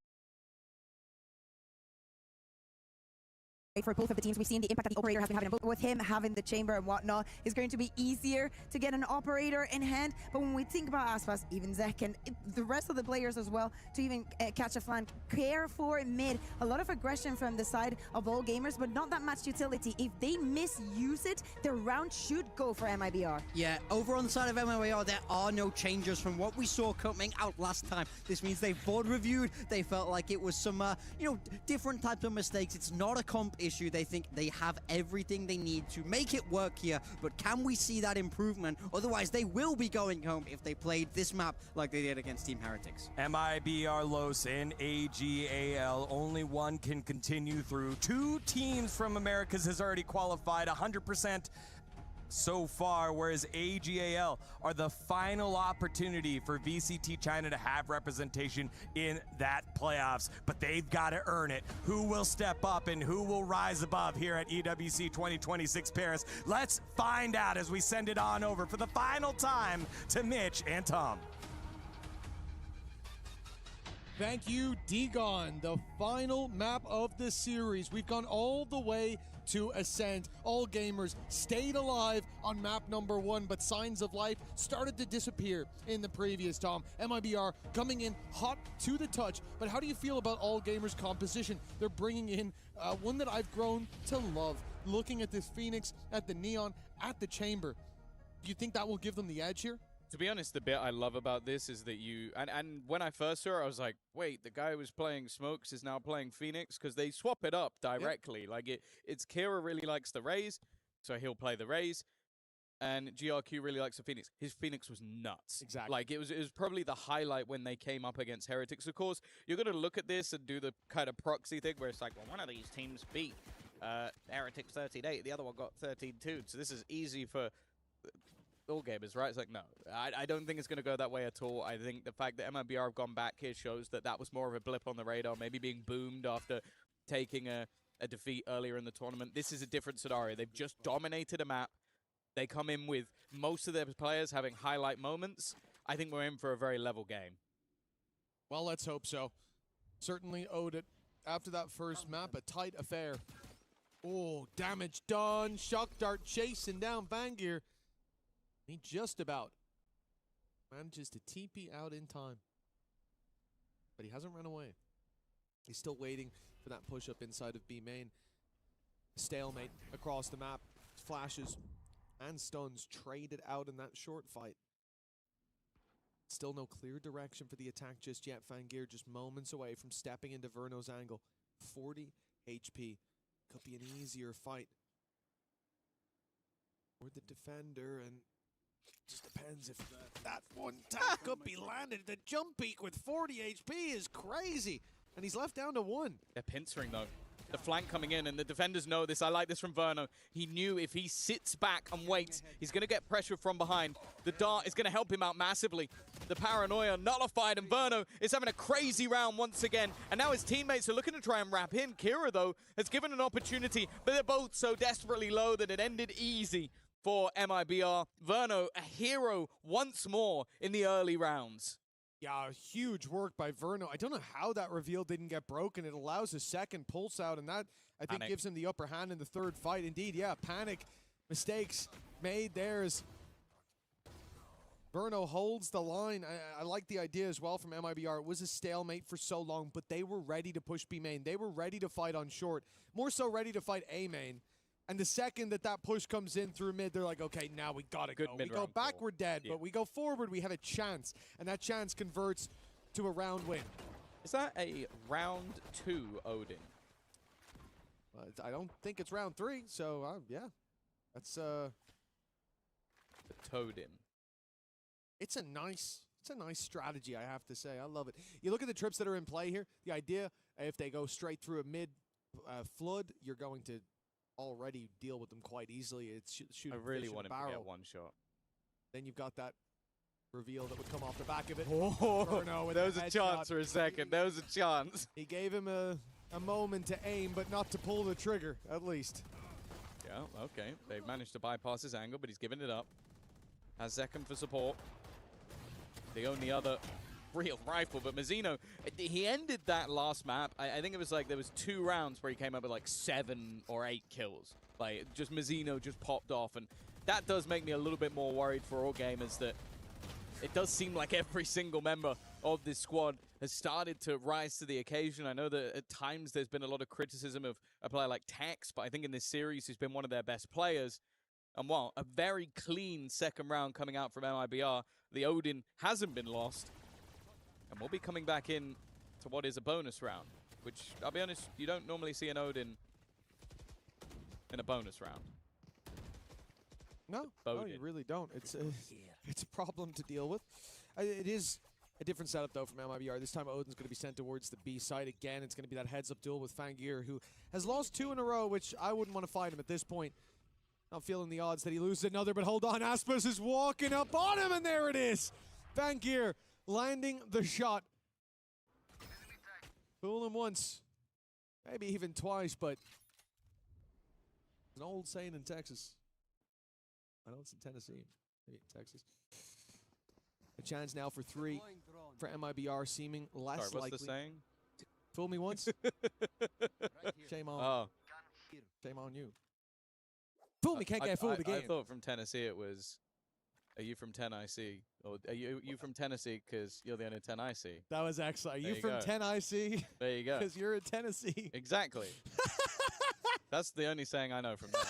For both of the teams, we've seen the impact that the operator has been having. With him having the chamber and whatnot, it's going to be easier to get an operator in hand. But when we think about Aspas, even Zek, and the rest of the players as well, to even catch a flank, care for mid, a lot of aggression from the side of AllGamers, but not that much utility. If they misuse it, the round should go for MIBR. Yeah, over on the side of MIBR, there are no changes from what we saw coming out last time. This means they've board reviewed. They felt like it was some, different types of mistakes. It's not a comp issue. They think they have everything they need to make it work here, but can we see that improvement? Otherwise, they will be going home if they played this map like they did against Team Heretics. MIBR Los and AGAL. Only one can continue through. 2 teams from Americas has already qualified 100% so far, whereas AGAL are the final opportunity for VCT China to have representation in that playoffs, but they've got to earn it. Who will step up and who will rise above here at EWC 2026 Paris? Let's find out as we send it on over for the final time to Mitch and Tom. Thank you, Degon. The final map of the series. We've gone all the way to Ascent. AllGamers stayed alive on map number 1, but signs of life started to disappear in the previous, Tom. MIBR coming in hot to the touch, but how do you feel about AllGamers' composition? They're bringing in one that I've grown to love. Looking at this Phoenix, at the Neon, at the Chamber. Do you think that will give them the edge here? To be honest, the bit I love about this is that you... And when I first saw it, I was like, wait, the guy who was playing Smokes is now playing Phoenix? Because they swap it up directly. Yep. Like, it's Kira really likes the Raze, so he'll play the Raze. And GRQ really likes the Phoenix. His Phoenix was nuts. Exactly. Like, it was probably the highlight when they came up against Heretics. Of course, you're going to look at this and do the kind of proxy thing where it's like, well, one of these teams beat Heretics 13-8. The other one got 13-2. So this is easy for... AllGamers, right? It's like, no, I don't think it's going to go that way at all. I think the fact that MIBR have gone back here shows that that was more of a blip on the radar, maybe being boomed after taking a defeat earlier in the tournament. This is a different scenario. They've just dominated a map. They come in with most of their players having highlight moments. I think we're in for a very level game. Well, let's hope so. Certainly owed it after that first map, a tight affair. Oh, damage done. Shock Dart chasing down Vangear. He just about manages to TP out in time. But he hasn't run away. He's still waiting for that push-up inside of B main. Stalemate across the map. Flashes and stuns traded out in that short fight. Still no clear direction for the attack just yet. Vangear just moments away from stepping into Verno's angle. 40 HP. Could be an easier fight for the defender, and just depends if that one tap could be landed. The jump peak with 40 HP is crazy, and he's left down to 1. They're pincering, though. The flank coming in, and the defenders know this. I like this from Verno. He knew if he sits back and waits, he's going to get pressure from behind. The dart is going to help him out massively. The paranoia nullified, and Verno is having a crazy round once again. And now his teammates are looking to try and wrap him. Kira, though, has given an opportunity, but they're both so desperately low that it ended easy for MIBR. Verno, a hero once more in the early rounds. Yeah, huge work by Verno. I don't know how that reveal didn't get broken. It allows a second pulse out, and that, I think, gives him the upper hand in the third fight. Indeed, yeah, panic, mistakes made there as Verno holds the line. I like the idea as well from MIBR. It was a stalemate for so long, but they were ready to push B main. They were ready to fight on short, more so ready to fight A main. And the second that push comes in through mid, they're like, okay, now we gotta go. We go back, we're dead, but we go forward, we have a chance. And that chance converts to a round win. Is that a round 2, Odin? I don't think it's round 3, so yeah. That's the Toadin. It's a nice strategy, I have to say. I love it. You look at the trips that are in play here. The idea, if they go straight through a mid flood, you're going to already deal with them quite easily. It's shooting. I really want him to get one shot. Then you've got that reveal that would come off the back of it. Oh, there was a chance for a second. There was a chance. He gave him a moment to aim, but not to pull the trigger, at least. Yeah, okay. They've managed to bypass his angle, but he's given it up. Has Zekken for support. the only other real rifle. But Mazzino, he ended that last map. I think it was like there was 2 rounds where he came up with like 7 or 8 kills. Like, just Mazzino just popped off. And that does make me a little bit more worried for AllGamers, that it does seem like every single member of this squad has started to rise to the occasion. I know that at times there's been a lot of criticism of a player like Tex, but I think in this series he's been one of their best players. And while a very clean second round coming out from MIBR, the Odin hasn't been lost. And we'll be coming back in to what is a bonus round, which, I'll be honest, you don't normally see an Odin in a bonus round. No, you really don't. It's a problem to deal with. It is a different setup, though, from MIBR. This time, Odin's going to be sent towards the B side. Again, it's going to be that heads-up duel with Fangir, who has lost 2 in a row, which I wouldn't want to fight him at this point. Not feeling the odds that he loses another, but hold on. Aspas is walking up on him, and there it is. Fangir landing the shot. Fool him once, maybe even twice, but it's an old saying in Texas. I know it's in Tennessee, maybe in Texas. A chance now for 3 for MIBR, seeming less Sorry, what's likely. the saying? Fool me once. Shame on. Oh. Shame on you. Fool me, can't get fooled again. I thought from Tennessee it was, are you from Tennessee? Or are you from Tennessee because you're the only 10 I see? That was excellent. Are There you you from go. 10 IC? There you go. Because you're in Tennessee. Exactly. That's the only saying I know from there.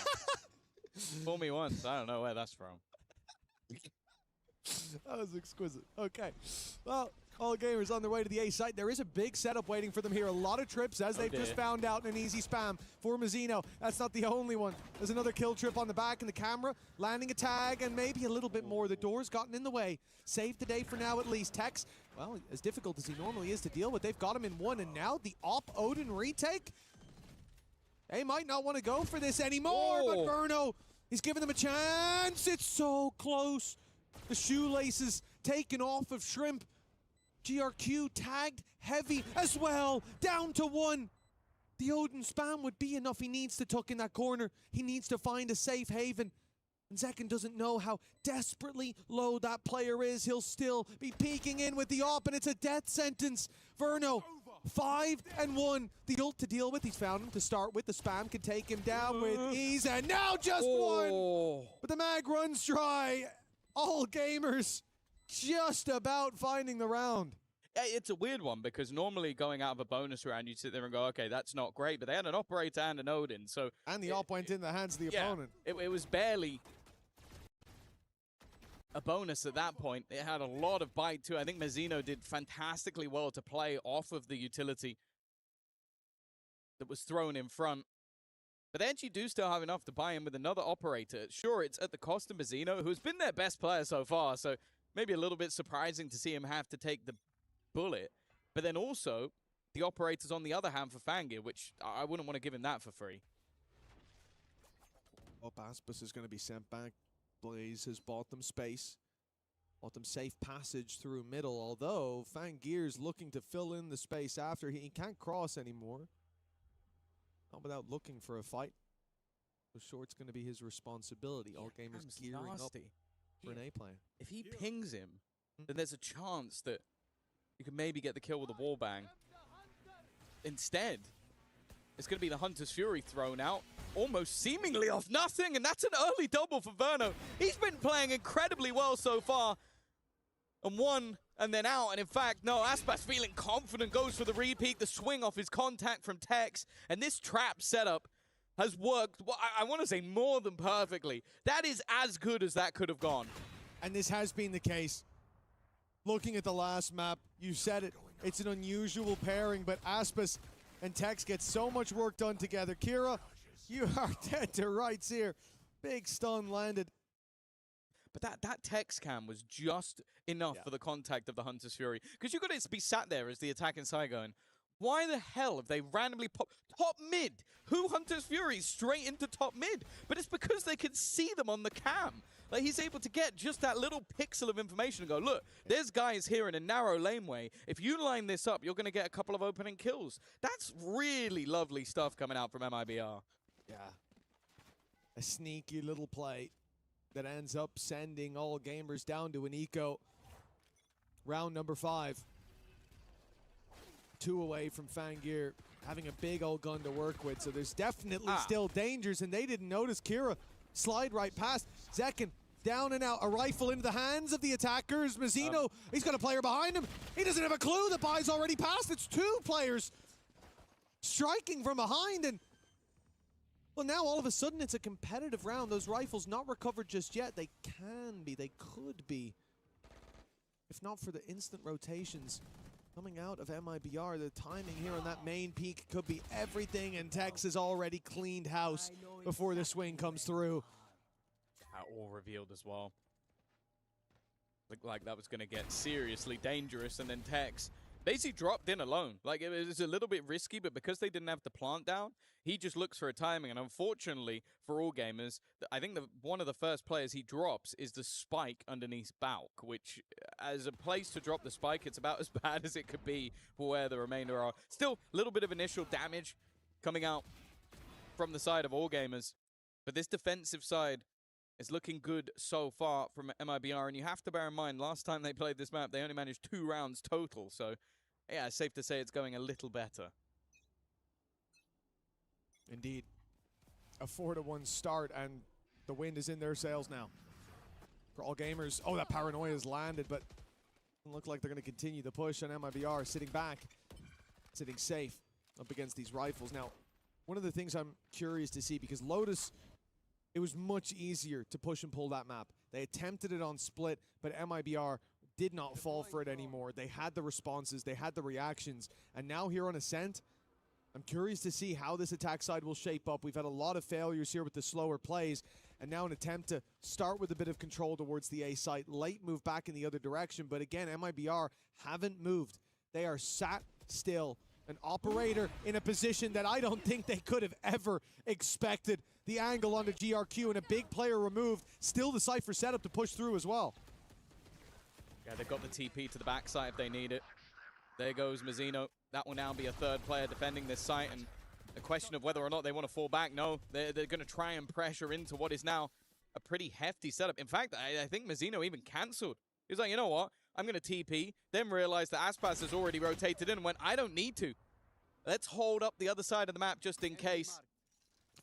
Fool me once. I don't know where that's from. That was exquisite. Okay. Well, AllGamers on their way to the A site. There is a big setup waiting for them here. A lot of trips, as they've just found out, in an easy spam for Mazzino. That's not the only one. There's another kill trip on the back, and the camera landing a tag, and maybe a little bit more. The door's gotten in the way. Saved the day for now, at least. Tex, well, as difficult as he normally is to deal with, they've got him in 1, and now the Op Odin retake. They might not want to go for this anymore, but Verno, he's giving them a chance. It's so close. The shoelaces taken off of Shrimp. GRQ tagged heavy as well, down to 1. The Odin spam would be enough. He needs to tuck in that corner. He needs to find a safe haven. And Zekken doesn't know how desperately low that player is. He'll still be peeking in with the op, and it's a death sentence. Verno, 5 and 1. The ult to deal with. He's found him to start with. The spam can take him down with ease, and now just 1. But the mag runs dry. AllGamers just about finding the round. It's a weird one, because normally going out of a bonus round, you sit there and go, okay, that's not great. But they had an operator and an Odin, so... And the op went in the hands of the opponent. It was barely a bonus at that point. It had a lot of bite, too. I think Mazzino did fantastically well to play off of the utility that was thrown in front. But they actually do still have enough to buy him with another operator. Sure, it's at the cost of Mazzino, who's been their best player so far, so maybe a little bit surprising to see him have to take the bullet. But then also, the operator's on the other hand for Fangir, which I wouldn't want to give him that for free. Aspas is going to be sent back. Blaze has bought them space. Bought them safe passage through middle, although Fangir's looking to fill in the space after. He can't cross anymore. Not without looking for a fight. So short's going to be his responsibility. AllGamers gearing up for an A player. If he pings him, then there's a chance that you can maybe get the kill with a wallbang. Instead, it's going to be the Hunter's Fury thrown out, almost seemingly off nothing, and that's an early double for Verno. He's been playing incredibly well so far. And 1 and then out, and in fact, no, Aspas feeling confident, goes for the repeat, the swing off his contact from Tex, and this trap setup has worked, well, I want to say more than perfectly. That is as good as that could have gone. And this has been the case. Looking at the last map, you said it, it's an unusual pairing, but Aspas and Tex get so much work done together. Kira, you are dead to rights here. Big stun landed. But that Tex cam was just enough for the contact of the Hunter's Fury. Because you've got to be sat there as the attacking side going, why the hell have they randomly popped top mid? Who Hunter's Fury straight into top mid? But it's because they can see them on the cam. Like, he's able to get just that little pixel of information and go, look, there's guys here in a narrow laneway. If you line this up, you're going to get a couple of opening kills. That's really lovely stuff coming out from MIBR. Yeah. A sneaky little play that ends up sending AllGamers down to an eco. Round number 5. 2 away from Fangir having a big old gun to work with, so there's definitely still dangers, and they didn't notice Kira slide right past. Zekin down and out, a rifle into the hands of the attackers. Mazzino, he's got a player behind him. He doesn't have a clue. The buy's already passed. It's 2 players striking from behind, and well, now all of a sudden it's a competitive round. Those rifles not recovered just yet. They can be, they could be, if not for the instant rotations coming out of MIBR. The timing here on that main peak could be everything, and Tex has already cleaned house before the swing comes through. All revealed as well. Looked like that was going to get seriously dangerous, and then Tex basically dropped in alone. Like, it was a little bit risky, but because they didn't have the plant down, he just looks for a timing. And unfortunately for AllGamers, I think one of the first players he drops is the spike underneath Balk, which as a place to drop the spike, it's about as bad as it could be for where the remainder are. Still, a little bit of initial damage coming out from the side of AllGamers, but this defensive side is looking good so far from MIBR, and you have to bear in mind, last time they played this map, they only managed 2 rounds total, so yeah, it's safe to say it's going a little better. Indeed. A 4-1 start, and the wind is in their sails now. For AllGamers, oh, that paranoia has landed, but it look like they're going to continue the push on MIBR, sitting back, sitting safe up against these rifles. Now, one of the things I'm curious to see, because Lotus, it was much easier to push and pull that map. They attempted it on split, but MIBR did not fall for it anymore. They had the responses, they had the reactions, and now here on Ascent, I'm curious to see how this attack side will shape up. We've had a lot of failures here with the slower plays, and now an attempt to start with a bit of control towards the A site, late move back in the other direction, but again, MIBR haven't moved. They are sat still. An operator in a position that I don't think they could have ever expected. The angle onto GRQ and a big player removed. Still the Cypher setup to push through as well. Yeah, they've got the TP to the backside if they need it. There goes Mazzino. That will now be a 3rd player defending this site, and a question of whether or not they want to fall back. No, they're going to try and pressure into what is now a pretty hefty setup. In fact, I think Mazzino even cancelled. He was like, you know what? I'm going to TP, then realized that Aspas has already rotated in and went, I don't need to. Let's hold up the other side of the map just in case.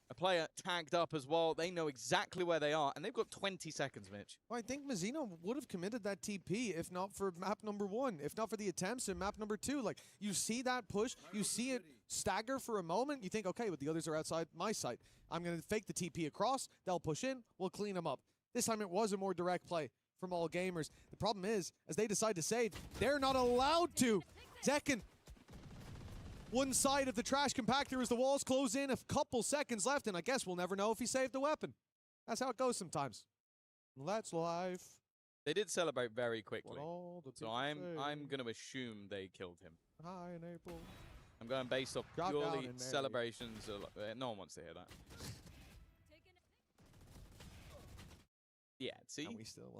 A player tagged up as well. They know exactly where they are, and they've got 20 seconds, Mitch. Well, I think Mazzino would have committed that TP if not for map number 1, if not for the attempts in map number 2. Like, you see that push, you see it stagger for a moment, you think, okay, but the others are outside my site. I'm going to fake the TP across, they'll push in, we'll clean them up. This time it was a more direct play from AllGamers. The problem is, as they decide to save, they're not allowed to. Zekin, one side of the trash compactor as the walls close in, a couple seconds left, and I guess we'll never know if he saved the weapon. That's how it goes sometimes. That's life. They did celebrate very quickly, so I'm going to assume they killed him. Hi in April. I'm going based off purely celebrations. No one wants to hear that. Yeah, see?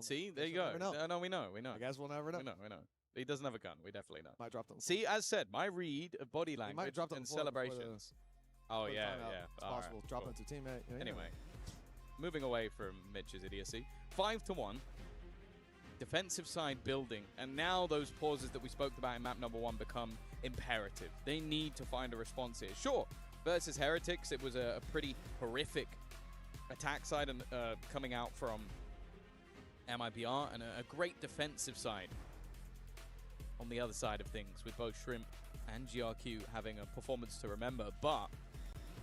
See, there you go. No, we know. I guess we'll never know. We know. He doesn't have a gun. We definitely know. Might drop them. See, as said, my read of body language and celebrations. Oh, yeah. It's possible. Right, Drop cool. it to teammate. Yeah, Anyway, moving away from Mitch's idiocy. 5-1. Defensive side building. And now those pauses that we spoke about in map number 1 become imperative. They need to find a response here. Sure, versus Heretics, it was a pretty horrific attack side and coming out from MIBR, and a great defensive side on the other side of things, with both Shrimp and GRQ having a performance to remember. But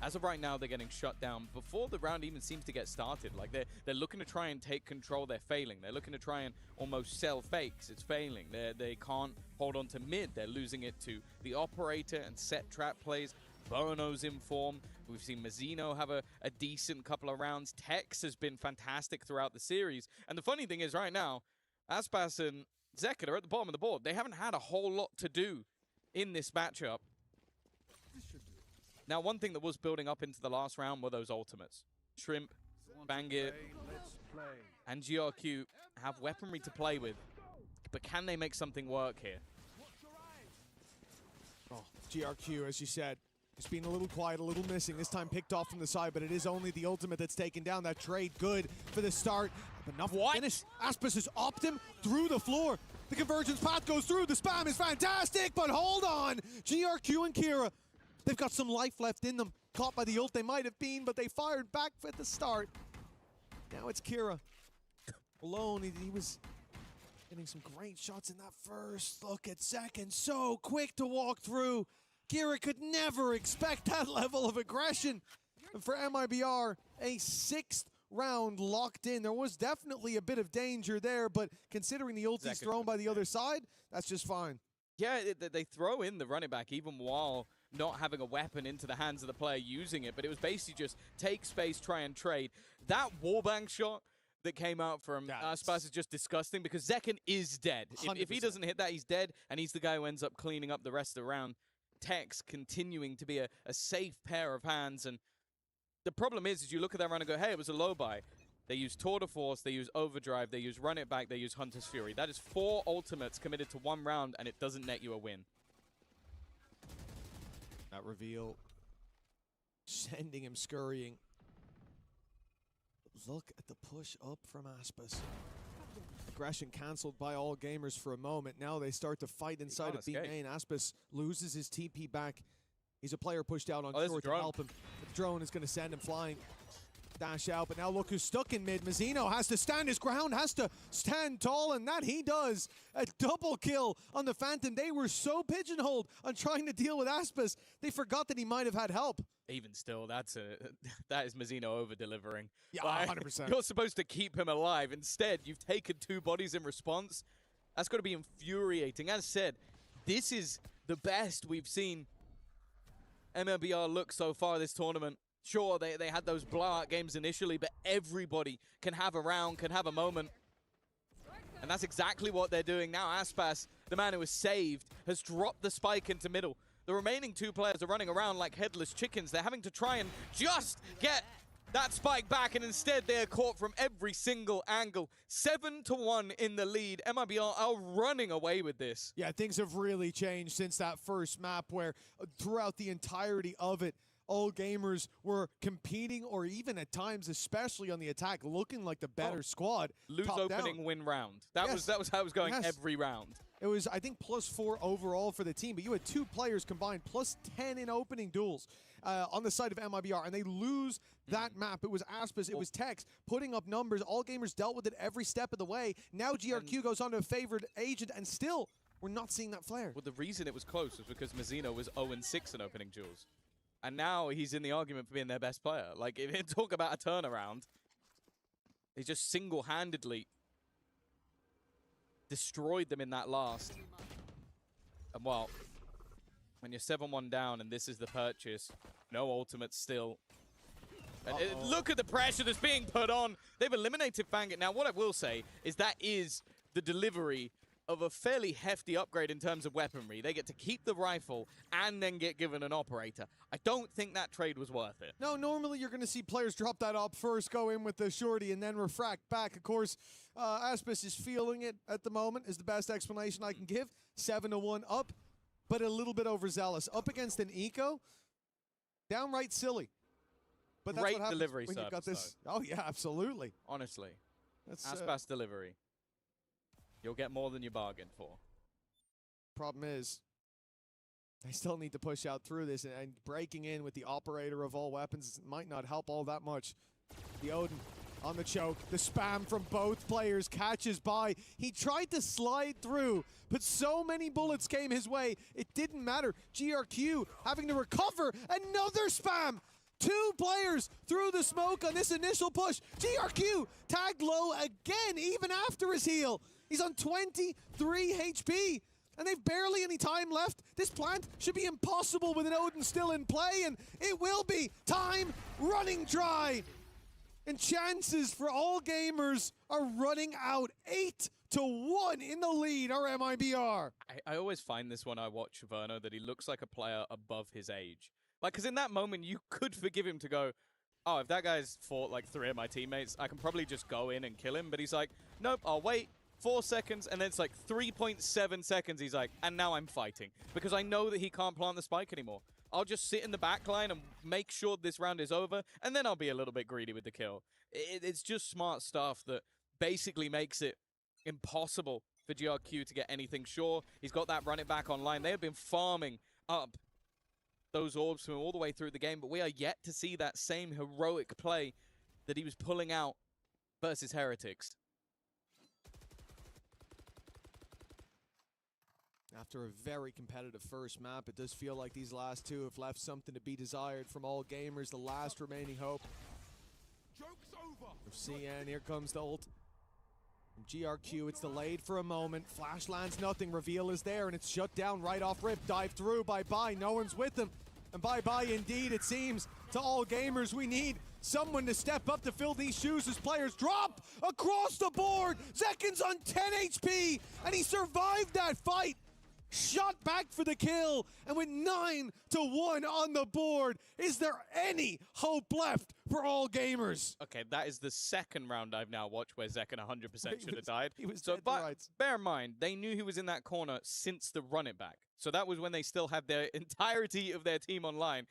as of right now, they're getting shut down before the round even seems to get started. Like, they're looking to try and take control. They're failing. They're looking to try and almost sell fakes. It's failing. They can't hold on to mid. They're losing it to the operator and set trap plays. Bono's in form. We've seen Mazzino have a decent couple of rounds. Tex has been fantastic throughout the series. And the funny thing is, right now, Aspas and Zekin are at the bottom of the board. They haven't had a whole lot to do in this matchup. Now, one thing that was building up into the last round were those ultimates. Shrimp, Bangir, and GRQ have weaponry to play with. But can they make something work here? Oh, GRQ, as you said, just being a little quiet, a little missing. This time picked off from the side, but it is only the ultimate that's taken down. That trade good for the start. But enough to finish. Aspas has opped him through the floor. The convergence path goes through. The spam is fantastic, but hold on. GRQ and Kira, they've got some life left in them. Caught by the ult they might have been, but they fired back at the start. Now it's Kira. Alone, he was getting some great shots in that first. Look at second, so quick to walk through. Kira could never expect that level of aggression. And for MIBR, a 6th round locked in. There was definitely a bit of danger there, but considering the ulti's thrown by the other side, that's just fine. Yeah, they throw in the running back even while not having a weapon into the hands of the player using it, but it was basically just take space, try and trade. That wallbang shot that came out from Aspas is just disgusting because Zekken is dead. If he doesn't hit that, he's dead, and he's the guy who ends up cleaning up the rest of the round. Tex continuing to be a safe pair of hands, and the problem is you look at that run and go, hey, it was a low buy. They use Tour de Force, they use Overdrive, they use Run It Back, they use Hunter's Fury. That is 4 ultimates committed to 1 round, and it doesn't net you a win. That reveal, sending him scurrying. Look at the push up from Aspas. Aggression cancelled by AllGamers for a moment. Now they start to fight inside of B main. Aspas loses his TP back. He's a player pushed out on short to help him. The drone is going to send him flying. Dash out, but now look who's stuck in mid. Mazzino has to stand his ground, has to stand tall, and that he does. A double kill on the Phantom. They were so pigeonholed on trying to deal with Aspas, they forgot that he might have had help. Even still, that is Mazzino over-delivering. Yeah, 100%. You're supposed to keep him alive. Instead, you've taken 2 bodies in response. That's got to be infuriating. As said, this is the best we've seen MLBR look so far this tournament. Sure, they had those blowout games initially, but everybody can have a round, can have a moment. And that's exactly what they're doing now. Aspas, the man who was saved, has dropped the spike into middle. The remaining 2 players are running around like headless chickens. They're having to try and just get that spike back, and instead they are caught from every single angle. 7-1 in the lead. MIBR are running away with this. Yeah, things have really changed since that first map where throughout the entirety of it, AllGamers were competing, or even at times, especially on the attack, looking like the better squad. Lose opening, down. win round. That was how it was going every round. It was, I think, +4 overall for the team, but you had 2 players combined, +10 in opening duels on the side of MIBR, and they lose that map. It was Aspas, it was Tex, putting up numbers. AllGamers dealt with it every step of the way. Now GRQ goes on to a favored agent, and still, we're not seeing that flare. Well, the reason it was close was because Mazzino was 0-6 in opening duels. And now he's in the argument for being their best player. Like, if you talk about a turnaround, he just single-handedly destroyed them in that last. And, well, when you're 7-1 down and this is the purchase, no ultimate still. And look at the pressure that's being put on. They've eliminated Fangit. Now, what I will say is that is the delivery of a fairly hefty upgrade in terms of weaponry. They get to keep the rifle and then get given an operator. I don't think that trade was worth it. No, normally you're going to see players drop that up first, go in with the shorty, and then refract back. Of course, Aspas is feeling it at the moment, is the best explanation I can give. 7-1 up, but a little bit overzealous. Up against an eco, downright silly. But that's Great what happens delivery when you've got this. though. Oh, yeah, absolutely. Honestly. That's Aspas delivery. You'll get more than you bargained for. Problem is, they still need to push out through this, and breaking in with the operator of all weapons might not help all that much. The Odin on the choke. The spam from both players catches by. He tried to slide through, but so many bullets came his way, it didn't matter. GRQ having to recover. Another spam! 2 players through the smoke on this initial push. GRQ tagged low again, even after his heal. He's on 23 HP, and they've barely any time left. This plant should be impossible with an Odin still in play, and it will be. Time running dry. And chances for AllGamers are running out. 8-1 in the lead, our MIBR. I always find this when I watch Verno that he looks like a player above his age. Like, because in that moment, you could forgive him to go, oh, if that guy's fought like 3 of my teammates, I can probably just go in and kill him. But he's like, nope, I'll wait 4 seconds, and then it's like 3.7 seconds. He's like, and now I'm fighting. Because I know that he can't plant the spike anymore. I'll just sit in the back line and make sure this round is over, and then I'll be a little bit greedy with the kill. It's just smart stuff that basically makes it impossible for GRQ to get anything. Sure, he's got that run it back online. They have been farming up those orbs from all the way through the game, but we are yet to see that same heroic play that he was pulling out versus Heretics. After a very competitive first map, it does feel like these last two have left something to be desired from AllGamers, the last remaining hope. From CN, here comes the ult. From GRQ, it's delayed for a moment. Flash lands nothing, reveal is there, and it's shut down right off rip. Dive through, bye-bye, no one's with them. And bye-bye indeed, it seems, to AllGamers. We need someone to step up to fill these shoes as players drop across the board. Zekin's on 10 HP, and he survived that fight. Shot back for the kill, and with 9-1 on the board, is there any hope left for AllGamers? Okay, that is the second round I've now watched where Zekin 100% should have died. He was So, dead to but rights. bear in mind, they knew he was in that corner since the run it back. So that was when they still had their entirety of their team online.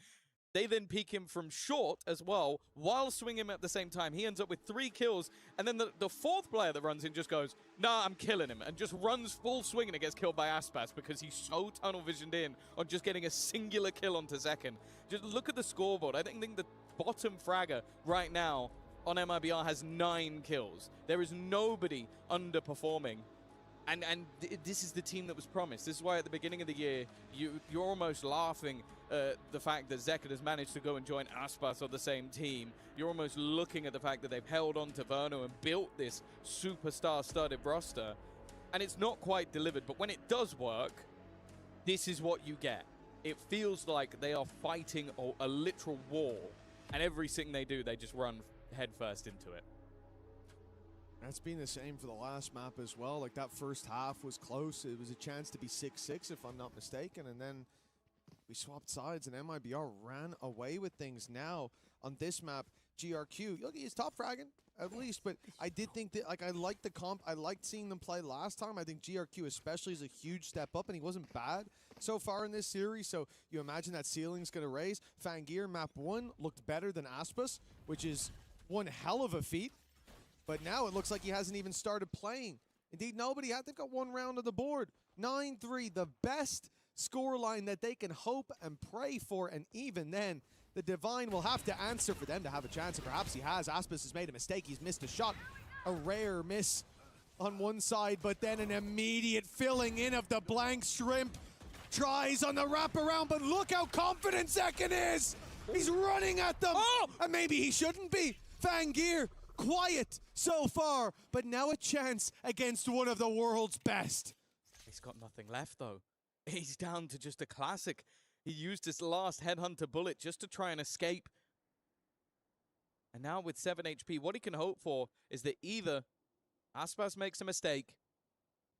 They then peek him from short as well, while swinging him at the same time. He ends up with 3 kills, and then the fourth player that runs in just goes, nah, I'm killing him, and just runs full swing and it gets killed by Aspas because he's so tunnel visioned in on just getting a singular kill onto Zekin. Just look at the scoreboard. I think the bottom fragger right now on MIBR has 9 kills. There is nobody underperforming. And this is the team that was promised. This is why at the beginning of the year, you're almost laughing at the fact that Zekin has managed to go and join Aspas on the same team. You're almost looking at the fact that they've held on to Verno and built this superstar-studded roster. And it's not quite delivered, but when it does work, this is what you get. It feels like they are fighting a literal war. And everything they do, they just run headfirst into it. That's been the same for the last map as well. Like, that first half was close. It was a chance to be 6-6 if I'm not mistaken. And then we swapped sides and MIBR ran away with things. Now, on this map, GRQ, look, he's top fragging at least. But I did think that, like, I liked the comp. I liked seeing them play last time. I think GRQ especially is a huge step up, and he wasn't bad so far in this series. So you imagine that ceiling's going to raise. Fangir, map 1, looked better than Aspas, which is one hell of a feat. But now it looks like he hasn't even started playing. Indeed, nobody had. They've got 1 round on the board. 9-3, the best scoreline that they can hope and pray for. And even then, the Divine will have to answer for them to have a chance. And perhaps he has. Aspas has made a mistake. He's missed a shot. A rare miss on one side, but then an immediate filling in of the blank shrimp. Tries on the wraparound, but look how confident Zekin is. He's running at them. Oh! And maybe he shouldn't be. Fangir, quiet so far, but now a chance against one of the world's best. He's got nothing left, though. He's down to just a classic. He used his last headhunter bullet just to try and escape. And now with 7 HP, what he can hope for is that either Aspas makes a mistake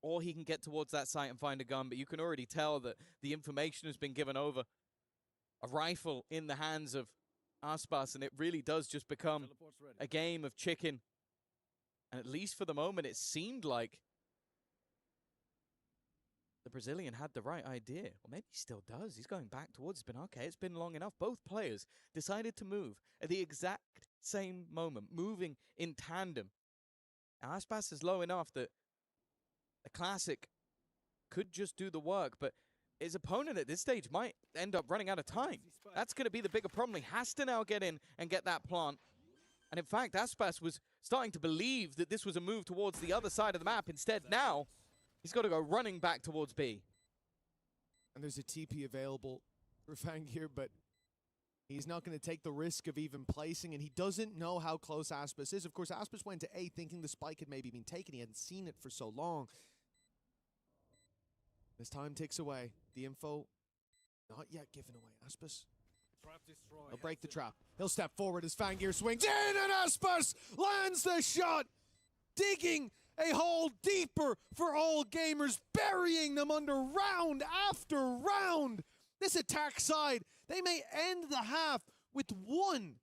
or he can get towards that site and find a gun. But you can already tell that the information has been given over. A rifle in the hands of Aspas, and it really does just become a game of chicken. And at least for the moment, it seemed like the Brazilian had the right idea. Or maybe he still does. He's going back towards Spin. Okay, it's been long enough. Both players decided to move at the exact same moment, moving in tandem. Aspas is low enough that the Classic could just do the work, but his opponent at this stage might end up running out of time. That's going to be the bigger problem. He has to now get in and get that plant. And in fact, Aspas was starting to believe that this was a move towards the other side of the map. Instead, now, he's got to go running back towards B. And there's a TP available for Fangir, but he's not going to take the risk of even placing, and he doesn't know how close Aspas is. Of course, Aspas went to A thinking the spike had maybe been taken. He hadn't seen it for so long. As time ticks away, the info not yet given away. Aspas, he'll break the trap. He'll step forward as Fangir swings in, and Aspas lands the shot, digging a hole deeper for AllGamers, burying them under round after round. This attack side, they may end the half with 1.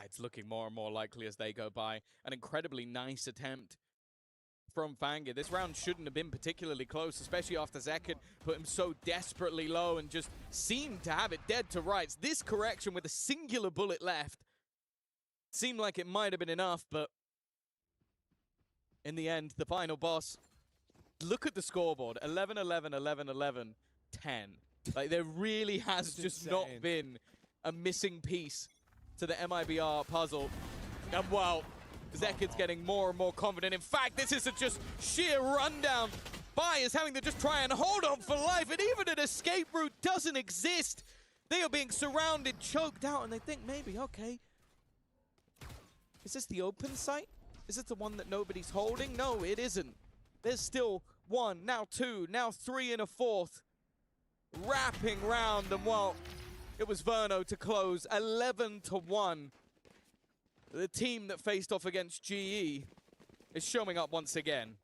It's looking more and more likely as they go by. An incredibly nice attempt from Fangir. This round shouldn't have been particularly close, especially after Zekin put him so desperately low and just seemed to have it dead to rights. This correction with a singular bullet left seemed like it might have been enough, but in the end, the final boss look at the scoreboard. 11, 11, 11, 11, 10. Like, there really has just not been a missing piece to the MIBR puzzle. And, well, Zekid's getting more and more confident. In fact, this isn't just sheer rundown. Bai is having to just try and hold on for life, and even an escape route doesn't exist. They are being surrounded, choked out, and they think maybe, okay, is this the open site? Is it the one that nobody's holding? No, it isn't. There's still one, now two, now three and a fourth. Wrapping round, and well, it was Verno to close 11-1. The team that faced off against GE is showing up once again.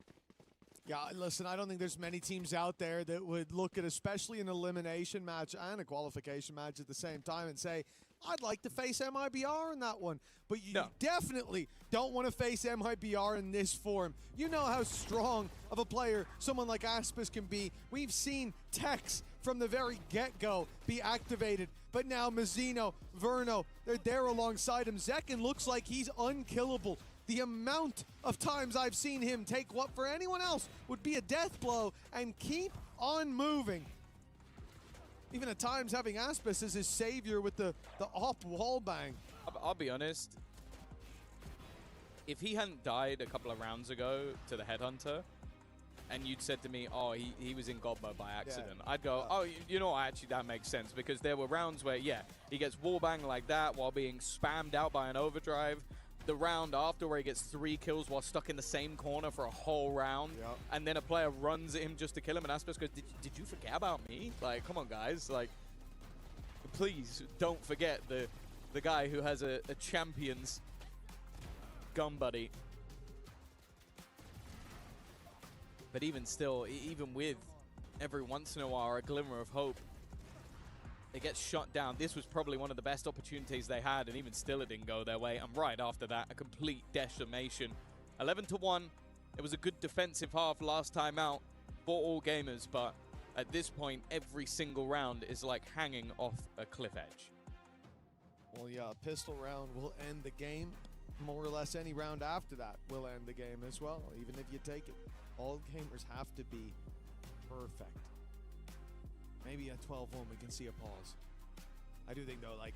Yeah, listen, I don't think there's many teams out there that would look at especially an elimination match and a qualification match at the same time and say, I'd like to face MIBR in that one. But you definitely don't want to face MIBR in this form. You know how strong of a player someone like Aspis can be. We've seen Tex from the very get-go be activated. But now Mazzino, Verno, they're there alongside him. Zekin looks like he's unkillable. The amount of times I've seen him take what for anyone else would be a death blow and keep on moving. Even at times having Aspis as his savior with the op wall bang. I'll be honest. If he hadn't died a couple of rounds ago to the Headhunter, and you'd said to me, oh, he was in Godbo by accident, I'd go, oh, you know what, actually that makes sense, because there were rounds where, yeah, he gets wallbang like that while being spammed out by an overdrive. The round after where he gets 3 kills while stuck in the same corner for a whole round, and then a player runs at him just to kill him, and Aspis goes, did you forget about me? Like, come on, guys. Like, please don't forget the guy who has a champion's gun buddy. But even still, even with every once in a while a glimmer of hope, it gets shut down. This was probably one of the best opportunities they had, and even still it didn't go their way. And right after that, a complete decimation. 11-1. It was a good defensive half last time out for AllGamers, but at this point, every single round is like hanging off a cliff edge. Well, yeah, a pistol round will end the game. More or less any round after that will end the game as well, even if you take it. AllGamers have to be perfect. Maybe at 12-1 we can see a pause. I do think though, like,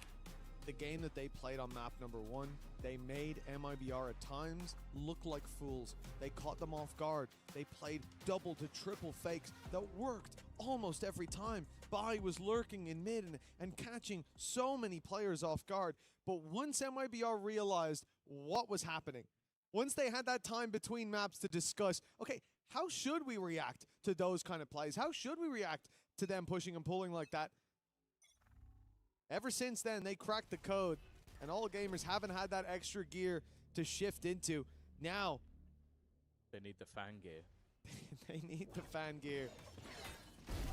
the game that they played on map number 1, they made MIBR at times look like fools. They caught them off guard. They played double to triple fakes that worked almost every time. Bai was lurking in mid and catching so many players off guard. But once MIBR realized what was happening, once they had that time between maps to discuss, okay, how should we react to those kind of plays? How should we react to them pushing and pulling like that? Ever since then, they cracked the code, and AllGamers haven't had that extra gear to shift into. Now, they need the fan gear. They need the fan gear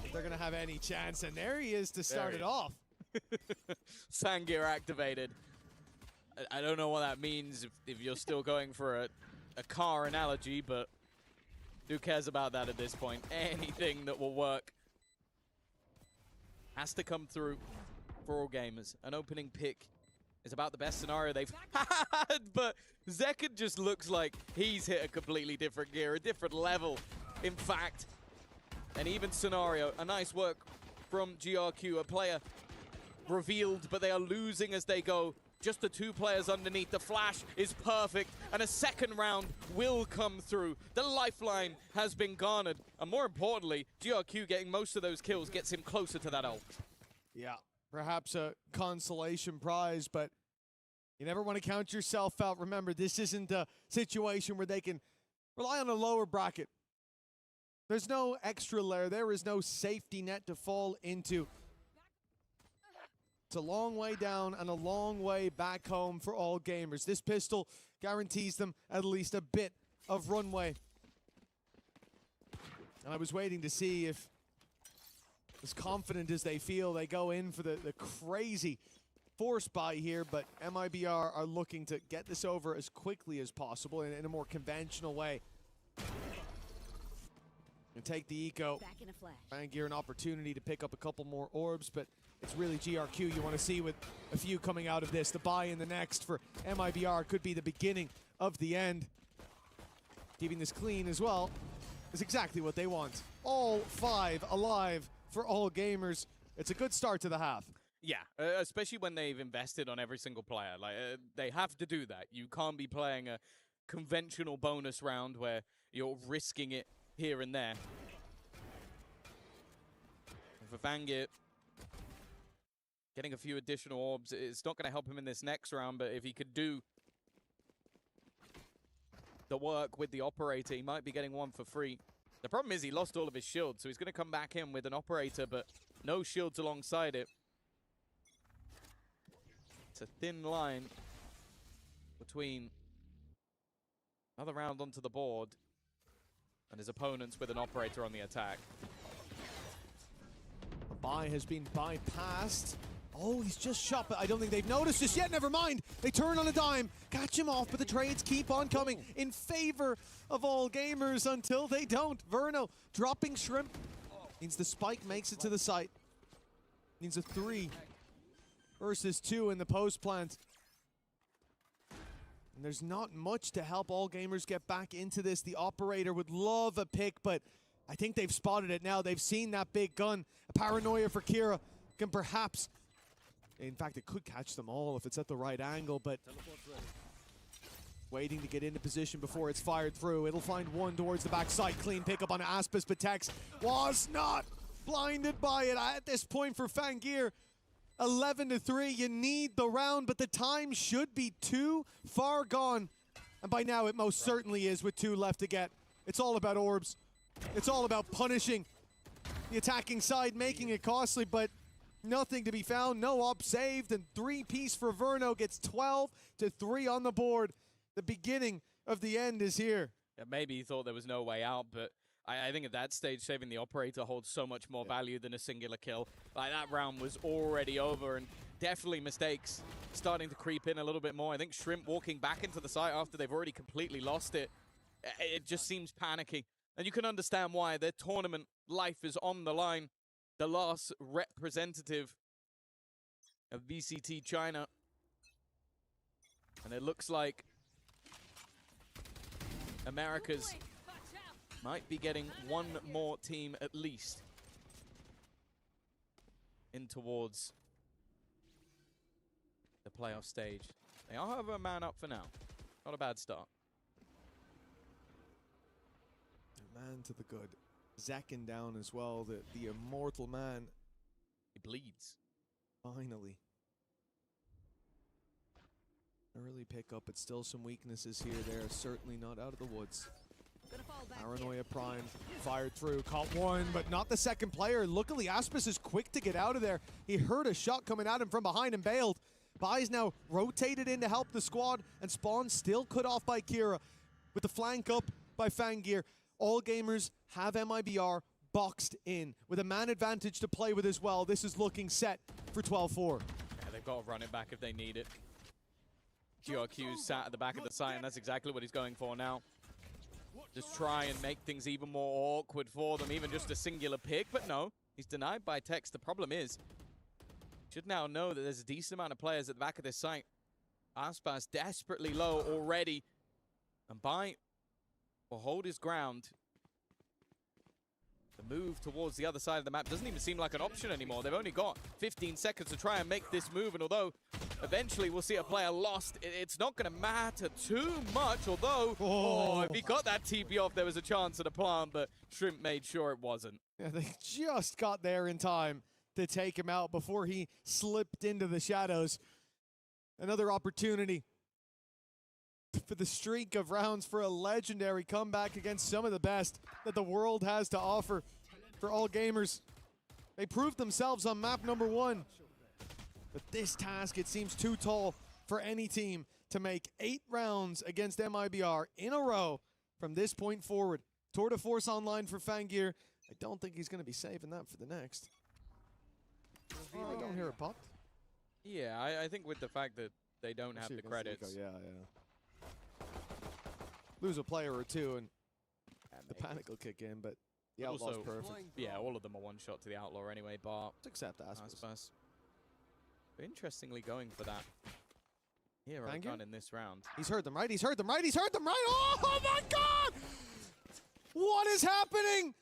if they're going to have any chance, and there he is to start it off. Fan gear activated. I don't know what that means if you're still going for a car analogy, but who cares about that at this point? Anything that will work has to come through for AllGamers. An opening pick is about the best scenario they've had, but Zekid just looks like he's hit a completely different gear, a different level. In fact, an even scenario. A nice work from GRQ, a player revealed, but they are losing as they go. Just the 2 players underneath. The flash is perfect, and a second round will come through. The lifeline has been garnered, and more importantly, GRQ getting most of those kills gets him closer to that ult. Yeah, perhaps a consolation prize, but you never want to count yourself out. Remember, this isn't a situation where they can rely on a lower bracket. There's no extra layer. There is no safety net to fall into. It's a long way down and a long way back home for AllGamers. This pistol guarantees them at least a bit of runway. And I was waiting to see if, as confident as they feel, they go in for the crazy force buy here, but MIBR are looking to get this over as quickly as possible in a more conventional way. And take the eco. Fan gear an opportunity to pick up a couple more orbs, but it's really GRQ you want to see with a few coming out of this. The buy in the next for MIBR could be the beginning of the end. Keeping this clean as well. is exactly what they want. All 5 alive for AllGamers. It's a good start to the half. Yeah, especially when they've invested on every single player. Like, they have to do that. You can't be playing a conventional bonus round where you're risking it here and there. And for Fangir, getting a few additional orbs, it's not going to help him in this next round, but if he could do the work with the operator, he might be getting one for free. The problem is he lost all of his shields, so he's going to come back in with an operator, but no shields alongside it. It's a thin line between another round onto the board and his opponents with an operator on the attack. A buy has been bypassed. Oh, he's just shot, but I don't think they've noticed just yet. Never mind. They turn on a dime, catch him off, but the trades keep on coming in favor of AllGamers until they don't. Verno dropping Shrimp. Means the spike makes it to the site. Means a 3 versus 2 in the post plant. And there's not much to help AllGamers get back into this. The operator would love a pick, but I think they've spotted it now. They've seen that big gun. A paranoia for Kira can perhaps, in fact, it could catch them all if it's at the right angle, but waiting to get into position before it's fired through. It'll find one towards the backside. Clean pickup on Aspis, but Tex was not blinded by it at this point for Fangir. 11-3, you need the round, but the time should be too far gone. And by now it most certainly is with 2 left to get. It's all about orbs. It's all about punishing the attacking side, making it costly, but nothing to be found. No op saved, and 3-piece for Verno gets 12-3 on the board. The beginning of the end is here. Yeah, maybe he thought there was no way out, but I think at that stage, saving the operator holds so much more value than a singular kill. Like, that round was already over, and definitely mistakes starting to creep in a little bit more. I think Shrimp walking back into the site after they've already completely lost it, it just seems panicky. And you can understand why. Their tournament life is on the line. The last representative of VCT China. And it looks like America's might be getting one more team at least in towards the playoff stage. They are, however, a man up for now. Not a bad start. Man to the good. Zekin down as well, the immortal man. He bleeds. Finally. Early pickup, but still some weaknesses here. They're certainly not out of the woods. Paranoia Prime fired through, caught one, but not the second player. Luckily, Aspis is quick to get out of there. He heard a shot coming at him from behind and bailed. Bai's now rotated in to help the squad, and Spawn still cut off by Kira with the flank up by Fangir. AllGamers have MIBR boxed in with a man advantage to play with as well. This is looking set for 12-4. Yeah, they've got to run it back if they need it. GRQ sat at the back of the site, and that's exactly what he's going for now. Just try and make things even more awkward for them, even just a singular pick, but no, he's denied by Tex. The problem is, should now know that there's a decent amount of players at the back of this site. Aspas desperately low already, and Bai will hold his ground. The move towards the other side of the map doesn't even seem like an option anymore. They've only got 15 seconds to try and make this move, and although eventually we'll see a player lost, it's not going to matter too much, although, if he got that TP off, there was a chance at a plant, but Shrimp made sure it wasn't. Yeah, they just got there in time to take him out before he slipped into the shadows. Another opportunity for the streak of rounds for a legendary comeback against some of the best that the world has to offer for AllGamers. They proved themselves on map number 1. But this task, it seems too tall for any team to make 8 rounds against MIBR in a row from this point forward. Tour de force online for Fangir. I don't think he's going to be saving that for the next. I don't hear it popped. Yeah, I think with the fact that they don't have the credits. Yeah. Lose a player or two and the panic will kick in, but the Outlaw's perfect. Yeah, all of them are one shot to the Outlaw anyway, bar Let's accept Aspis. Interestingly going for that hero gun in this round. He's heard them right, he's heard them right, he's heard them right! Oh my god! What is happening?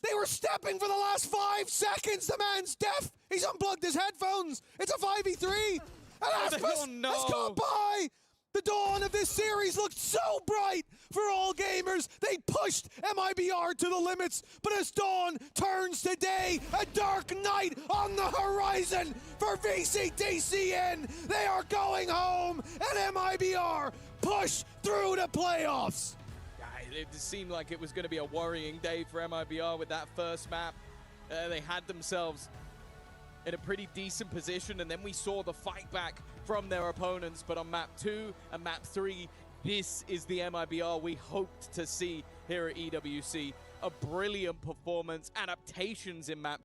They were stepping for the last 5 seconds. The man's deaf. He's unplugged his headphones. It's a 5v3. And Aspis has gone by. The dawn of this series looked so bright for AllGamers. They pushed MIBR to the limits, but as dawn turns to day, a dark night on the horizon for VCTCN. They are going home, and MIBR push through to playoffs. It seemed like it was going to be a worrying day for MIBR with that first map. They had themselves in a pretty decent position, and then we saw the fight back from their opponents. But on map 2 and map 3, this is the MIBR we hoped to see here at EWC. A brilliant performance, adaptations in map